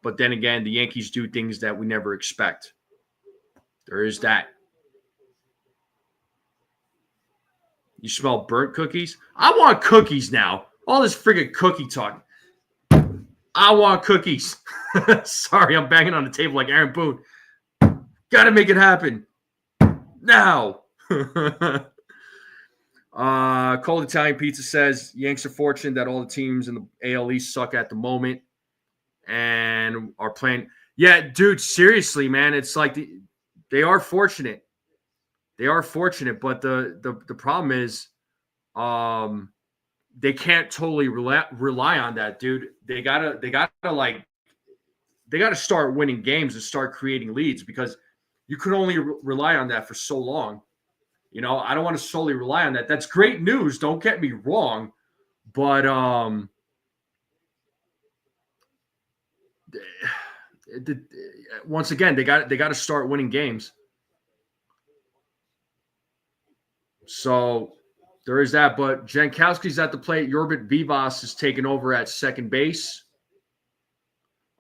But then again, the Yankees do things that we never expect. There is that. You smell burnt cookies? I want cookies now. All this friggin' cookie talk. I want cookies. Sorry, I'm banging on the table like Aaron Boone. Got to make it happen. Now. Cold Italian Pizza says, Yanks are fortunate that all the teams in the AL East suck at the moment and are playing. Yeah, dude, seriously, man. It's like they are fortunate. They are fortunate, but the problem is they can't totally rely on that, dude. They gotta like to start winning games and start creating leads, because you can only rely on that for so long. You know, I don't want to solely rely on that. That's great news. Don't get me wrong, but once again, they got to start winning games. So there is that. But Jankowski's at the plate. Yorbit Vivas is taking over at second base.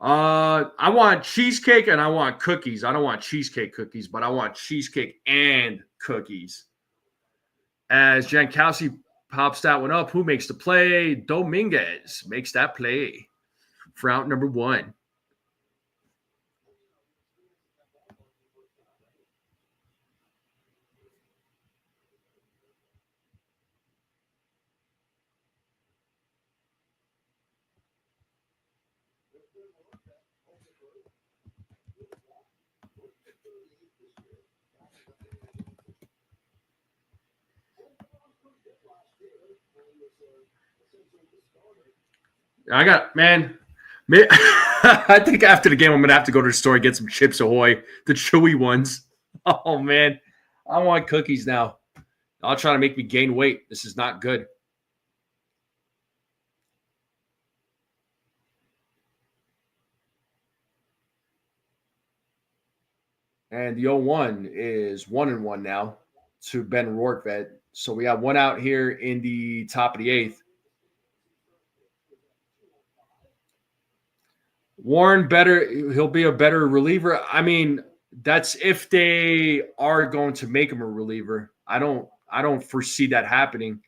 I want cheesecake and I want cookies. I don't want cheesecake cookies, but I want cheesecake and cookies. As Jankowski pops that one up, who makes the play? Dominguez makes that play for out number 1. I think after the game, I'm going to have to go to the store and get some Chips Ahoy, the chewy ones. Oh, man. I want cookies now. I'll try to make me gain weight. This is not good. And the 0-1 is 1-1 now to Ben Rortvedt. So we have one out here in the top of the 8th. Warren he'll be a better reliever. I mean, that's if they are going to make him a reliever. I don't foresee that happening.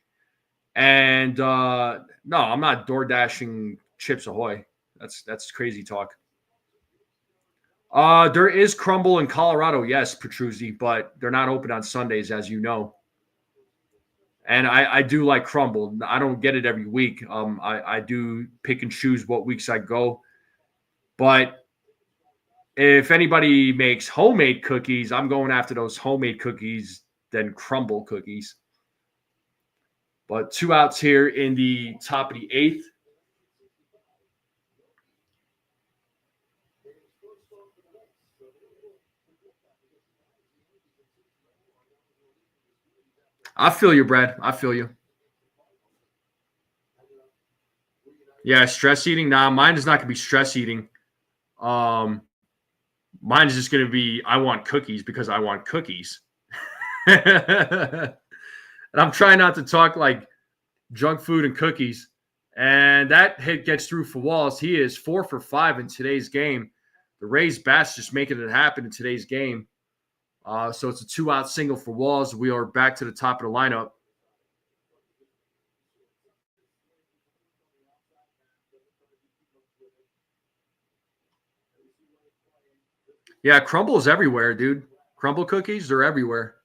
And no, I'm not door dashing Chips Ahoy. That's crazy talk. There is Crumble in Colorado, yes, Petruzzi, but they're not open on Sundays, as you know. And I do like Crumble. I don't get it every week. I do pick and choose what weeks I go. But if anybody makes homemade cookies, I'm going after those homemade cookies than Crumble cookies. But 2 outs here in the top of the 8th. I feel you, Brad. I feel you. Yeah, stress eating. Nah, mine is not going to be stress eating. Mine is just going to be, I want cookies because I want cookies. And I'm trying not to talk like junk food and cookies. And that hit gets through for Walls. He is 4 for 5 in today's game. The Rays bats just making it happen in today's game. So it's a 2-out single for Walls. We are back to the top of the lineup. Yeah, Crumble is everywhere, dude. Crumble cookies, they're everywhere.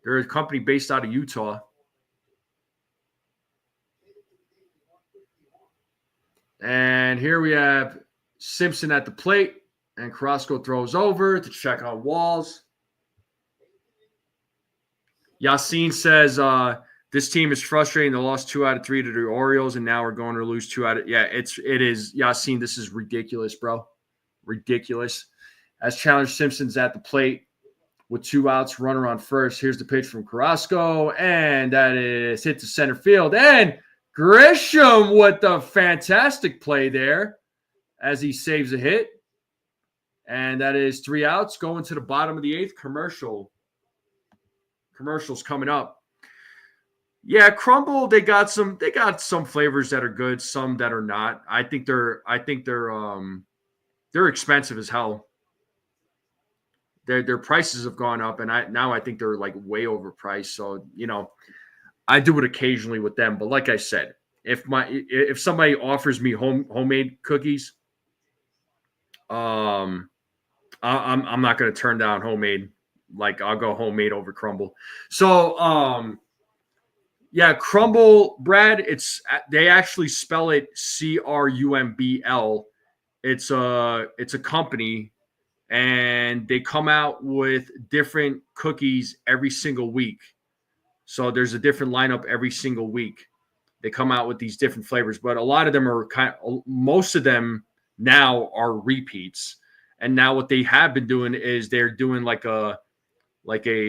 They're a company based out of Utah. And here we have Simpson at the plate. And Carrasco throws over to check on Walls. Yasin says, this team is frustrating. They lost 2 out of 3 to the Orioles, and now we're going to lose 2 out of – yeah, it is. Yasin, this is ridiculous, bro. Ridiculous. As Chandler Simpson's at the plate with 2 outs, runner on first. Here's the pitch from Carrasco, and that is hit to center field. And Grisham with the fantastic play there as he saves a hit. And that is 3 outs going to the bottom of the 8th. Commercials coming up. Yeah, Crumble, they got some flavors that are good, some that are not. I think they're expensive as hell. Their prices have gone up, and I think they're like way overpriced. So, you know, I do it occasionally with them. But like I said, if somebody offers me homemade cookies, I'm not going to turn down homemade. Like, I'll go homemade over Crumble. So, yeah, Crumble, Brad, they actually spell it Crumbl. It's a company, and they come out with different cookies every single week. So there's a different lineup every single week. They come out with these different flavors, but a lot of them are most of them now are repeats. And now what they have been doing is they're doing like a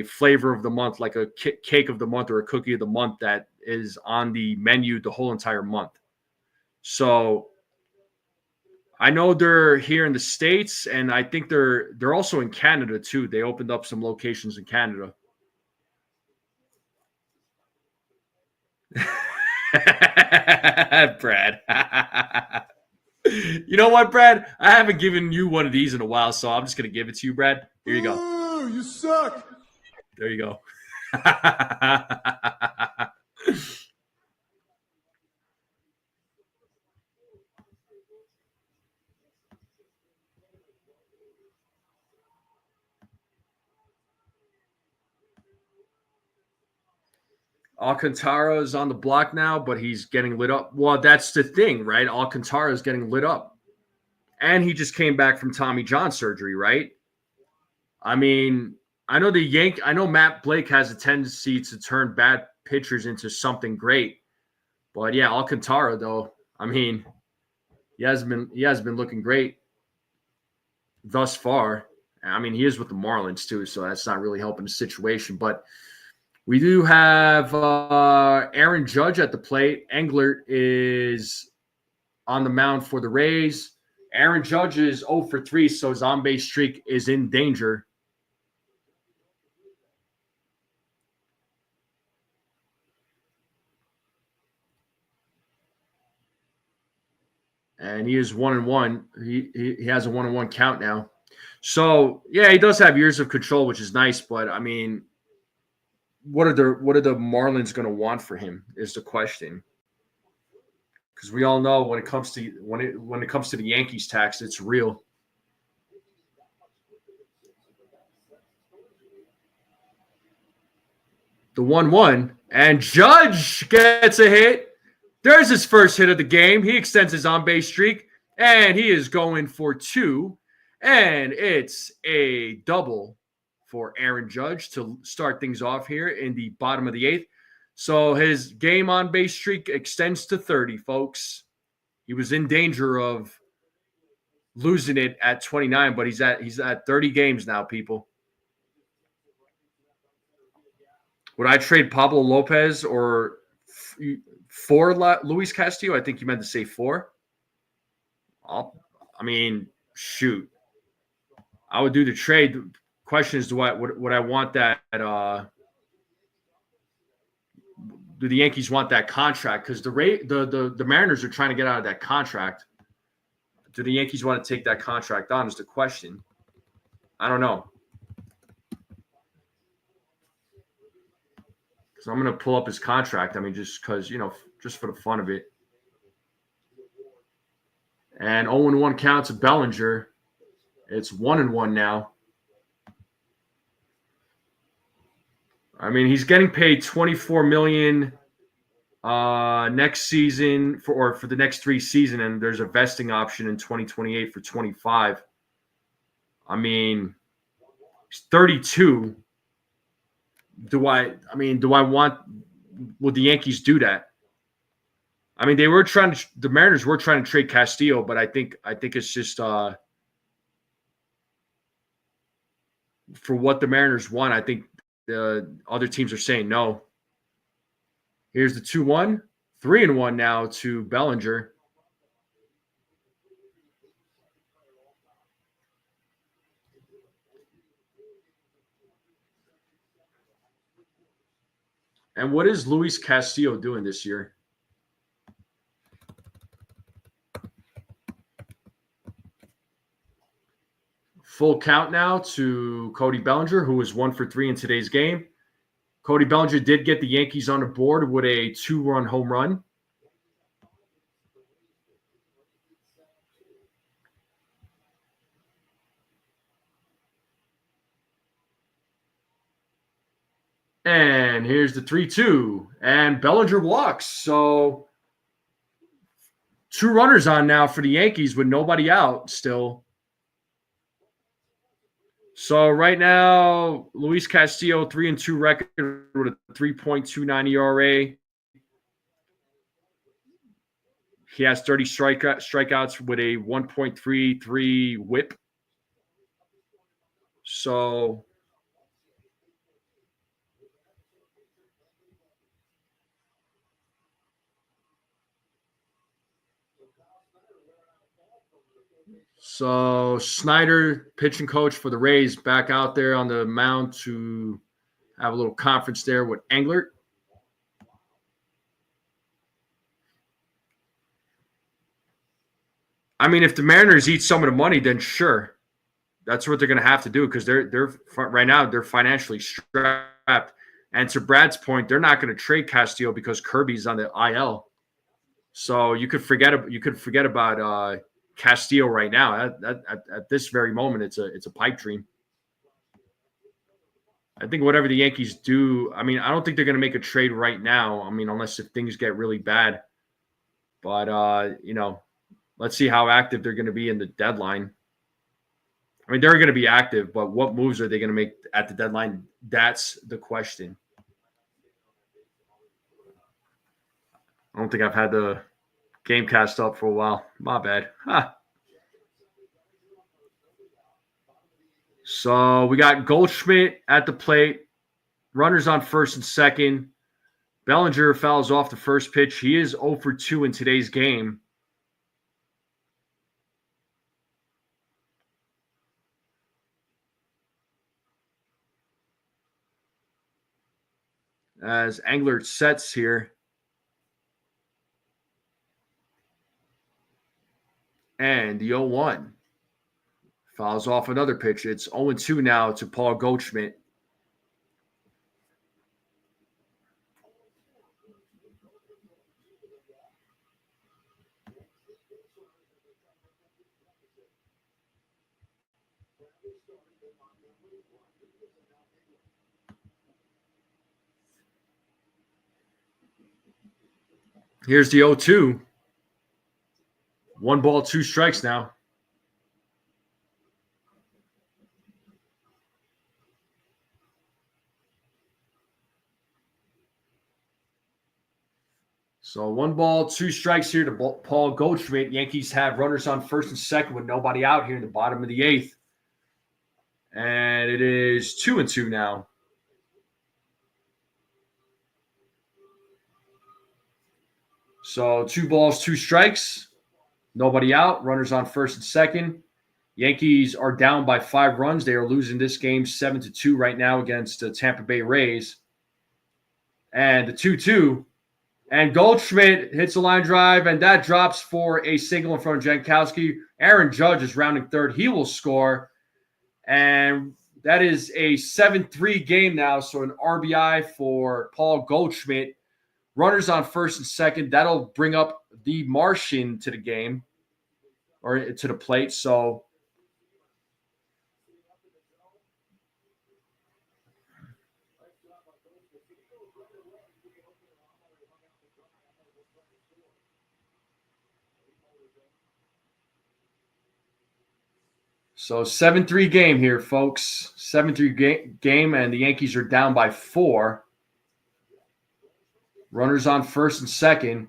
flavor of the month, like a cake of the month or a cookie of the month that is on the menu the whole entire month. So I know they're here in the States, and I think they're also in Canada too. They opened up some locations in Canada. Brad. You know what, Brad? I haven't given you one of these in a while, so I'm just going to give it to you, Brad. Here you go. Ooh, you suck. There you go. Alcantara is on the block now, but he's getting lit up. Well, that's the thing, right? Alcantara is getting lit up. And he just came back from Tommy John surgery, right? I mean, I know Matt Blake has a tendency to turn bad pitchers into something great. But yeah, Alcantara, though, I mean, he hasn't been looking great thus far. I mean, he is with the Marlins too, so that's not really helping the situation. But we do have Aaron Judge at the plate. Englert is on the mound for the Rays. Aaron Judge is 0 for 3, so his on-base streak is in danger. And he is 1-1. He has a 1-1 count now. So yeah, he does have years of control, which is nice. But I mean, what are the Marlins going to want for him is the question. Because we all know when it comes to the Yankees tax, it's real. The 1-1, and Judge gets a hit. There's his first hit of the game. He extends his on-base streak, and he is going for 2. And it's a double for Aaron Judge to start things off here in the bottom of the 8th. So his game on-base streak extends to 30, folks. He was in danger of losing it at 29, but he's at 30 games now, people. Would I trade Pablo Lopez or for Luis Castillo? I think you meant to say 4. I mean, shoot. I would do the trade. The question is, would I want that? Do the Yankees want that contract? Because the Mariners are trying to get out of that contract. Do the Yankees want to take that contract on? Is the question. I don't know. So I'm going to pull up his contract. I mean, just because, just for the fun of it. And 0-1 count to Bellinger. It's 1-1 now. I mean, he's getting paid $24 million next season for the next 3 seasons, and there's a vesting option in 2028 for 25. I mean, he's 32. Would the Yankees do that? I mean, the Mariners were trying to trade Castillo, but I think it's just for what the Mariners want. I think the other teams are saying no. Here's the 2-1, 3-1 now to Bellinger. And what is Luis Castillo doing this year? Full count now to Cody Bellinger, who was 1 for 3 in today's game. Cody Bellinger did get the Yankees on the board with a 2-run home run. And here's the 3-2. And Bellinger walks. So 2 runners on now for the Yankees with nobody out still. So right now, Luis Castillo, 3-2 record with a 3.29 ERA. He has 30 strikeouts with a 1.33 whip. So Snyder, pitching coach for the Rays, back out there on the mound to have a little conference there with Englert. I mean, if the Mariners eat some of the money, then sure, that's what they're going to have to do because they're right now they're financially strapped. And to Brad's point, they're not going to trade Castillo because Kirby's on the IL. So you could forget about Castillo right now. At this very moment, it's a pipe dream. I think whatever the Yankees do, I mean, I don't think they're going to make a trade right now. I mean, unless if things get really bad. But let's see how active they're going to be in the deadline. I mean, they're going to be active, but what moves are they going to make at the deadline? That's the question. I don't think I've had the game cast up for a while. My bad. So we got Goldschmidt at the plate. Runners on first and second. Bellinger fouls off the first pitch. He is 0 for 2 in today's game. As Englert sets here. And the 0-1 fouls off another pitch. It's 0-2 now to Paul Goldschmidt. Here's the 0-2. 1 ball, 2 strikes now. So 1 ball, 2 strikes here to Paul Goldschmidt. Yankees have runners on first and second with nobody out here in the bottom of the 8th. And it is 2-2 now. So 2 balls, 2 strikes. Nobody out. Runners on first and second. Yankees are down by 5 runs. They are losing this game 7-2 right now against the Tampa Bay Rays. And the 2-2. And Goldschmidt hits a line drive, and that drops for a single in front of Jankowski. Aaron Judge is rounding third. He will score. And that is a 7-3 game now. So an RBI for Paul Goldschmidt. Runners on first and second. That'll bring up the Martian to the game or to the plate. So So 7-3 game here, folks. 7-3 game, and the Yankees are down by 4. Runners on first and second.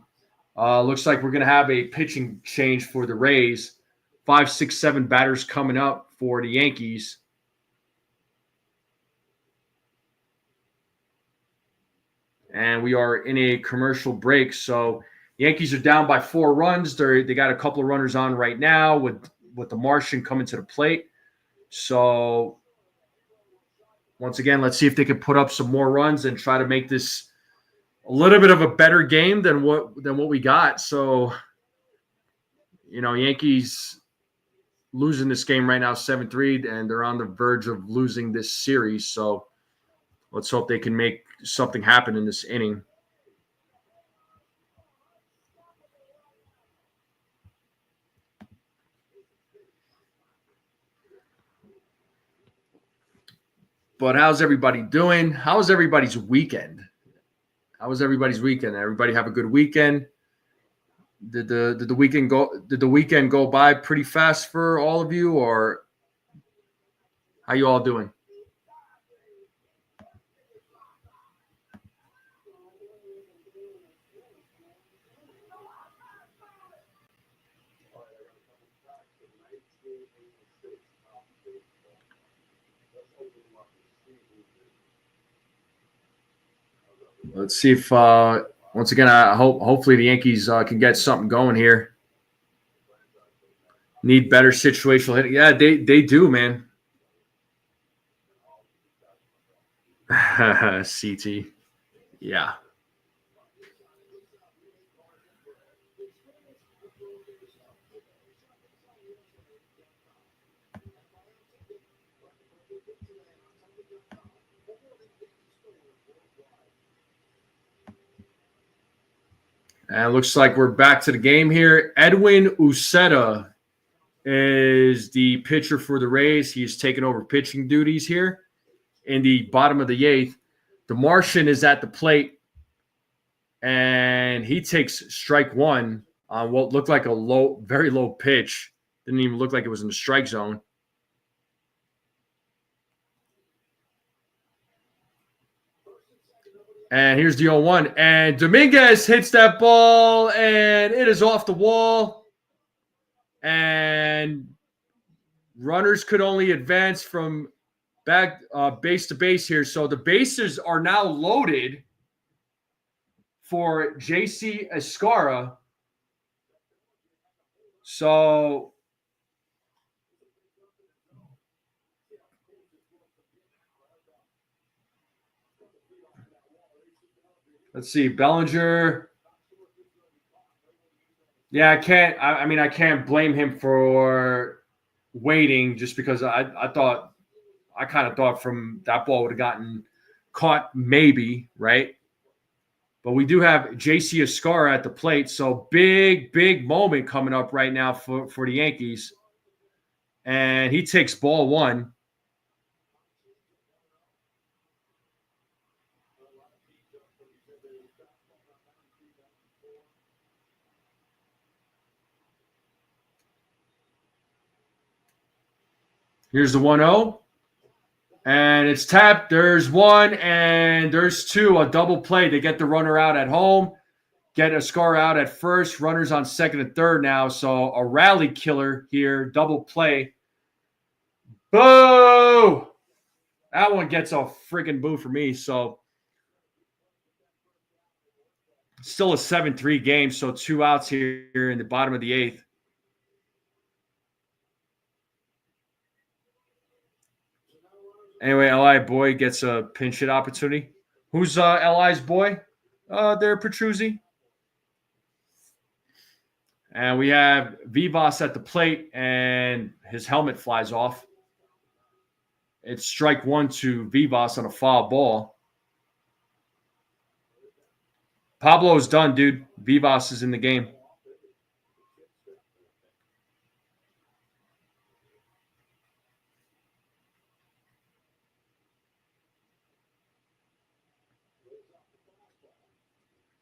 Looks like we're going to have a pitching change for the Rays. 5, 6, 7 batters coming up for the Yankees. And we are in a commercial break. So Yankees are down by 4 runs. They got a couple of runners on right now with the Martian coming to the plate. So once again, let's see if they can put up some more runs and try to make this a little bit of a better game than what we got. So, Yankees losing this game right now 7-3, and they're on the verge of losing this series. So let's hope they can make something happen in this inning. But how's everybody doing? How was everybody's weekend? How was everybody's weekend? Everybody have a good weekend? Did the weekend go by pretty fast for all of you, or how you all doing? Let's see if once again, I hopefully the Yankees can get something going here. Need better situational hitting. Yeah, they do, man. CT. Yeah. And it looks like we're back to the game here. Edwin Uceta is the pitcher for the Rays. He's taken over pitching duties here in the bottom of the eighth. The Martian is at the plate, and he takes strike one on what looked like a very low pitch. Didn't even look like it was in the strike zone. And here's the 0-1. And Dominguez hits that ball, and it is off the wall. And runners could only advance from back base to base here. So the bases are now loaded for JC Escara. So let's see, Bellinger. Yeah, I can't. I mean, I can't blame him for waiting just because I kind of thought from that ball would have gotten caught, maybe, right? But we do have JC Escara at the plate, so big moment coming up right now for the Yankees, and he takes ball one. Here's the 1-0. And it's tapped. There's one and there's two. A double play. They get the runner out at home. Get Escara out at first. Runners on second and third now. So a rally killer here. Double play. Boo! That one gets a freaking boo for me. So still a 7-3 game. So 2 outs here in the bottom of the eighth. Anyway, Li boy gets a pinch hit opportunity. Who's Li's boy? There, Petruzzi. And we have Vivas at the plate, and his helmet flies off. It's strike one to Vivas on a foul ball. Pablo's done, dude. Vivas is in the game.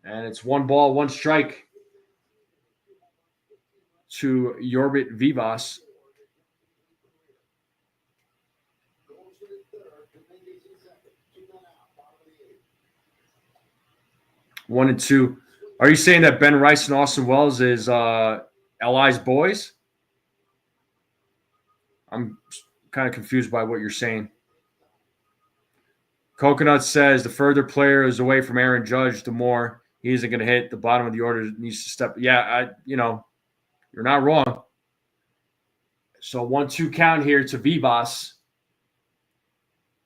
And it's 1 ball, 1 strike to Yorbit Vivas. One and two. Are you saying that Ben Rice and Austin Wells is Li's boys? I'm kind of confused by what you're saying. Coconut says the further player is away from Aaron Judge, the more he isn't going to hit. The bottom of the order needs to step. Yeah, you're not wrong. So 1-2 count here to Vivas.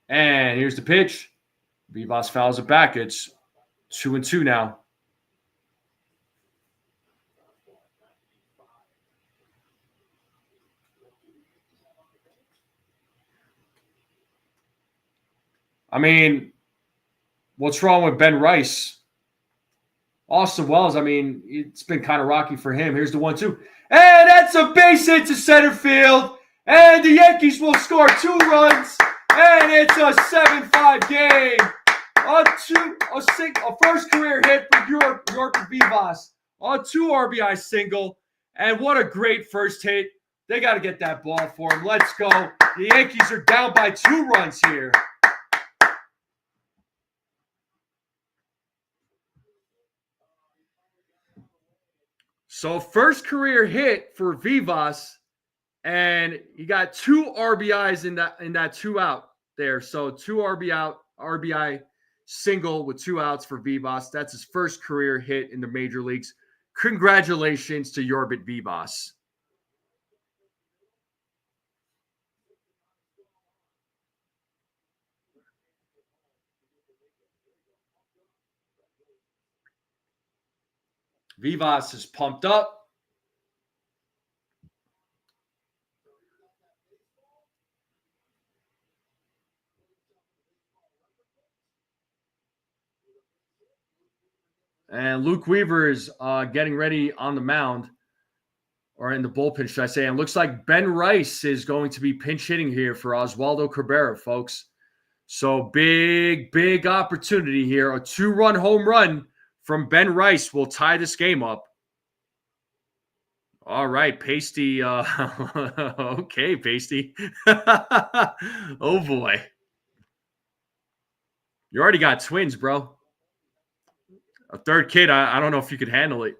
And here's the pitch. Vivas fouls it back. It's 2-2 now. I mean, what's wrong with Ben Rice? Austin Wells, I mean, it's been kind of rocky for him. Here's the 1-2. And that's a base hit to center field. And the Yankees will score 2 runs. And it's a 7-5 game. A first career hit for York Vivas. A 2 RBI single. And what a great first hit. They got to get that ball for him. Let's go. The Yankees are down by 2 runs here. So first career hit for Vivas, and he got 2 RBIs in that 2 out there. So 2 RBI single with 2 outs for Vivas. That's his first career hit in the major leagues. Congratulations to Yorbit Vivas. Vivas is pumped up. And Luke Weaver is getting ready on the mound, or in the bullpen, should I say. And looks like Ben Rice is going to be pinch hitting here for Oswaldo Cabrera, folks. So big opportunity here. A 2-run home run from Ben Rice will tie this game up. All right, Pasty. Okay, Pasty. Oh, boy. You already got twins, bro. A third kid, I don't know if you could handle it.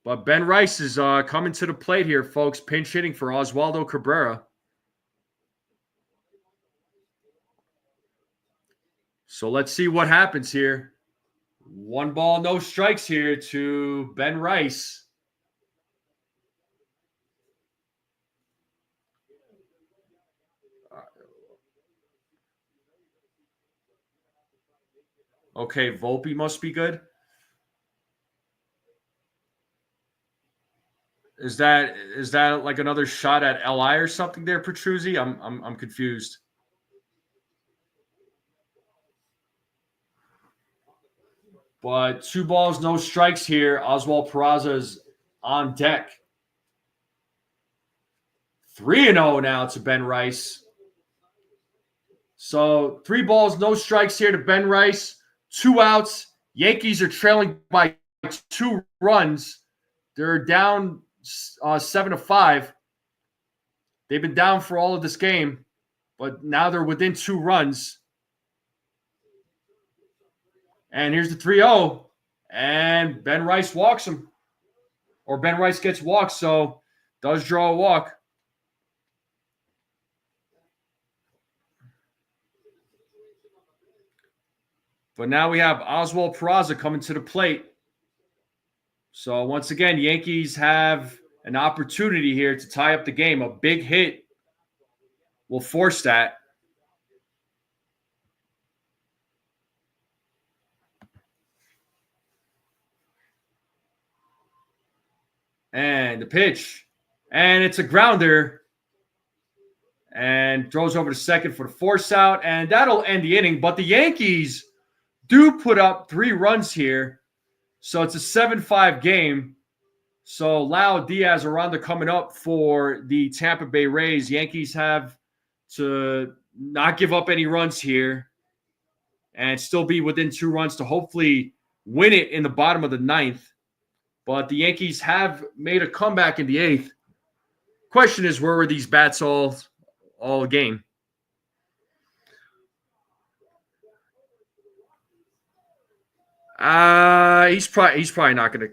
But Ben Rice is coming to the plate here, folks. Pinch hitting for Oswaldo Cabrera. So let's see what happens here. 1 ball, no strikes here to Ben Rice. Okay, Volpe must be good. Is that like another shot at LI or something there, Petruzzi? I'm confused. But 2 balls, no strikes here. Oswald Peraza is on deck. 3-0 now to Ben Rice. So 3 balls, no strikes here to Ben Rice. 2 outs. Yankees are trailing by 2 runs. They're down 7-5. They've been down for all of this game, but now they're within 2 runs. And here's the 3-0. And Ben Rice walks him. Or Ben Rice gets walked, so does draw a walk. But now we have Oswald Peraza coming to the plate. So once again, Yankees have an opportunity here to tie up the game. A big hit will force that. And the pitch. And it's a grounder. And throws over to second for the force out. And that'll end the inning. But the Yankees do put up 3 runs here. So it's a 7-5 game. So Lau, Diaz, Aranda coming up for the Tampa Bay Rays. Yankees have to not give up any runs here and still be within 2 runs to hopefully win it in the bottom of the 9th. But the Yankees have made a comeback in the 8th. Question is, where were these bats all game? He's probably not going to.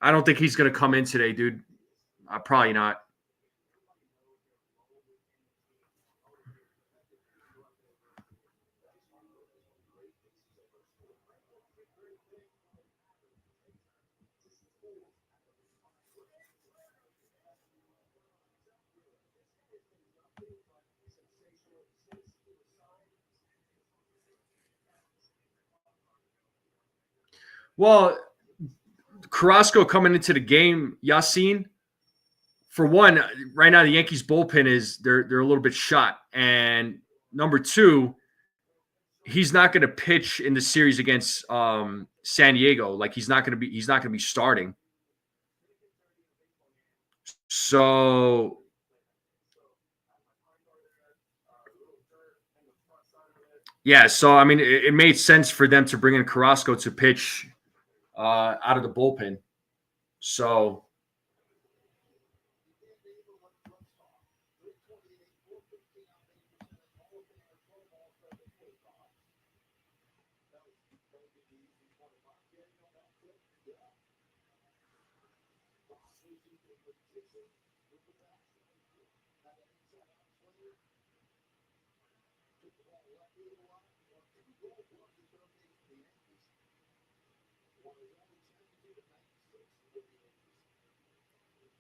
I don't think he's going to come in today, dude. Probably not. Well, Carrasco coming into the game, Yassin, for one, right now the Yankees bullpen is they're a little bit shot. And number 2, he's not going to pitch in the series against San Diego. Like he's not going to be starting. So yeah, so I mean it made sense for them to bring in Carrasco to pitch out of the bullpen. So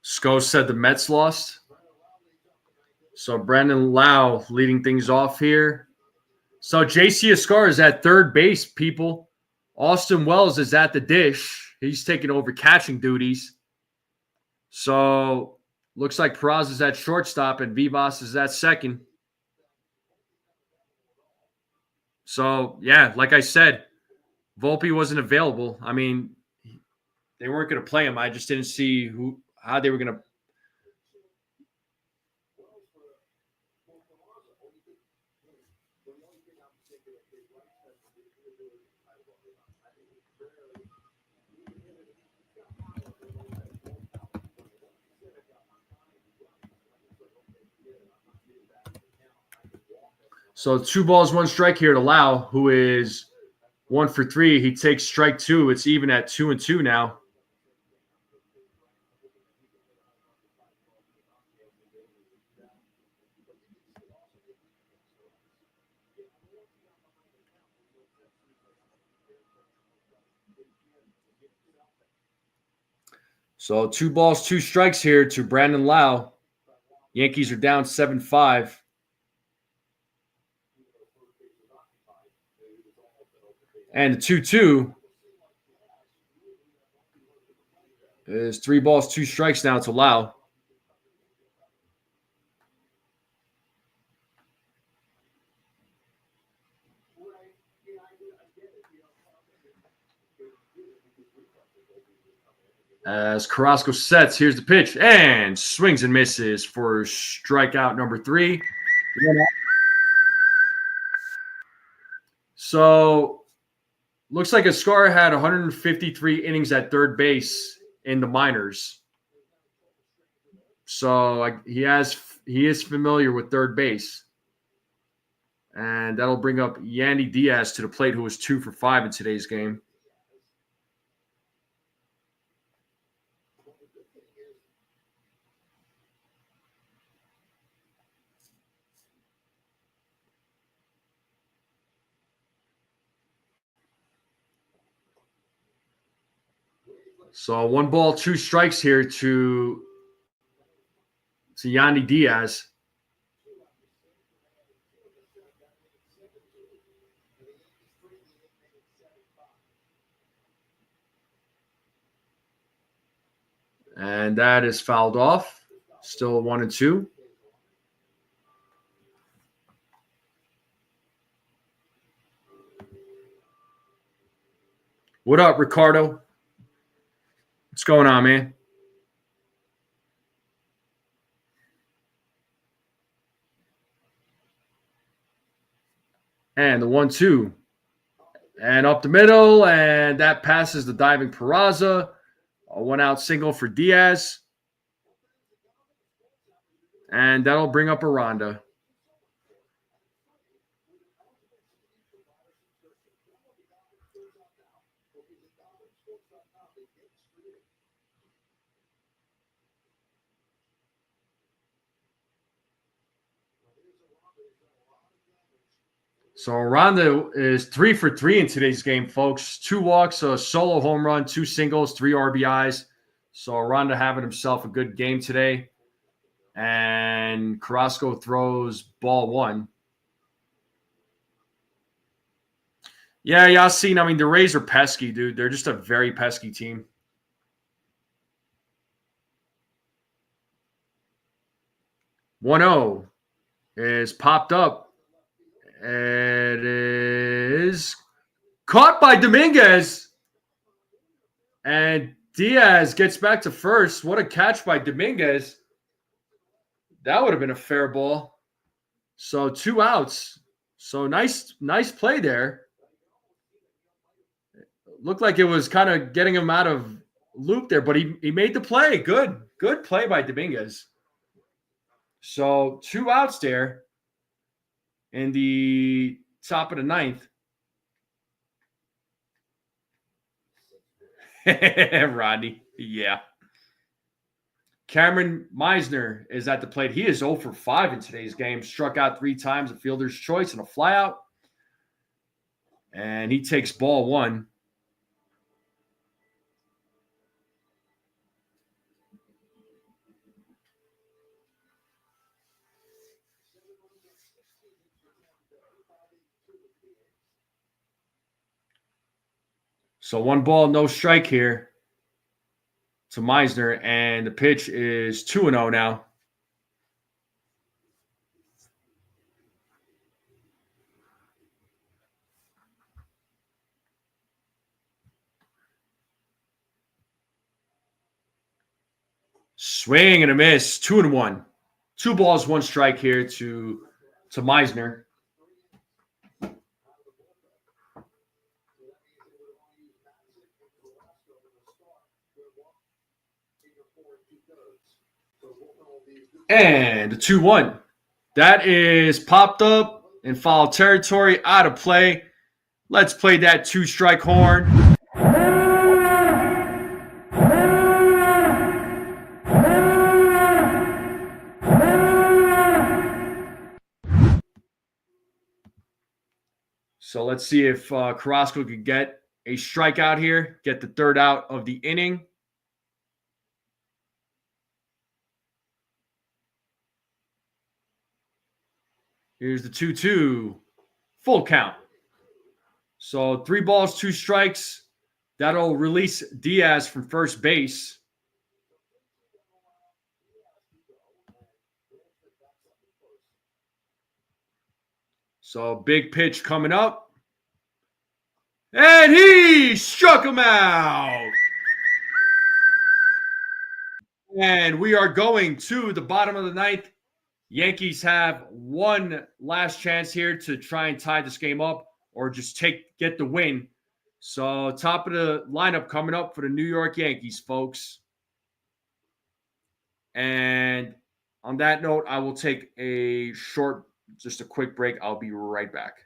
Sko said the Mets lost. So Brandon Lau leading things off here. So JC Escar is at third base, people. Austin Wells is at the dish. He's taking over catching duties. So looks like Peraza is at shortstop and Vivas is at second. So, yeah, like I said, Volpe wasn't available. I mean, they weren't going to play him. I just didn't see how they were going to. So 2 balls, 1 strike here to Lau, who is 1 for 3. He takes strike 2. It's even at 2-2 now. So 2 balls, 2 strikes here to Brandon Lau. Yankees are down 7-5. And the 2-2 is 3 balls, 2 strikes now to Lau. As Carrasco sets, here's the pitch and swings and misses for strikeout number 3. So looks like Escar had 153 innings at third base in the minors. So he is familiar with third base. And that'll bring up Yandy Diaz to the plate, who was 2 for 5 in today's game. So 1 ball, 2 strikes here to Yandy Diaz. And that is fouled off. Still 1-2. What up, Ricardo? What's going on, man? And the 1-2. And up the middle, and that passes the diving Peraza. A 1-out single for Diaz. And that'll bring up Aranda. So Aranda is 3 for 3 in today's game, folks. 2 walks, a solo home run, 2 singles, 3 RBIs. So Aranda having himself a good game today. And Carrasco throws ball 1. Yeah, Yasin. I mean, the Rays are pesky, dude. They're just a very pesky team. "1-0 is popped up. It is caught by Dominguez. And Diaz gets back to first. What a catch by Dominguez. That would have been a fair ball. So 2 outs. So nice play there. Looked like it was kind of getting him out of loop there, but he made the play. Good play by Dominguez. So 2 outs there in the top of the 9th. Rodney, yeah. Cameron Meisner is at the plate. He is 0 for 5 in today's game. Struck out 3 times, a fielder's choice and a flyout. And he takes ball 1. So 1 ball, no strike here to Meisner, and the pitch is 2-0 now. Swing and a miss, 2-1. 2 balls, 1 strike here to Meisner. And a 2-1. That is popped up in foul territory, out of play. Let's play that 2-strike horn. So let's see if Carrasco could get a strikeout here, get the 3rd out of the inning. Here's the 2-2, full count. So 3 balls, 2 strikes. That'll release Diaz from first base. So big pitch coming up. And he struck him out. And we are going to the bottom of the 9th. Yankees have one last chance here to try and tie this game up or just get the win. So top of the lineup coming up for the New York Yankees, folks. And on that note, I will take just a quick break. I'll be right back.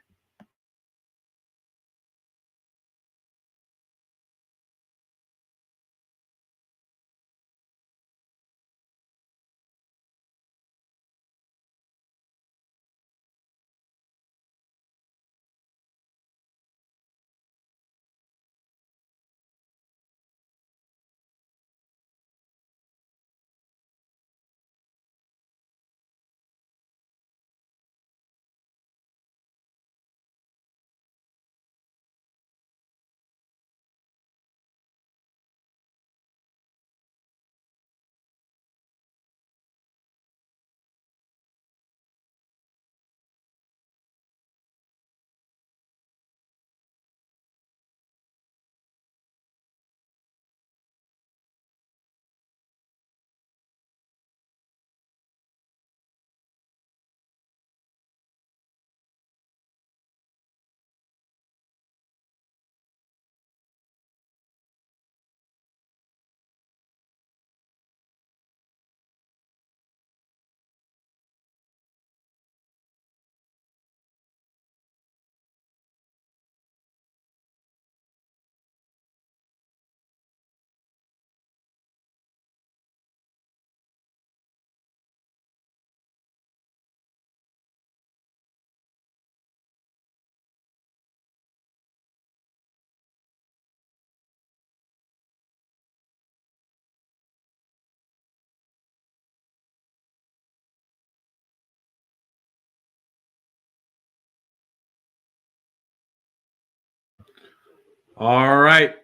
All right.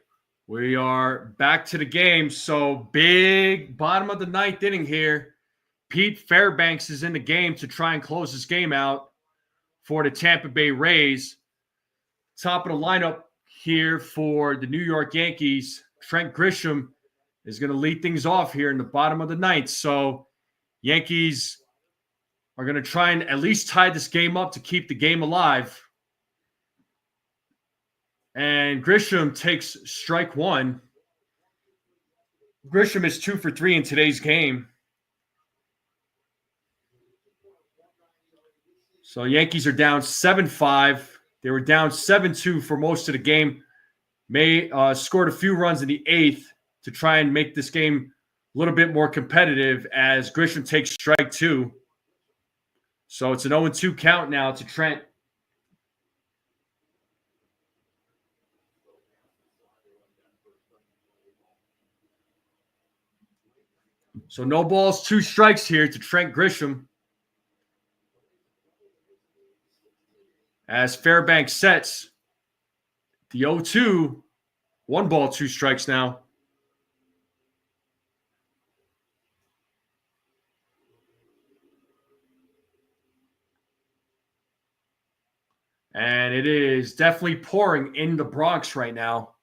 We are back to the game. So big bottom of the 9th inning here. Pete Fairbanks is in the game to try and close this game out for the Tampa Bay Rays. Top of the lineup here for the New York Yankees. Trent Grisham is going to lead things off here in the bottom of the 9th. So Yankees are going to try and at least tie this game up to keep the game alive. And Grisham takes strike 1. Grisham is 2 for 3 in today's game. So Yankees are down 7-5. They were down 7-2 for most of the game. May scored a few runs in the 8th to try and make this game little bit more competitive as Grisham takes strike 2. So it's an 0-2 count now to Trent. So no balls, 2 strikes here to Trent Grisham. As Fairbanks sets the 0-2, 1 ball, 2 strikes now. And it is definitely pouring in the Bronx right now.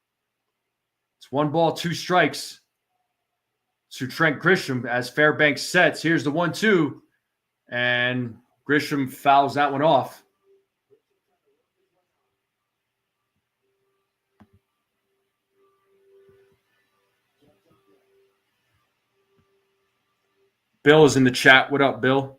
It's 1 ball, 2 strikes to Trent Grisham as Fairbanks sets. Here's the 1-2, and Grisham fouls that one off. Bill is in the chat. What up, Bill?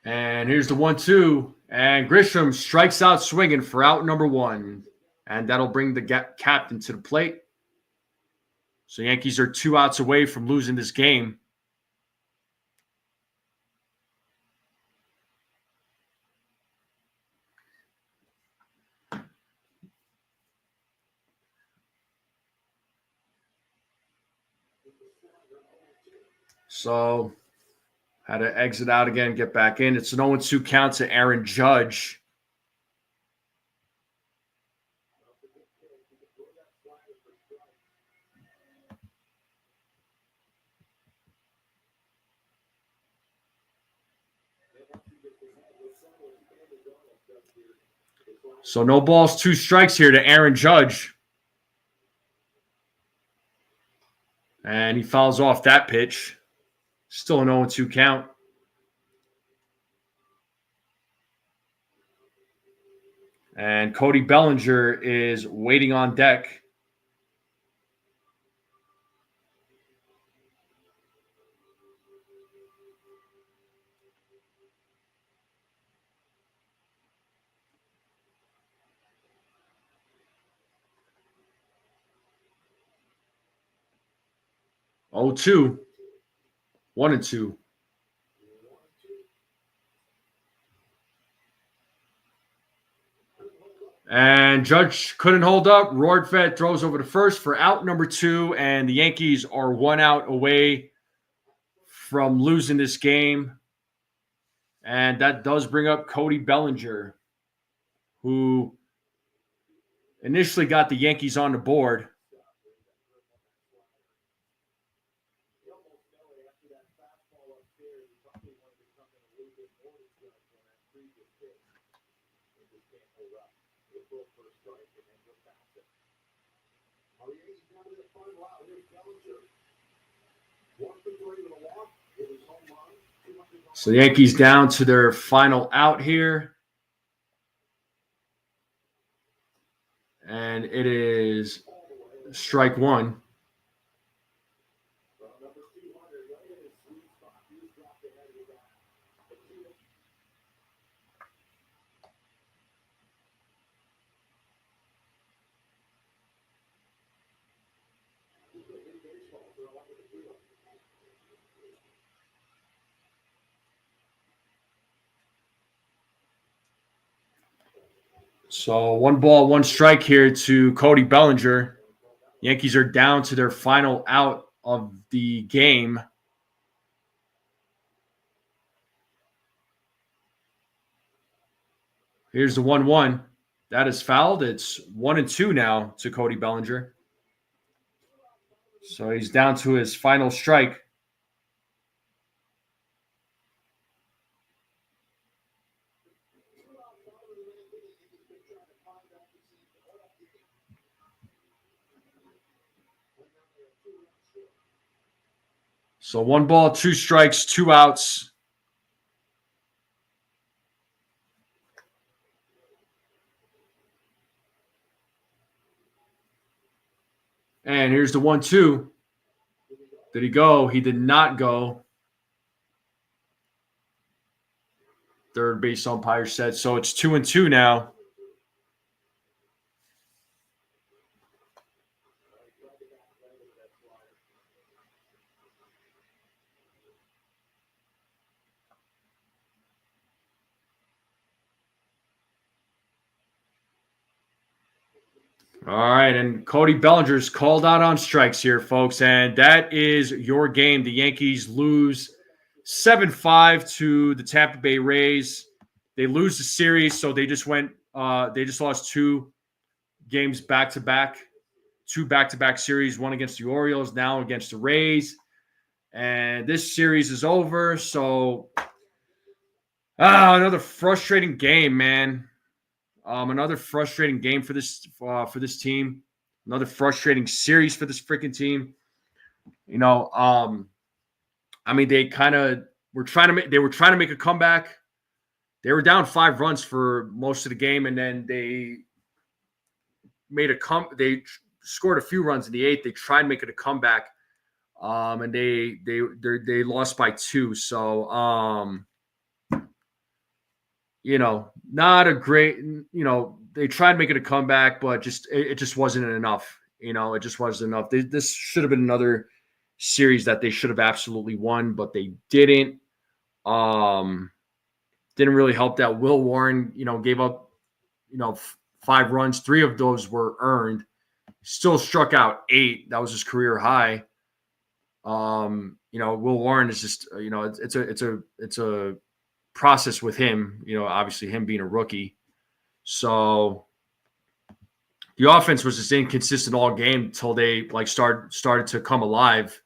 And here's the 1-2. And Grisham strikes out swinging for out number 1. And that'll bring the captain to the plate. So Yankees are 2 outs away from losing this game. So had to exit out again, get back in. It's an 0-2 count to Aaron Judge. So no balls, 2 strikes here to Aaron Judge. And he fouls off that pitch. Still an 0-2 count. And Cody Bellinger is waiting on deck. Oh, 2. 1-2. And Judge couldn't hold up. Rordfed throws over to first for out number 2, and the Yankees are 1 out away from losing this game. And that does bring up Cody Bellinger, who initially got the Yankees on the board. So the Yankees down to their final out here. And it is strike 1. So 1 ball, 1 strike here to Cody Bellinger. Yankees are down to their final out of the game. Here's the 1-1. That is fouled. It's 1-2 now to Cody Bellinger. So he's down to his final strike. So 1 ball, 2 strikes, 2 outs. And here's the 1-2. Did he go? He did not go. Third base umpire said so. It's 2-2 now. All right, and Cody Bellinger's called out on strikes here, folks, and that is your game. The Yankees lose 7-5 to the Tampa Bay Rays. They lose the series, so they just lost 2 games back-to-back, 2 back-to-back series, one against the Orioles, now against the Rays. And this series is over, so another frustrating game, man. Another frustrating game for this team. Another frustrating series for this freaking team. You know, I mean, they kind of were trying to make a comeback. They were down 5 runs for most of the game, and then they they scored a few runs in the 8th. They tried making a comeback, and they lost by 2. So, you know, not a great, you know, they tried making a comeback, but it just wasn't enough. You know, it just wasn't enough. This should have been another series that they should have absolutely won, but they didn't. Didn't really help that Will Warren, you know, gave up, you know, 5 runs. 3 of those were earned. Still struck out 8. That was his career high. You know, Will Warren is just, you know, it's a process with him, you know, obviously him being a rookie. So the offense was just inconsistent all game until they started to come alive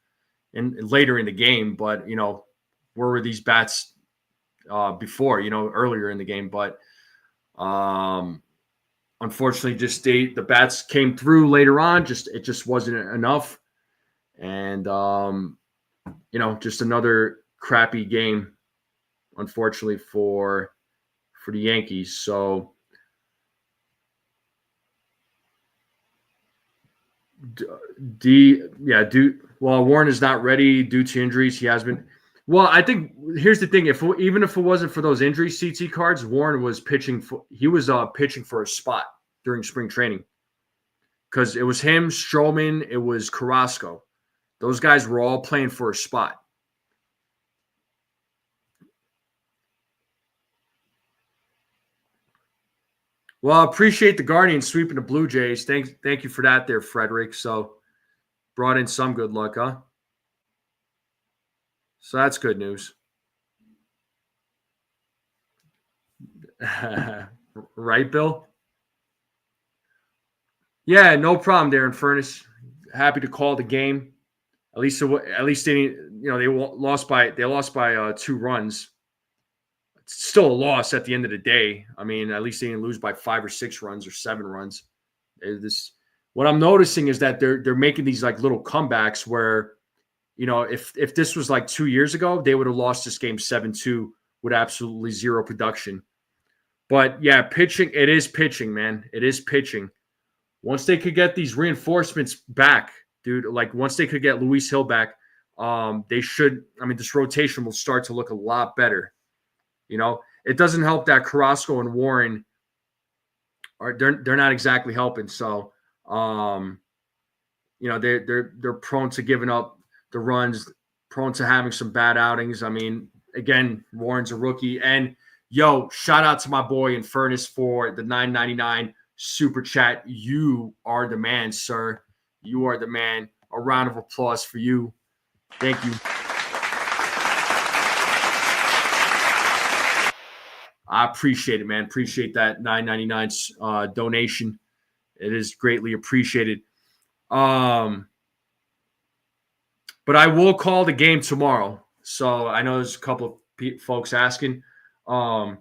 and later in the game. But, you know, where were these bats before, you know, earlier in the game? But unfortunately, just the bats came through later on. It just wasn't enough. And, you know, just another crappy game, unfortunately, for the Yankees. So Warren is not ready due to injuries. He has been. Well, I think here's the thing. Even if it wasn't for those injury CT cards, Warren was pitching for a spot during spring training, because it was him, Stroman, it was Carrasco. Those guys were all playing for a spot. Well, I appreciate the Guardians sweeping the Blue Jays. Thank you for that there, Frederick. So brought in some good luck, huh? So that's good news. Right, Bill? Yeah, no problem there in Furnace. Happy to call the game. At least they, you know, they lost by 2 runs. It's still a loss at the end of the day. I mean, at least they didn't lose by 5 or 6 runs or 7 runs. What I'm noticing is that they're making these like little comebacks where, you know, if this was like 2 years ago, they would have lost this game 7-2 with absolutely zero production. But yeah, pitching, it is pitching, man. It is pitching. Once they could get these reinforcements back, dude, like once they could get Luis Hill back, this rotation will start to look a lot better. You know, it doesn't help that Carrasco and Warren they're not exactly helping. So, you know, they're prone to giving up the runs, prone to having some bad outings. I mean, again, Warren's a rookie. And shout out to my boy in Furnace for the $9.99 super chat. You are the man, sir. You are the man. A round of applause for you. Thank you. I appreciate it, man. Appreciate that $9.99 donation. It is greatly appreciated. But I will call the game tomorrow. So I know there's a couple of folks asking. I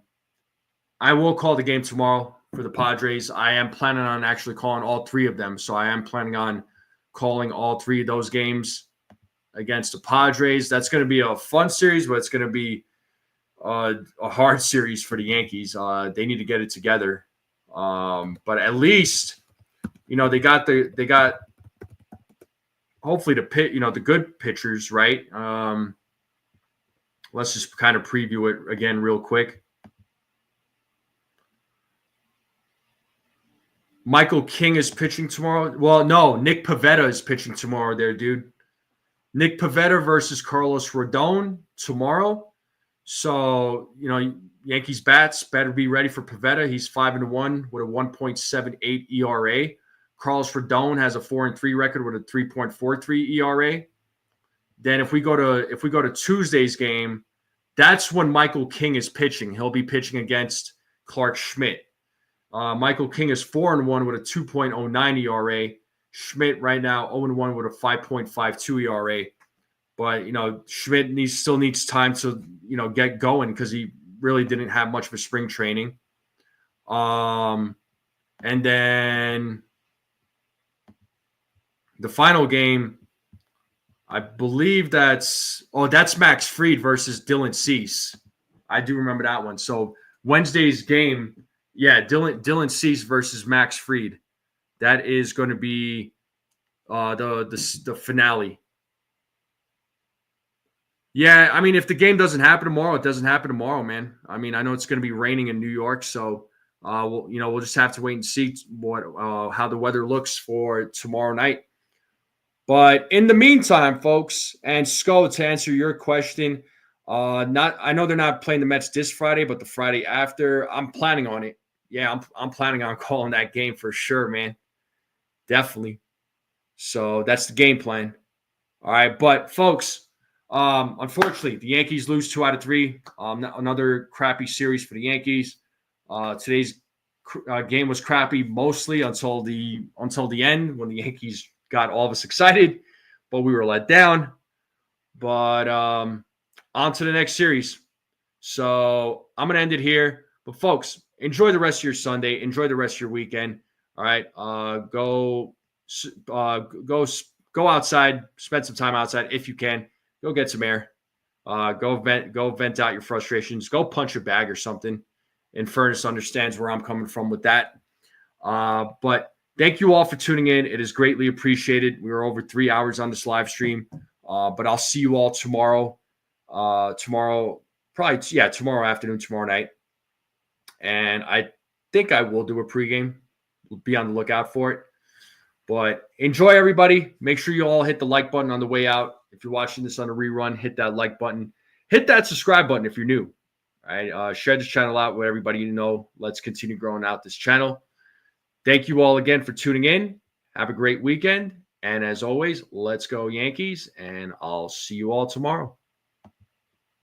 will call the game tomorrow for the Padres. I am planning on actually calling all 3 of them. So I am planning on calling all 3 of those games against the Padres. That's going to be a fun series, but it's going to be a hard series for the Yankees. They need to get it together. But at least, you know, they got hopefully the good pitchers, right? Let's just kind of preview it again real quick. Michael King is pitching tomorrow. Well, no, Nick Pivetta is pitching tomorrow there, dude. Nick Pivetta versus Carlos Rodon tomorrow. So, Yankees bats better be ready for Pivetta. He's 5-1 with a 1.78 ERA. Carlos Rodon has a 4-3 record with a 3.43 ERA. Then if we go to Tuesday's game, that's when Michael King is pitching. He'll be pitching against Clark Schmidt. Michael King is 4-1 with a 2.09 ERA. Schmidt right now 0-1 with a 5.52 ERA. But Schmidt still needs time to get going because he really didn't have much of a spring training. And then the final game, I believe that's Max Fried versus Dylan Cease. I do remember that one. So Wednesday's game, yeah, Dylan Cease versus Max Fried. That is going to be the finale. Yeah, I mean, if the game doesn't happen tomorrow, it doesn't happen tomorrow, man. I mean, I know it's going to be raining in New York, so we'll just have to wait and see how the weather looks for tomorrow night. But in the meantime, folks, and Sko, to answer your question, I know they're not playing the Mets this Friday, but the Friday after, I'm planning on it. Yeah, I'm planning on calling that game for sure, man. Definitely. So that's the game plan. All right, but folks, unfortunately, the Yankees lose 2 out of 3. Another crappy series for the Yankees. Today's game was crappy mostly until the end when the Yankees got all of us excited, but we were let down. But on to the next series. So I'm going to end it here. But folks, enjoy the rest of your Sunday. Enjoy the rest of your weekend. All right. Go outside. Spend some time outside if you can. Go get some air. Go vent out your frustrations. Go punch a bag or something. And Furnace understands where I'm coming from with that. But thank you all for tuning in. It is greatly appreciated. We were over 3 hours on this live stream. But I'll see you all tomorrow. Tomorrow afternoon, tomorrow night. And I think I will do a pregame. Be on the lookout for it. But enjoy, everybody. Make sure you all hit the like button on the way out. If you're watching this on a rerun, hit that like button. Hit that subscribe button if you're new. All right, share this channel out with everybody you know. Let's continue growing out this channel. Thank you all again for tuning in. Have a great weekend. And as always, let's go Yankees. And I'll see you all tomorrow.